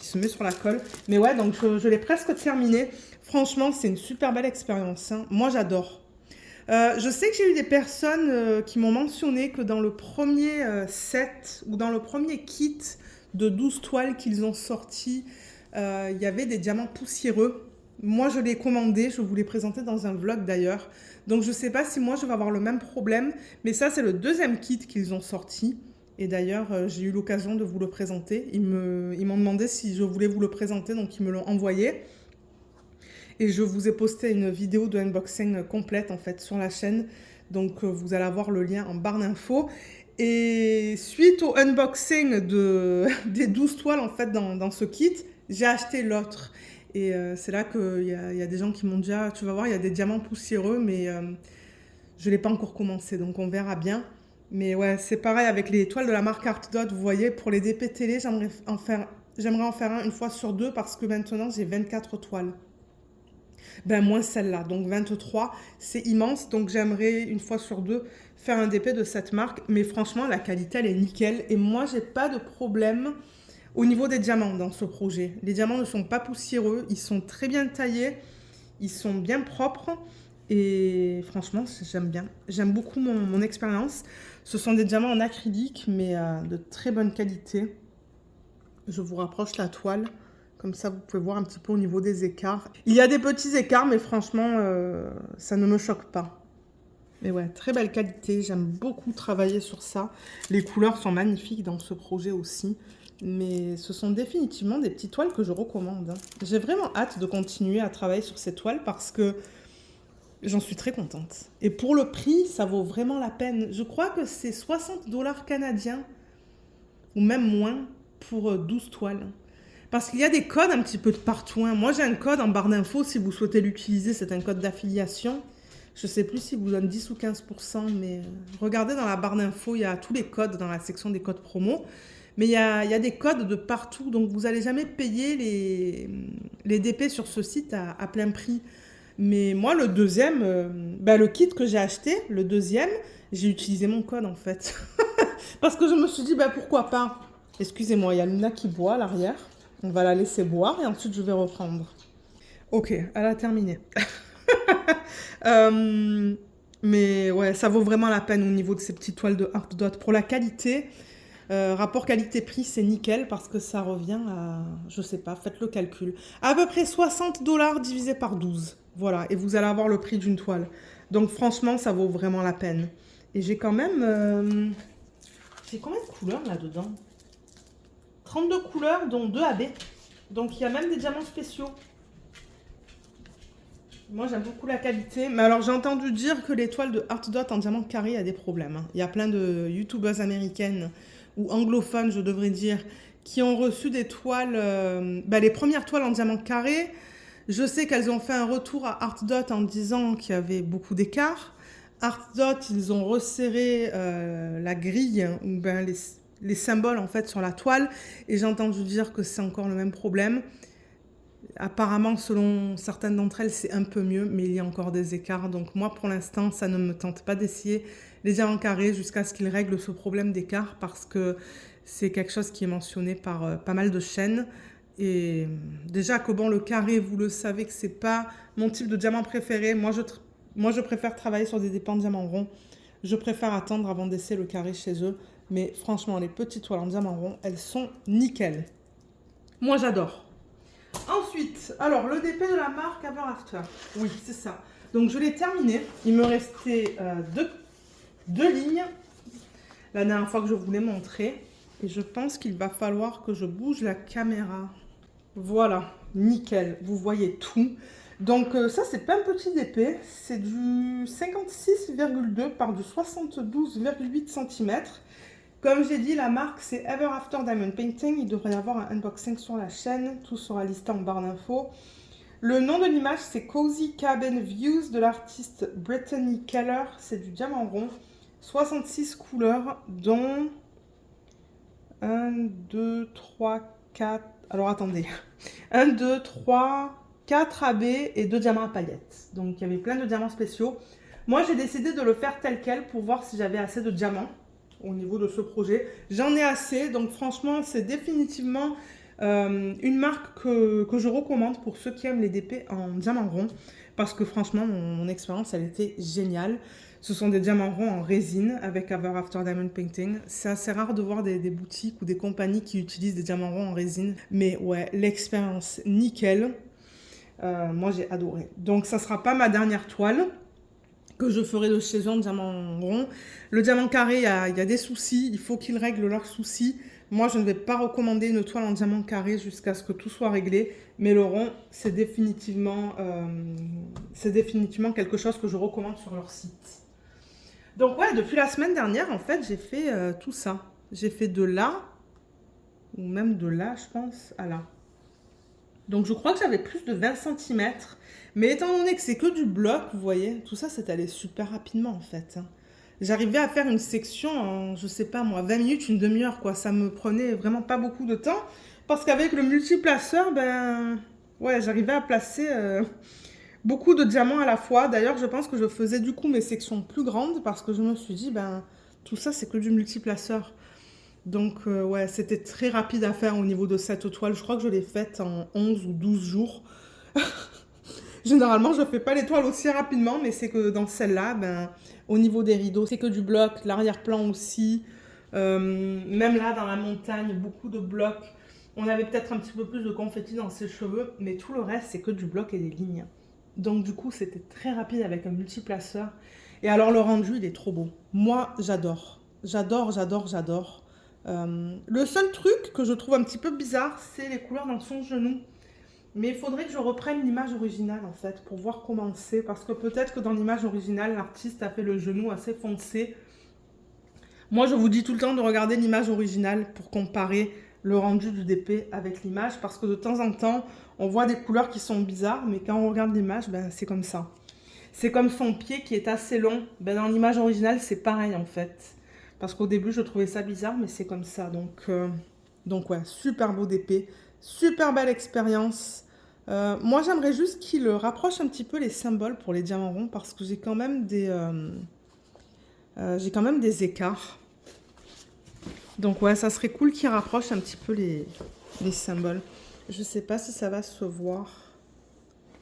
[SPEAKER 1] se met sur la colle. Mais ouais, donc je l'ai presque terminé. Franchement, c'est une super belle expérience, hein. Moi, j'adore. Je sais que j'ai eu des personnes qui m'ont mentionné que dans le premier set ou dans le premier kit de 12 toiles qu'ils ont sorti, il y avait des diamants poussiéreux. Moi, je l'ai commandé, je vous l'ai présenté dans un vlog d'ailleurs. Donc, je ne sais pas si moi, je vais avoir le même problème. Mais ça, c'est le deuxième kit qu'ils ont sorti. Et d'ailleurs, j'ai eu l'occasion de vous le présenter. Ils m'ont demandé si je voulais vous le présenter, donc ils me l'ont envoyé. Et je vous ai posté une vidéo de unboxing complète en fait sur la chaîne. Donc vous allez avoir le lien en barre d'infos. Et suite au unboxing des 12 toiles en fait dans ce kit, j'ai acheté l'autre. Et c'est là qu'il y a des gens qui m'ont dit « Ah, tu vas voir, il y a des diamants poussiéreux, mais je ne l'ai pas encore commencé, donc on verra bien. » Mais ouais, c'est pareil avec les toiles de la marque Art Dot. Vous voyez, pour les DP télé, j'aimerais en faire un une fois sur deux parce que maintenant j'ai 24 toiles. Ben moins celle-là, donc 23, c'est immense, donc j'aimerais une fois sur deux faire un DP de cette marque, mais franchement la qualité elle est nickel et moi j'ai pas de problème au niveau des diamants dans ce projet. Les diamants ne sont pas poussiéreux, ils sont très bien taillés, ils sont bien propres et franchement j'aime bien, j'aime beaucoup mon expérience. Ce sont des diamants en acrylique mais de très bonne qualité. Je vous rapproche la toile. Comme ça, vous pouvez voir un petit peu au niveau des écarts. Il y a des petits écarts, mais franchement, ça ne me choque pas. Mais ouais, très belle qualité. J'aime beaucoup travailler sur ça. Les couleurs sont magnifiques dans ce projet aussi. Mais ce sont définitivement des petites toiles que je recommande, hein. J'ai vraiment hâte de continuer à travailler sur ces toiles parce que j'en suis très contente. Et pour le prix, ça vaut vraiment la peine. Je crois que c'est 60 $ canadiens ou même moins pour 12 toiles. Parce qu'il y a des codes un petit peu de partout, hein. Moi, j'ai un code en barre d'infos. Si vous souhaitez l'utiliser, c'est un code d'affiliation. Je ne sais plus s'il vous donne 10 ou 15%, mais regardez dans la barre d'infos, il y a tous les codes dans la section des codes promo. Mais il y a des codes de partout, donc vous n'allez jamais payer les DP sur ce site à plein prix. Mais moi, le deuxième, le kit que j'ai acheté, le deuxième, j'ai utilisé mon code en fait. Parce que je me suis dit, pourquoi pas. Excusez-moi, il y a Luna qui boit à l'arrière. On va la laisser boire et ensuite je vais reprendre. Ok, elle a terminé. Mais ouais, ça vaut vraiment la peine au niveau de ces petites toiles de Art Dot. Pour la qualité, rapport qualité-prix, c'est nickel parce que ça revient à, je sais pas, faites le calcul, à peu près 60 $ divisé par 12. Voilà, et vous allez avoir le prix d'une toile. Donc franchement, ça vaut vraiment la peine. Et j'ai quand même... j'ai combien de couleurs là-dedans ? 32 couleurs, dont 2 AB. Donc, il y a même des diamants spéciaux. Moi, j'aime beaucoup la qualité. Mais alors, j'ai entendu dire que les toiles de Art Dot en diamant carré a des problèmes, hein. Il y a plein de youtubeuses américaines, ou anglophones, je devrais dire, qui ont reçu des toiles... les premières toiles en diamant carré. Je sais qu'elles ont fait un retour à Art Dot en disant qu'il y avait beaucoup d'écart. Art Dot, ils ont resserré la grille, ou les symboles en fait sur la toile, et j'ai entendu dire que c'est encore le même problème. Apparemment, selon certaines d'entre elles, c'est un peu mieux, mais il y a encore des écarts. Donc moi, pour l'instant, ça ne me tente pas d'essayer les diamants carrés jusqu'à ce qu'ils règlent ce problème d'écart, parce que c'est quelque chose qui est mentionné par pas mal de chaînes. Et déjà que bon, le carré, vous le savez que c'est pas mon type de diamant préféré. Moi, je préfère travailler sur des dépens de diamants ronds. Je préfère attendre avant d'essayer le carré chez eux. Mais franchement, les petites toiles en diamant rond, elles sont nickel. Moi, j'adore. Ensuite, alors, le DP de la marque Ever After. Oui, c'est ça. Donc, je l'ai terminé. Il me restait deux lignes. La dernière fois que je vous l'ai montré. Et je pense qu'il va falloir que je bouge la caméra. Voilà, nickel. Vous voyez tout. Donc ça, c'est pas un petit DP, c'est du 56,2 par du 72,8 cm. Comme j'ai dit, la marque, c'est Ever After Diamond Painting. Il devrait y avoir un unboxing sur la chaîne. Tout sera listé en barre d'infos. Le nom de l'image, c'est Cozy Cabin Views de l'artiste Brittany Keller. C'est du diamant rond. 66 couleurs, dont 1, 2, 3, 4... Alors, attendez. 1, 2, 3, 4 AB et 2 diamants à paillettes. Donc, il y avait plein de diamants spéciaux. Moi, j'ai décidé de le faire tel quel pour voir si j'avais assez de diamants au niveau de ce projet. J'en ai assez, donc franchement, c'est définitivement une marque que je recommande pour ceux qui aiment les DP en diamant rond, parce que franchement, mon expérience, elle était géniale. Ce sont des diamants ronds en résine avec Ever After Diamond Painting. C'est assez rare de voir des boutiques ou des compagnies qui utilisent des diamants ronds en résine, mais ouais, l'expérience nickel. Moi, j'ai adoré. Donc, ça ne sera pas ma dernière toile que je ferai de chez eux en diamant rond. Le diamant carré, il y a des soucis. Il faut qu'ils règlent leurs soucis. Moi, je ne vais pas recommander une toile en diamant carré jusqu'à ce que tout soit réglé. Mais le rond, c'est définitivement quelque chose que je recommande sur leur site. Donc ouais, depuis la semaine dernière, en fait, j'ai fait tout ça. J'ai fait de là, ou même de là, je pense, à là. Donc je crois que j'avais plus de 20 cm. Mais étant donné que c'est que du bloc, vous voyez, tout ça c'est allé super rapidement en fait. J'arrivais à faire une section en, je sais pas moi, 20 minutes, une demi-heure quoi. Ça me prenait vraiment pas beaucoup de temps. Parce qu'avec le multiplaceur, ben ouais, j'arrivais à placer beaucoup de diamants à la fois. D'ailleurs, je pense que je faisais du coup mes sections plus grandes parce que je me suis dit, ben tout ça c'est que du multiplaceur. Donc ouais, c'était très rapide à faire au niveau de cette toile. Je crois que je l'ai faite en 11 ou 12 jours. Généralement, je ne fais pas les toiles aussi rapidement, mais c'est que dans celle-là, ben, au niveau des rideaux, c'est que du bloc, l'arrière-plan aussi. Même là, dans la montagne, beaucoup de blocs. On avait peut-être un petit peu plus de confetti dans ses cheveux, mais tout le reste, c'est que du bloc et des lignes. Donc du coup, c'était très rapide avec un multiplaceur. Et alors, le rendu, il est trop beau. Moi, j'adore. J'adore, j'adore, j'adore. Le seul truc que je trouve un petit peu bizarre, c'est les couleurs dans son genou. Mais il faudrait que je reprenne l'image originale en fait pour voir comment c'est. Parce que peut-être que dans l'image originale, l'artiste a fait le genou assez foncé. Moi, je vous dis tout le temps de regarder l'image originale pour comparer le rendu du DP avec l'image. Parce que de temps en temps, on voit des couleurs qui sont bizarres. Mais quand on regarde l'image, ben, c'est comme ça. C'est comme son pied qui est assez long. Ben, dans l'image originale, c'est pareil en fait. Parce qu'au début, je trouvais ça bizarre, mais c'est comme ça. Donc ouais, super beau DP. Super belle expérience. Moi, j'aimerais juste qu'il rapproche un petit peu les symboles pour les diamants ronds parce que j'ai quand même des écarts. Donc ouais, ça serait cool qu'il rapproche un petit peu les symboles. Je sais pas si ça va se voir.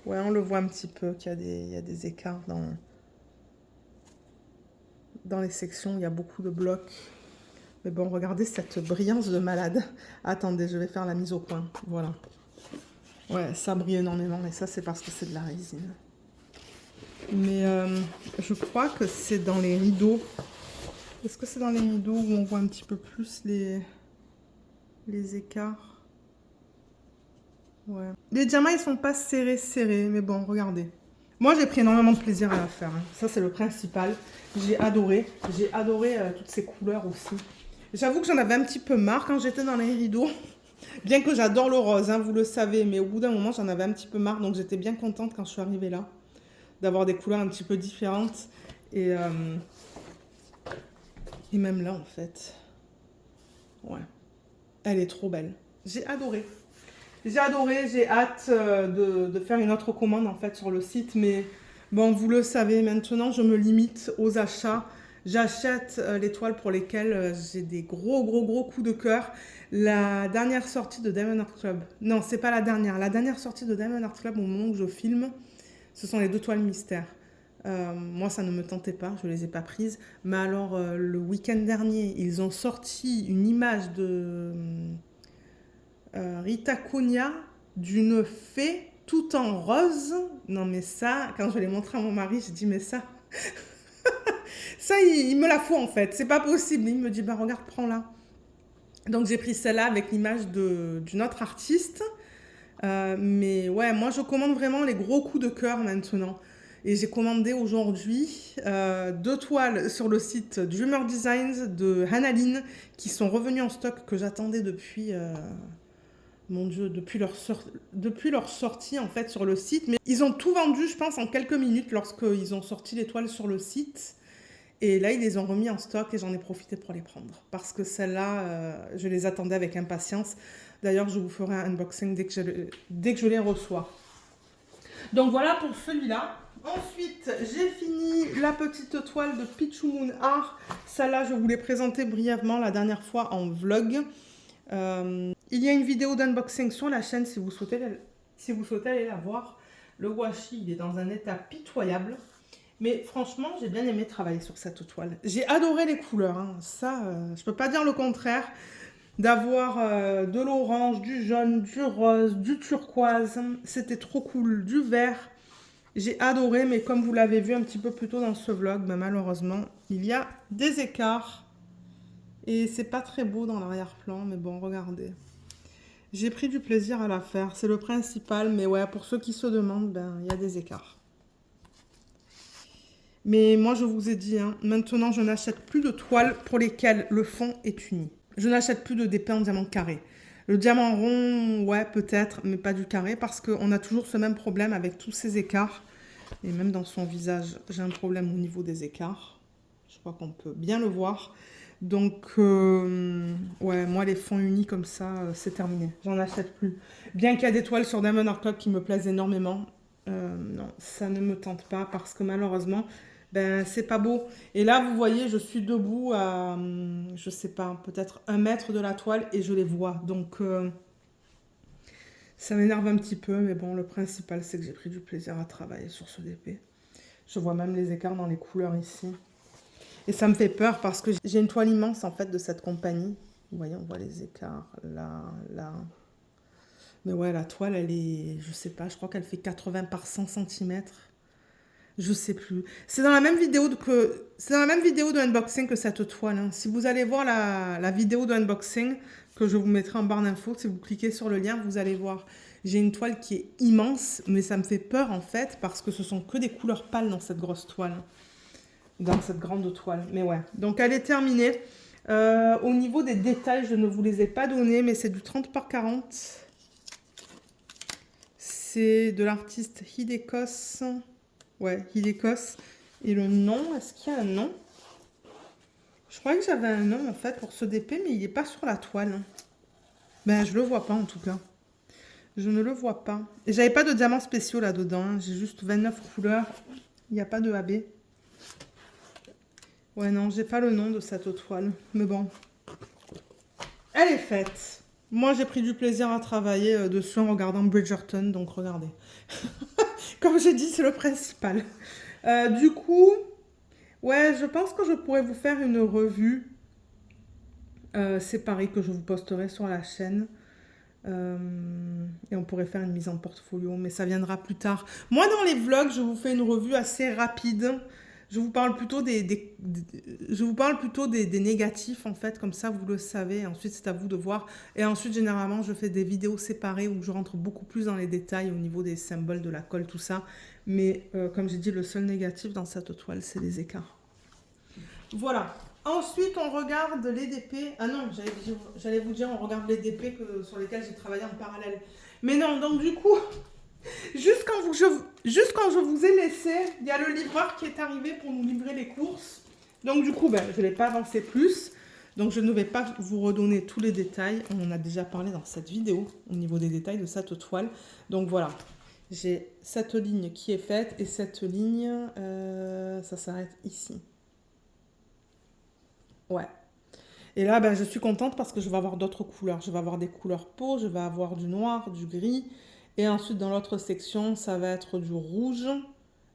[SPEAKER 1] Ouais, on le voit un petit peu qu'il y a des écarts dans les sections. Il y a beaucoup de blocs. Mais bon, regardez cette brillance de malade. Attendez, je vais faire la mise au point. Voilà. Ouais, ça brille énormément, mais ça, c'est parce que c'est de la résine. Mais je crois que c'est dans les rideaux. Est-ce que c'est dans les rideaux où on voit un petit peu plus les écarts? Ouais. Les diamants, ils sont pas serrés, mais bon, regardez. Moi, j'ai pris énormément de plaisir à la faire. Hein. Ça, c'est le principal. J'ai adoré. J'ai adoré toutes ces couleurs aussi. J'avoue que j'en avais un petit peu marre quand j'étais dans les rideaux. Bien que j'adore le rose, hein, vous le savez. Mais au bout d'un moment, j'en avais un petit peu marre. Donc, j'étais bien contente quand je suis arrivée là. D'avoir des couleurs un petit peu différentes. Et même là, en fait. Ouais. Elle est trop belle. J'ai adoré. J'ai adoré. J'ai hâte de faire une autre commande, en fait, sur le site. Mais bon, vous le savez, maintenant, je me limite aux achats. J'achète les toiles pour lesquelles j'ai des gros coups de cœur. La dernière sortie de Diamond Art Club. Non, c'est pas la dernière. La dernière sortie de Diamond Art Club au moment où je filme, ce sont les 2 toiles mystères. Moi, ça ne me tentait pas, je ne les ai pas prises. Mais alors, le week-end dernier, ils ont sorti une image de Rita Cunha d'une fée tout en rose. Non, mais ça, quand je l'ai montré à mon mari, j'ai dit, mais ça... ça, il me la fout en fait, c'est pas possible. Il me dit, bah regarde, prends-la. Donc j'ai pris celle-là avec l'image d'une autre artiste. Mais ouais, moi je commande vraiment les gros coups de cœur maintenant. Et j'ai commandé aujourd'hui 2 toiles sur le site Dreamer Designs de Hannah qui sont revenues en stock que j'attendais depuis, mon Dieu, depuis leur sortie en fait sur le site. Mais ils ont tout vendu, je pense, en quelques minutes lorsqu'ils ont sorti les toiles sur le site. Et là, ils les ont remis en stock et j'en ai profité pour les prendre. Parce que celles-là, je les attendais avec impatience. D'ailleurs, je vous ferai un unboxing dès que je les reçois. Donc voilà pour celui-là. Ensuite, j'ai fini la petite toile de Pichu Moon Art. Celle-là, je vous l'ai présentée brièvement la dernière fois en vlog. Il y a une vidéo d'unboxing sur la chaîne si vous souhaitez aller la voir. Le washi, il est dans un état pitoyable. Mais franchement, j'ai bien aimé travailler sur cette toile. J'ai adoré les couleurs. Hein. Ça, je peux pas dire le contraire. D'avoir de l'orange, du jaune, du rose, du turquoise. C'était trop cool. Du vert. J'ai adoré, mais comme vous l'avez vu un petit peu plus tôt dans ce vlog, ben malheureusement, il y a des écarts. Et c'est pas très beau dans l'arrière-plan, mais bon, regardez. J'ai pris du plaisir à la faire. C'est le principal, mais ouais, pour ceux qui se demandent, ben il y a des écarts. Mais moi, je vous ai dit, hein, maintenant, je n'achète plus de toiles pour lesquelles le fond est uni. Je n'achète plus de dépêts en diamant carré. Le diamant rond, ouais, peut-être, mais pas du carré, parce qu'on a toujours ce même problème avec tous ces écarts. Et même dans son visage, j'ai un problème au niveau des écarts. Je crois qu'on peut bien le voir. Donc, ouais, moi, les fonds unis comme ça, c'est terminé. J'en achète plus. Bien qu'il y a des toiles sur Diamond Art Club qui me plaisent énormément, non, ça ne me tente pas parce que malheureusement, ben, c'est pas beau. Et là, vous voyez, je suis debout à, je sais pas, peut-être 1 mètre de la toile et je les vois. Donc, ça m'énerve un petit peu, mais bon, le principal, c'est que j'ai pris du plaisir à travailler sur ce DP. Je vois même les écarts dans les couleurs ici. Et ça me fait peur parce que j'ai une toile immense, en fait, de cette compagnie. Vous voyez, on voit les écarts, là, là. Mais ouais, la toile, elle est, je sais pas, je crois qu'elle fait 80 par 100 cm. Je sais plus. C'est dans la même vidéo de unboxing que cette toile. Hein. Si vous allez voir la vidéo de unboxing que je vous mettrai en barre d'infos, si vous cliquez sur le lien, vous allez voir. J'ai une toile qui est immense, mais ça me fait peur en fait parce que ce sont que des couleurs pâles dans cette grosse toile, dans cette grande toile. Mais ouais. Donc elle est terminée. Au niveau des détails, je ne vous les ai pas donnés, mais c'est du 30 par 40. C'est de l'artiste Hidekos. Ouais, Hidekos. Et le nom, est-ce qu'il y a un nom? Je croyais que j'avais un nom en fait pour ce DP, mais il n'est pas sur la toile. Ben, je le vois pas en tout cas. Je ne le vois pas. Et j'avais pas de diamants spéciaux là-dedans. Hein. J'ai juste 29 couleurs. Il n'y a pas de AB. Ouais, non, j'ai pas le nom de cette toile. Mais bon. Elle est faite. Moi, j'ai pris du plaisir à travailler dessus en regardant Bridgerton. Donc, regardez. Comme j'ai dit, c'est le principal. Du coup, ouais, je pense que je pourrais vous faire une revue séparée que je vous posterai sur la chaîne. Et on pourrait faire une mise en portfolio, mais ça viendra plus tard. Moi, dans les vlogs, je vous fais une revue assez rapide. Je vous parle plutôt des négatifs, en fait, comme ça, vous le savez. Ensuite, c'est à vous de voir. Et ensuite, généralement, je fais des vidéos séparées où je rentre beaucoup plus dans les détails au niveau des symboles, de la colle, tout ça. Mais comme j'ai dit, le seul négatif dans cette toile, c'est les écarts. Voilà. Ensuite, on regarde les DP. Ah non, j'allais vous dire, on regarde les DP sur lesquels j'ai travaillé en parallèle. Mais non, donc du coup, juste quand je vous ai laissé, il y a le livreur qui est arrivé pour nous livrer les courses. Donc du coup, ben, je ne l'ai pas avancé plus. Donc je ne vais pas vous redonner tous les détails. On en a déjà parlé dans cette vidéo, au niveau des détails de cette toile. Donc voilà, j'ai cette ligne qui est faite et cette ligne, ça s'arrête ici. Ouais. Et là, ben, je suis contente parce que je vais avoir d'autres couleurs. Je vais avoir des couleurs peau, je vais avoir du noir, du gris. Et ensuite, dans l'autre section, ça va être du rouge.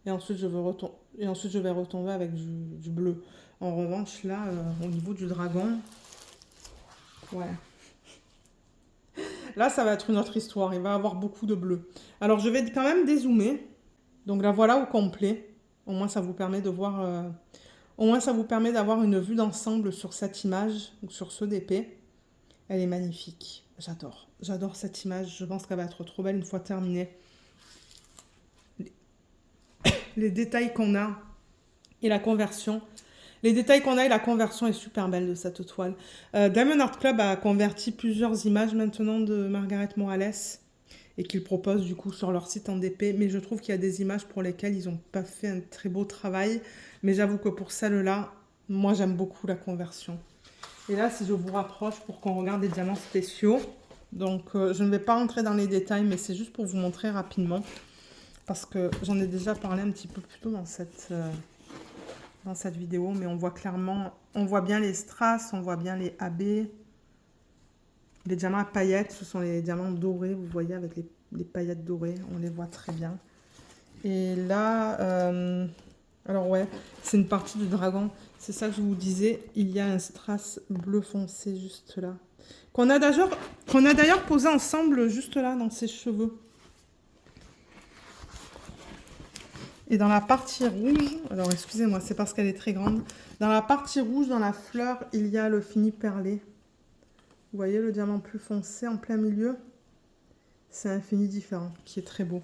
[SPEAKER 1] Et ensuite, je vais retomber avec du bleu. En revanche, là, au niveau du dragon, ouais. Là, ça va être une autre histoire. Il va y avoir beaucoup de bleu. Alors, je vais quand même dézoomer. Donc, la voilà au complet. Au moins, ça vous permet de voir... Au moins, ça vous permet d'avoir une vue d'ensemble sur cette image, ou sur ce DP. Elle est magnifique. j'adore. J'adore cette image. Je pense qu'elle va être trop belle une fois terminée. Les détails qu'on a et la conversion. Les détails qu'on a et la conversion est super belle de cette toile. Diamond Art Club a converti plusieurs images maintenant de Margaret Morales et qu'ils proposent du coup sur leur site en DP. Mais je trouve qu'il y a des images pour lesquelles ils n'ont pas fait un très beau travail. Mais j'avoue que pour celle-là, moi j'aime beaucoup la conversion. Et là, si je vous rapproche pour qu'on regarde des diamants spéciaux. Donc, je ne vais pas rentrer dans les détails, mais c'est juste pour vous montrer rapidement. Parce que j'en ai déjà parlé un petit peu plus tôt dans cette vidéo. Mais on voit clairement, on voit bien les strass, on voit bien les AB. Les diamants à paillettes, ce sont les diamants dorés, vous voyez, avec les paillettes dorées. On les voit très bien. Et là, alors ouais, c'est une partie du dragon. C'est ça que je vous disais. Il y a un strass bleu foncé juste là. Qu'on a d'ailleurs posé ensemble juste là, dans ses cheveux. Et dans la partie rouge, alors excusez-moi, c'est parce qu'elle est très grande. Dans la partie rouge, dans la fleur, il y a le fini perlé. Vous voyez le diamant plus foncé en plein milieu? C'est un fini différent, qui est très beau.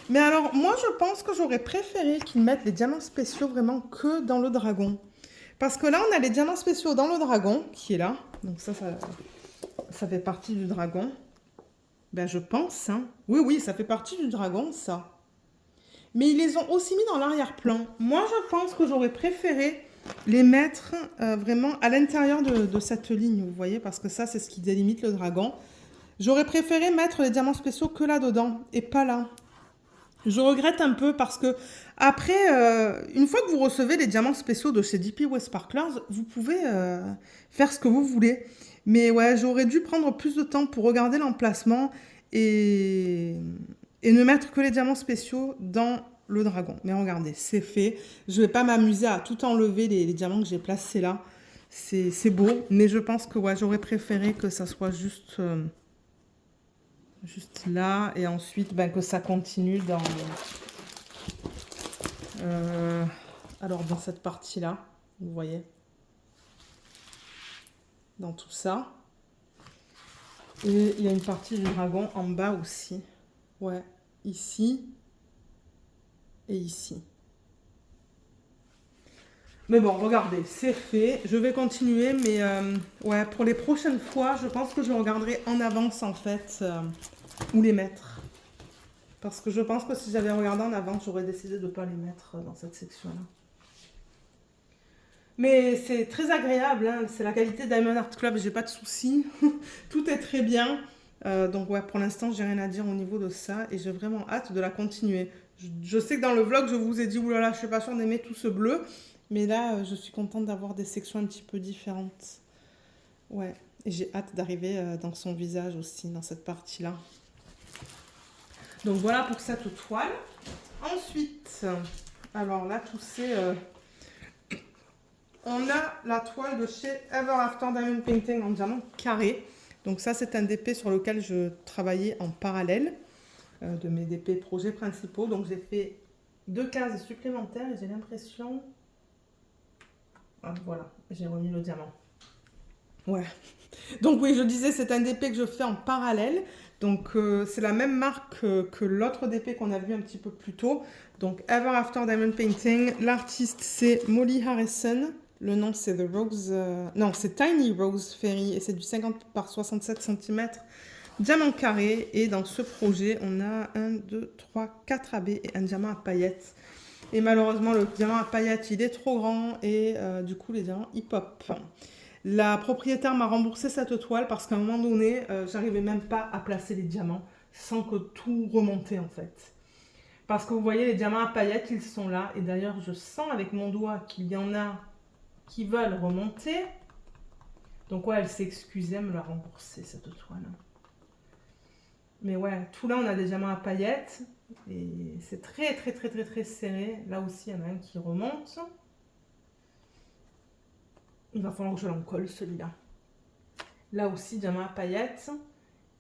[SPEAKER 1] Mais alors, moi, je pense que j'aurais préféré qu'ils mettent les diamants spéciaux vraiment que dans le dragon. Parce que là, on a les diamants spéciaux dans le dragon, qui est là. Donc ça fait partie du dragon. Ben, je pense, hein. Oui, oui, ça fait partie du dragon, ça. Mais ils les ont aussi mis dans l'arrière-plan. Moi, je pense que j'aurais préféré les mettre vraiment à l'intérieur de cette ligne, vous voyez, parce que ça, c'est ce qui délimite le dragon. J'aurais préféré mettre les diamants spéciaux que là-dedans, et pas là. Je regrette un peu parce que après, une fois que vous recevez les diamants spéciaux de chez DP West Sparklers, vous pouvez faire ce que vous voulez. Mais ouais, j'aurais dû prendre plus de temps pour regarder l'emplacement et ne mettre que les diamants spéciaux dans le dragon. Mais regardez, c'est fait. Je ne vais pas m'amuser à tout enlever les diamants que j'ai placés là. C'est beau, mais je pense que ouais, j'aurais préféré que ça soit juste là, et ensuite ben, que ça continue dans alors dans cette partie là, vous voyez, dans tout ça. Et il y a une partie du dragon en bas aussi, ouais, ici et ici. Mais bon, regardez, c'est fait. Je vais continuer, mais ouais, pour les prochaines fois, je pense que je regarderai en avance en fait où les mettre. Parce que je pense que si j'avais regardé en avance, j'aurais décidé de ne pas les mettre dans cette section-là. Mais c'est très agréable, hein. C'est la qualité Diamond Art Club, j'ai pas de soucis. Tout est très bien. Donc ouais, pour l'instant, j'ai rien à dire au niveau de ça et j'ai vraiment hâte de la continuer. Je sais que dans le vlog, je vous ai dit, oulala, je suis pas sûre d'aimer tout ce bleu. Mais là, je suis contente d'avoir des sections un petit peu différentes. Ouais, et j'ai hâte d'arriver dans son visage aussi, dans cette partie-là. Donc voilà pour cette toile. Ensuite, alors là, tout c'est... on a la toile de chez Ever After Diamond Painting en diamant carré. Donc ça, c'est un DP sur lequel je travaillais en parallèle de mes DP projets principaux. Donc j'ai fait 2 cases supplémentaires et j'ai l'impression... Ah, voilà, j'ai remis le diamant. Ouais. Donc oui, je disais, c'est un DP que je fais en parallèle. Donc c'est la même marque que l'autre DP qu'on a vu un petit peu plus tôt. Donc Ever After Diamond Painting. L'artiste, c'est Molly Harrison. Le nom, c'est The Rose... non, c'est Tiny Rose Fairy. Et c'est du 50 par 67 cm. Diamant carré. Et dans ce projet, on a 1, 2, 3, 4 AB et un diamant à paillettes. Et malheureusement, le diamant à paillettes, il est trop grand. Et du coup, les diamants, ils pop. La propriétaire m'a remboursé cette toile parce qu'à un moment donné, j'arrivais même pas à placer les diamants sans que tout remontait en fait. Parce que vous voyez, les diamants à paillettes, ils sont là. Et d'ailleurs, je sens avec mon doigt qu'il y en a qui veulent remonter. Donc ouais, elle s'est excusée, elle me l'a remboursé cette toile. Mais ouais, tout là, on a des diamants à paillettes. Et c'est très, très, très, très, très serré. Là aussi, il y en a un qui remonte. Il va falloir que je l'en colle, celui-là. Là aussi, diamant à paillettes.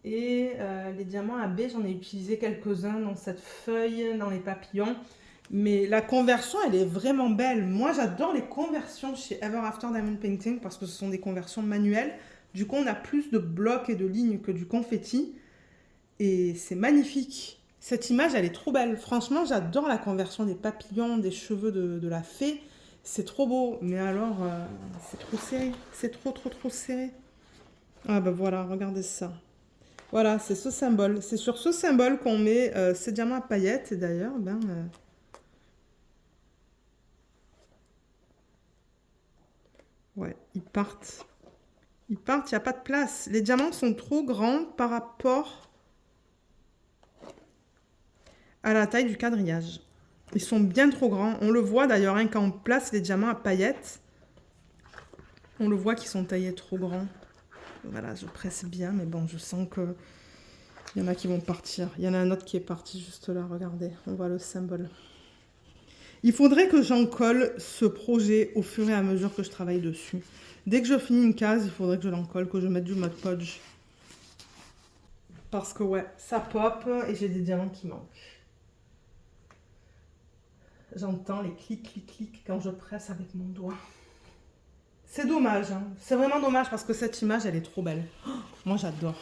[SPEAKER 1] Et les diamants à baie, j'en ai utilisé quelques-uns dans cette feuille, dans les papillons. Mais la conversion, elle est vraiment belle. Moi, j'adore les conversions chez Ever After Diamond Painting parce que ce sont des conversions manuelles. Du coup, on a plus de blocs et de lignes que du confetti. Et c'est magnifique. Cette image, elle est trop belle. Franchement, j'adore la conversion des papillons, des cheveux de la fée. C'est trop beau. Mais alors, c'est trop serré. C'est trop serré. Ah ben voilà, regardez ça. Voilà, c'est ce symbole. C'est sur ce symbole qu'on met ces diamants à paillettes. Et d'ailleurs, ouais, ils partent. Ils partent, il n'y a pas de place. Les diamants sont trop grands par rapport à la taille du quadrillage. Ils sont bien trop grands. On le voit d'ailleurs, hein, quand on place les diamants à paillettes. On le voit qu'ils sont taillés trop grands. Voilà, je presse bien, mais bon, je sens que il y en a qui vont partir. Il y en a un autre qui est parti juste là, regardez. On voit le symbole. Il faudrait que j'en colle ce projet au fur et à mesure que je travaille dessus. Dès que je finis une case, il faudrait que je l'en colle, que je mette du Mod Podge. Parce que ouais, ça pop et j'ai des diamants qui manquent. J'entends les clics quand je presse avec mon doigt. C'est dommage, hein. C'est vraiment dommage parce que cette image, elle est trop belle. Oh, moi, j'adore.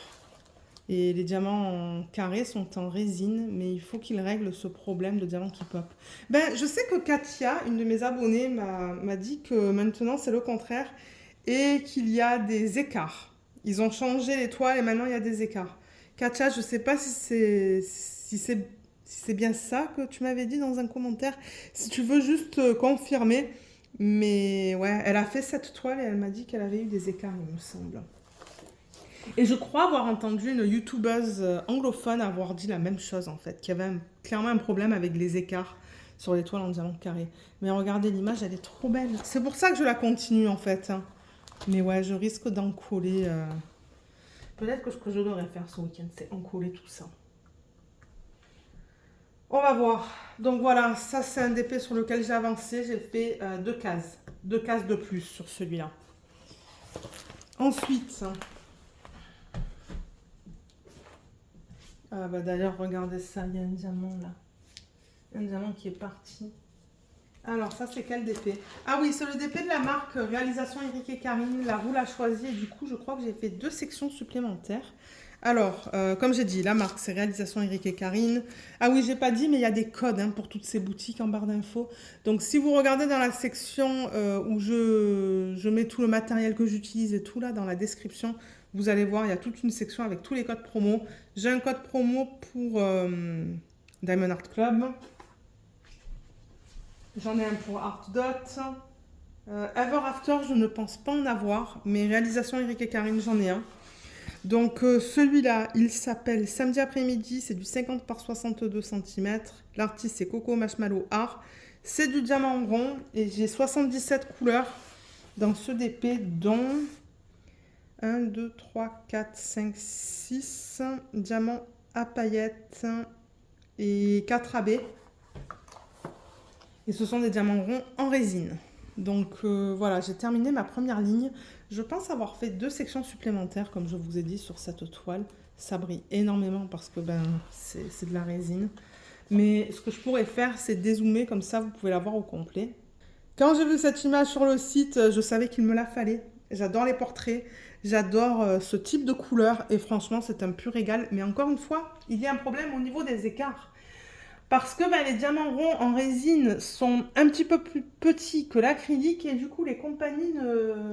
[SPEAKER 1] Et les diamants en carré sont en résine, mais il faut qu'ils règlent ce problème de diamants qui pop. Ben, je sais que Katia, une de mes abonnées, m'a dit que maintenant, c'est le contraire et qu'il y a des écarts. Ils ont changé l'étoile et maintenant, il y a des écarts. Katia, je ne sais pas si c'est bien ça que tu m'avais dit dans un commentaire. Si tu veux juste confirmer. Mais ouais, elle a fait cette toile et elle m'a dit qu'elle avait eu des écarts, il me semble. Et je crois avoir entendu une youtubeuse anglophone avoir dit la même chose en fait, qu'il y avait clairement un problème avec les écarts sur les toiles en diamant carré. Mais regardez l'image, elle est trop belle. C'est pour ça que je la continue en fait. Hein. Mais ouais, je risque d'en coller. Peut-être que ce que je devrais faire ce week-end, c'est en coller tout ça. On va voir. Donc voilà, ça c'est un DP sur lequel j'ai avancé. J'ai fait 2 cases. 2 cases de plus sur celui-là. Ensuite, d'ailleurs, regardez ça, il y a un diamant là. Un diamant qui est parti. Alors ça c'est quel DP? Ah oui, c'est le DP de la marque Réalisation Eric et Karine. La roue l'a choisi et du coup je crois que j'ai fait 2 sections supplémentaires. Alors, comme j'ai dit, la marque, c'est Réalisation Eric et Karine. Ah oui, j'ai pas dit, mais il y a des codes hein, pour toutes ces boutiques en barre d'infos. Donc, si vous regardez dans la section où je mets tout le matériel que j'utilise et tout là, dans la description, vous allez voir, il y a toute une section avec tous les codes promo. J'ai un code promo pour Diamond Art Club. J'en ai un pour Art Dot. Ever After, je ne pense pas en avoir, mais Réalisation Eric et Karine, j'en ai un. Donc celui-là, il s'appelle Samedi après-midi, c'est du 50 par 62 cm. L'artiste c'est Coco Marshmallow Art. C'est du diamant rond et j'ai 77 couleurs dans ce DP dont 1, 2, 3, 4, 5, 6 diamants à paillettes et 4 AB. Et ce sont des diamants ronds en résine. Donc voilà, j'ai terminé ma première ligne. Je pense avoir fait 2 sections supplémentaires, comme je vous ai dit, sur cette toile. Ça brille énormément parce que c'est de la résine. Mais ce que je pourrais faire, c'est dézoomer, comme ça vous pouvez la voir au complet. Quand j'ai vu cette image sur le site, je savais qu'il me la fallait. J'adore les portraits, j'adore ce type de couleur et franchement, c'est un pur régal. Mais encore une fois, il y a un problème au niveau des écarts. Parce que les diamants ronds en résine sont un petit peu plus petits que l'acrylique et du coup les compagnies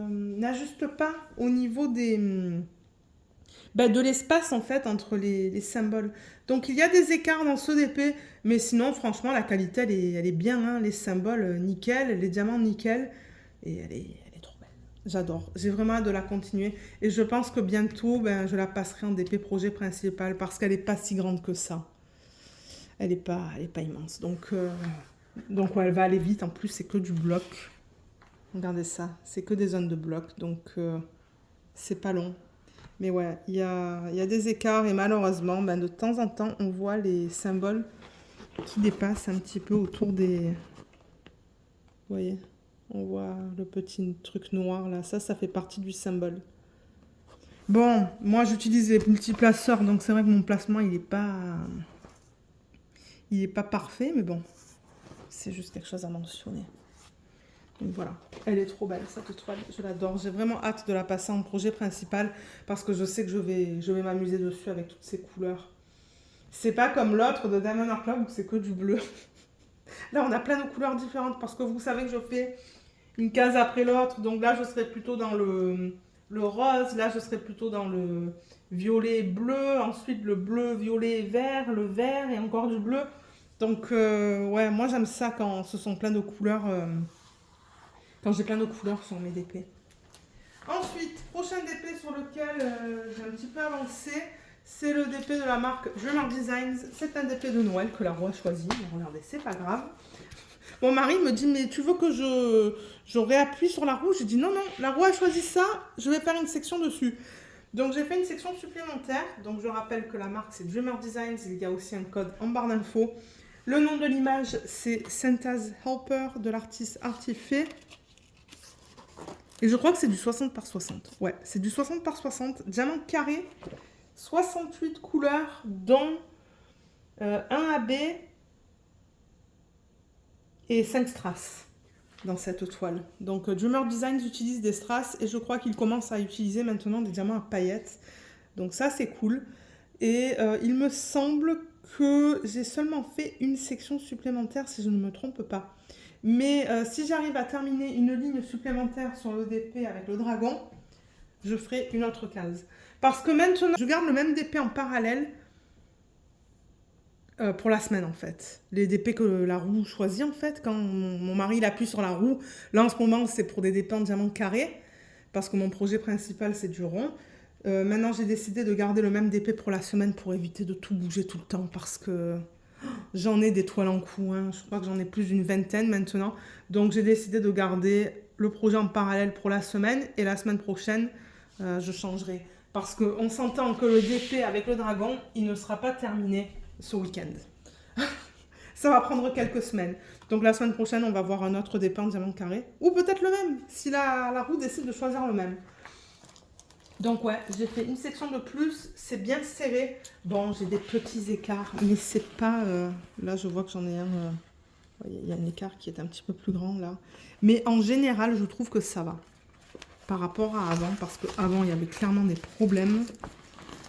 [SPEAKER 1] n'ajustent pas au niveau de l'espace en fait entre les symboles. Donc il y a des écarts dans ce DP, mais sinon franchement la qualité elle est bien, hein, les symboles nickel, les diamants nickel et elle est trop belle. J'adore, j'ai vraiment hâte de la continuer et je pense que bientôt je la passerai en DP projet principal parce qu'elle n'est pas si grande que ça. Elle est pas immense. Donc ouais, elle va aller vite. En plus, c'est que du bloc. Regardez ça. C'est que des zones de bloc. Donc, c'est pas long. Mais ouais, il y a des écarts. Et malheureusement, de temps en temps, on voit les symboles qui dépassent un petit peu autour des... Vous voyez? On voit le petit truc noir là. Ça fait partie du symbole. Bon, moi, j'utilise les multiplaceurs. Donc, c'est vrai que mon placement, il n'est pas... Il n'est pas parfait, mais bon, c'est juste quelque chose à mentionner. Donc voilà, elle est trop belle cette toile, je l'adore. J'ai vraiment hâte de la passer en projet principal parce que je sais que je vais m'amuser dessus avec toutes ces couleurs. C'est pas comme l'autre de Diamond Art Club où c'est que du bleu. Là, on a plein de couleurs différentes parce que vous savez que je fais une case après l'autre. Donc là, je serai plutôt dans le rose. Là, je serai plutôt dans le violet bleu. Ensuite, le bleu, violet, vert, le vert et encore du bleu. Donc, ouais, moi, j'aime ça quand ce sont plein de couleurs. Quand j'ai plein de couleurs sur mes DP. Ensuite, prochain DP sur lequel j'ai un petit peu avancé, c'est le DP de la marque Dreamer Designs. C'est un DP de Noël que la roue a choisi. Regardez, c'est pas grave. Mon mari me dit, mais tu veux que je réappuie sur la roue? J'ai dit, non, non, la roue a choisi ça, je vais faire une section dessus. Donc j'ai fait une section supplémentaire. Donc je rappelle que la marque c'est Dreamer Designs. Il y a aussi un code en barre d'infos. Le nom de l'image c'est Santa's Helper de l'artiste Artifé. Et je crois que c'est du 60 par 60. Ouais, c'est du 60 par 60. Diamant carré. 68 couleurs, dont 1 AB et 5 strass dans cette toile. Donc Dreamer Designs utilise des strass et je crois qu'il commence à utiliser maintenant des diamants à paillettes. Donc ça, c'est cool. Et il me semble que j'ai seulement fait une section supplémentaire, si je ne me trompe pas. Mais si j'arrive à terminer une ligne supplémentaire sur le DP avec le dragon, je ferai une autre case. Parce que maintenant, je garde le même DP en parallèle pour la semaine en fait. Les DP que la roue choisit en fait, quand mon mari il appuie sur la roue, là en ce moment c'est pour des DP en diamant carré, parce que mon projet principal c'est du rond. Maintenant j'ai décidé de garder le même DP pour la semaine pour éviter de tout bouger tout le temps, parce que j'en ai des toiles en coup, hein. Je crois que j'en ai plus d'une vingtaine maintenant. Donc j'ai décidé de garder le projet en parallèle pour la semaine, et la semaine prochaine je changerai. Parce qu'on s'entend que le DP avec le dragon, il ne sera pas terminé ce week-end. Ça va prendre quelques semaines. Donc la semaine prochaine, on va voir un autre DP en diamant carré. Ou peut-être le même, si la roue décide de choisir le même. Donc ouais, j'ai fait une section de plus. C'est bien serré. Bon, j'ai des petits écarts, mais c'est pas... Là, je vois que j'en ai un... Il y a un écart qui est un petit peu plus grand là. Mais en général, je trouve que ça va. Par rapport à avant, parce qu'avant, il y avait clairement des problèmes.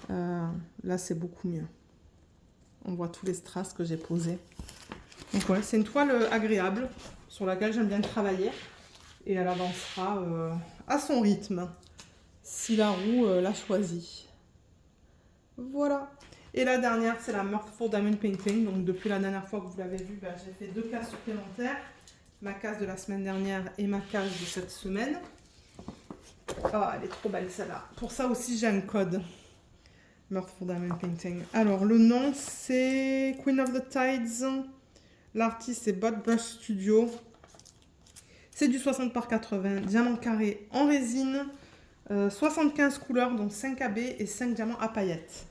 [SPEAKER 1] Là, c'est beaucoup mieux. On voit tous les strass que j'ai posés. Donc ouais, c'est une toile agréable sur laquelle j'aime bien travailler. Et elle avancera à son rythme, si la roue l'a choisit. Voilà. Et la dernière, c'est la Mirthful Diamond Painting. Donc depuis la dernière fois que vous l'avez vu, j'ai fait 2 cases supplémentaires. Ma case de la semaine dernière et ma case de cette semaine. Oh, elle est trop belle celle-là. Pour ça aussi, j'ai un code. Mirthful Diamond Painting. Alors, le nom, c'est Queen of the Tides. L'artiste, c'est Bot Brush Studio. C'est du 60 par 80. Diamant carré en résine. 75 couleurs, dont 5 AB et 5 diamants à paillettes.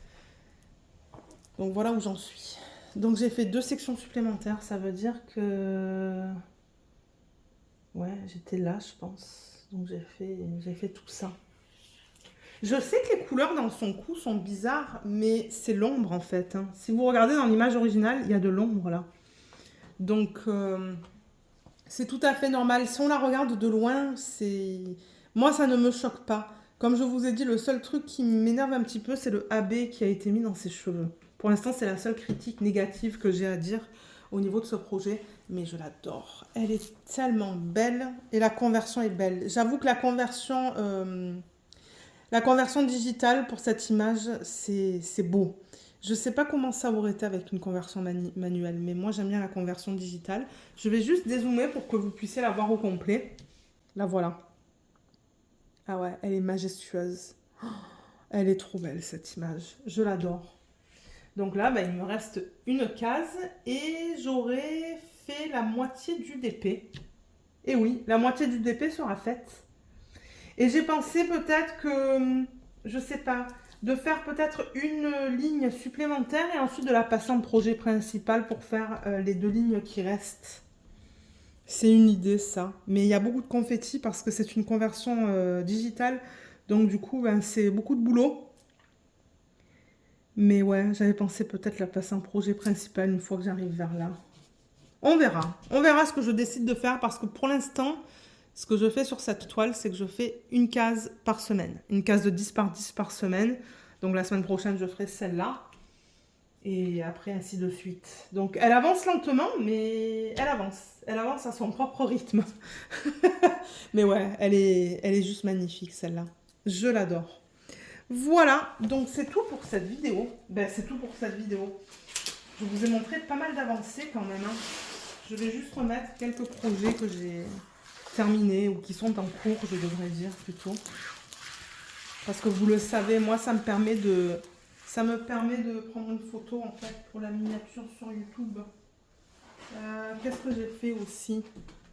[SPEAKER 1] Donc, voilà où j'en suis. Donc, j'ai fait 2 sections supplémentaires. Ça veut dire que... Ouais, j'étais là, je pense. Donc j'ai fait tout ça. Je sais que les couleurs dans son cou sont bizarres, mais c'est l'ombre en fait. Hein. Si vous regardez dans l'image originale, il y a de l'ombre là. Donc c'est tout à fait normal. Si on la regarde de loin, moi ça ne me choque pas. Comme je vous ai dit, le seul truc qui m'énerve un petit peu, c'est le AB qui a été mis dans ses cheveux. Pour l'instant, c'est la seule critique négative que j'ai à dire au niveau de ce projet, mais je l'adore. Elle est tellement belle et la conversion est belle. J'avoue que la conversion digitale pour cette image, c'est beau. Je ne sais pas comment ça aurait été avec une conversion manuelle, mais moi j'aime bien la conversion digitale. Je vais juste dézoomer pour que vous puissiez la voir au complet. La voilà. Ah ouais, elle est majestueuse. Oh, elle est trop belle cette image. Je l'adore. Donc là, il me reste une case et j'aurai fait la moitié du DP. Et oui, la moitié du DP sera faite. Et j'ai pensé peut-être que, je sais pas, de faire peut-être une ligne supplémentaire et ensuite de la passer en projet principal pour faire les 2 lignes qui restent. C'est une idée ça. Mais il y a beaucoup de confettis parce que c'est une conversion digitale. Donc du coup, c'est beaucoup de boulot. Mais ouais, j'avais pensé peut-être la passer en projet principal une fois que j'arrive vers là. On verra. On verra ce que je décide de faire parce que pour l'instant, Ce que je fais sur cette toile, c'est que je fais une case par semaine. Une case de 10 par 10 par semaine. Donc la semaine prochaine, je ferai celle-là. Et après, ainsi de suite. Donc elle avance lentement, mais elle avance. Elle avance à son propre rythme. Mais ouais, elle est juste magnifique, celle-là. Je l'adore. Voilà, donc c'est tout pour cette vidéo. Ben, c'est tout pour cette vidéo. Je vous ai montré pas mal d'avancées quand même. Hein. Je vais juste remettre quelques projets que j'ai terminés ou qui sont en cours, je devrais dire plutôt. Parce que vous le savez, moi ça me permet de prendre une photo en fait pour la miniature sur YouTube. Qu'est-ce que j'ai fait aussi?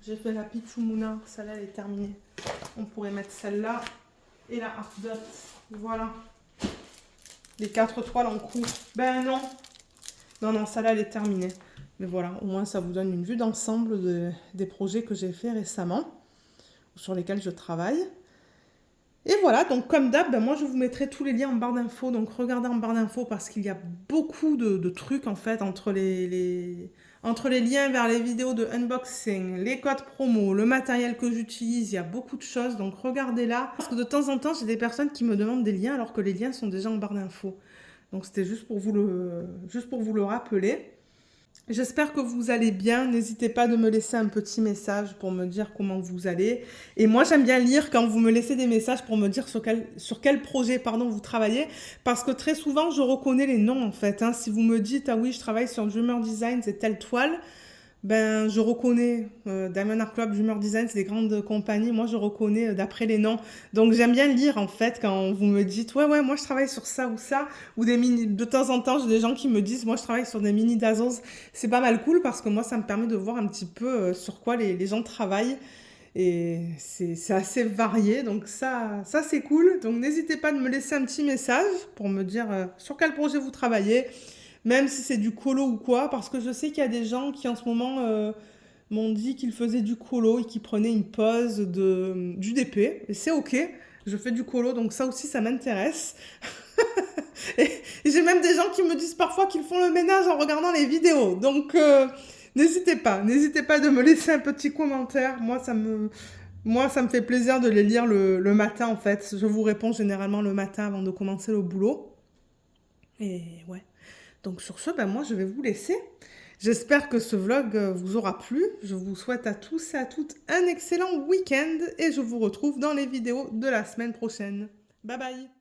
[SPEAKER 1] J'ai fait la Pichumuna, celle-là elle est terminée. On pourrait mettre celle-là et la Art Dot. Voilà. Les 4 toiles en cours. Ben non. Non, celle-là elle est terminée. Mais voilà, au moins ça vous donne une vue d'ensemble des projets que j'ai fait récemment, sur lesquels je travaille. Et voilà, donc comme d'hab, ben moi je vous mettrai tous les liens en barre d'infos. Donc regardez en barre d'infos parce qu'il y a beaucoup de trucs en fait entre les liens vers les vidéos de unboxing, les codes promo, le matériel que j'utilise, il y a beaucoup de choses. Donc regardez là. Parce que de temps en temps, j'ai des personnes qui me demandent des liens alors que les liens sont déjà en barre d'infos. Donc c'était juste pour vous le rappeler. J'espère que vous allez bien. N'hésitez pas de me laisser un petit message pour me dire comment vous allez. Et moi, j'aime bien lire quand vous me laissez des messages pour me dire sur quel projet vous travaillez. Parce que très souvent, je reconnais les noms en fait. Hein. Si vous me dites, ah oui, je travaille sur Dreamer Design, c'est telle toile. Ben, je reconnais Diamond Art Club, Dreamer Design, c'est des grandes compagnies. Moi, je reconnais d'après les noms. Donc, j'aime bien lire, en fait, quand vous me dites, ouais, moi, je travaille sur ça ou ça. Ou des mini... De temps en temps, j'ai des gens qui me disent, moi, je travaille sur des mini Dazzles. C'est pas mal cool parce que moi, ça me permet de voir un petit peu sur quoi les gens travaillent. Et c'est assez varié. Donc, ça c'est cool. Donc, n'hésitez pas de me laisser un petit message pour me dire sur quel projet vous travaillez. Même si c'est du colo ou quoi, parce que je sais qu'il y a des gens qui en ce moment m'ont dit qu'ils faisaient du colo et qu'ils prenaient une pause du DP. Et c'est ok, je fais du colo, donc ça aussi ça m'intéresse. et j'ai même des gens qui me disent parfois qu'ils font le ménage en regardant les vidéos. Donc n'hésitez pas de me laisser un petit commentaire. Moi ça me fait plaisir de les lire le matin en fait. Je vous réponds généralement le matin avant de commencer le boulot. Et ouais. Donc sur ce, ben moi je vais vous laisser. J'espère que ce vlog vous aura plu. Je vous souhaite à tous et à toutes un excellent week-end et je vous retrouve dans les vidéos de la semaine prochaine. Bye bye!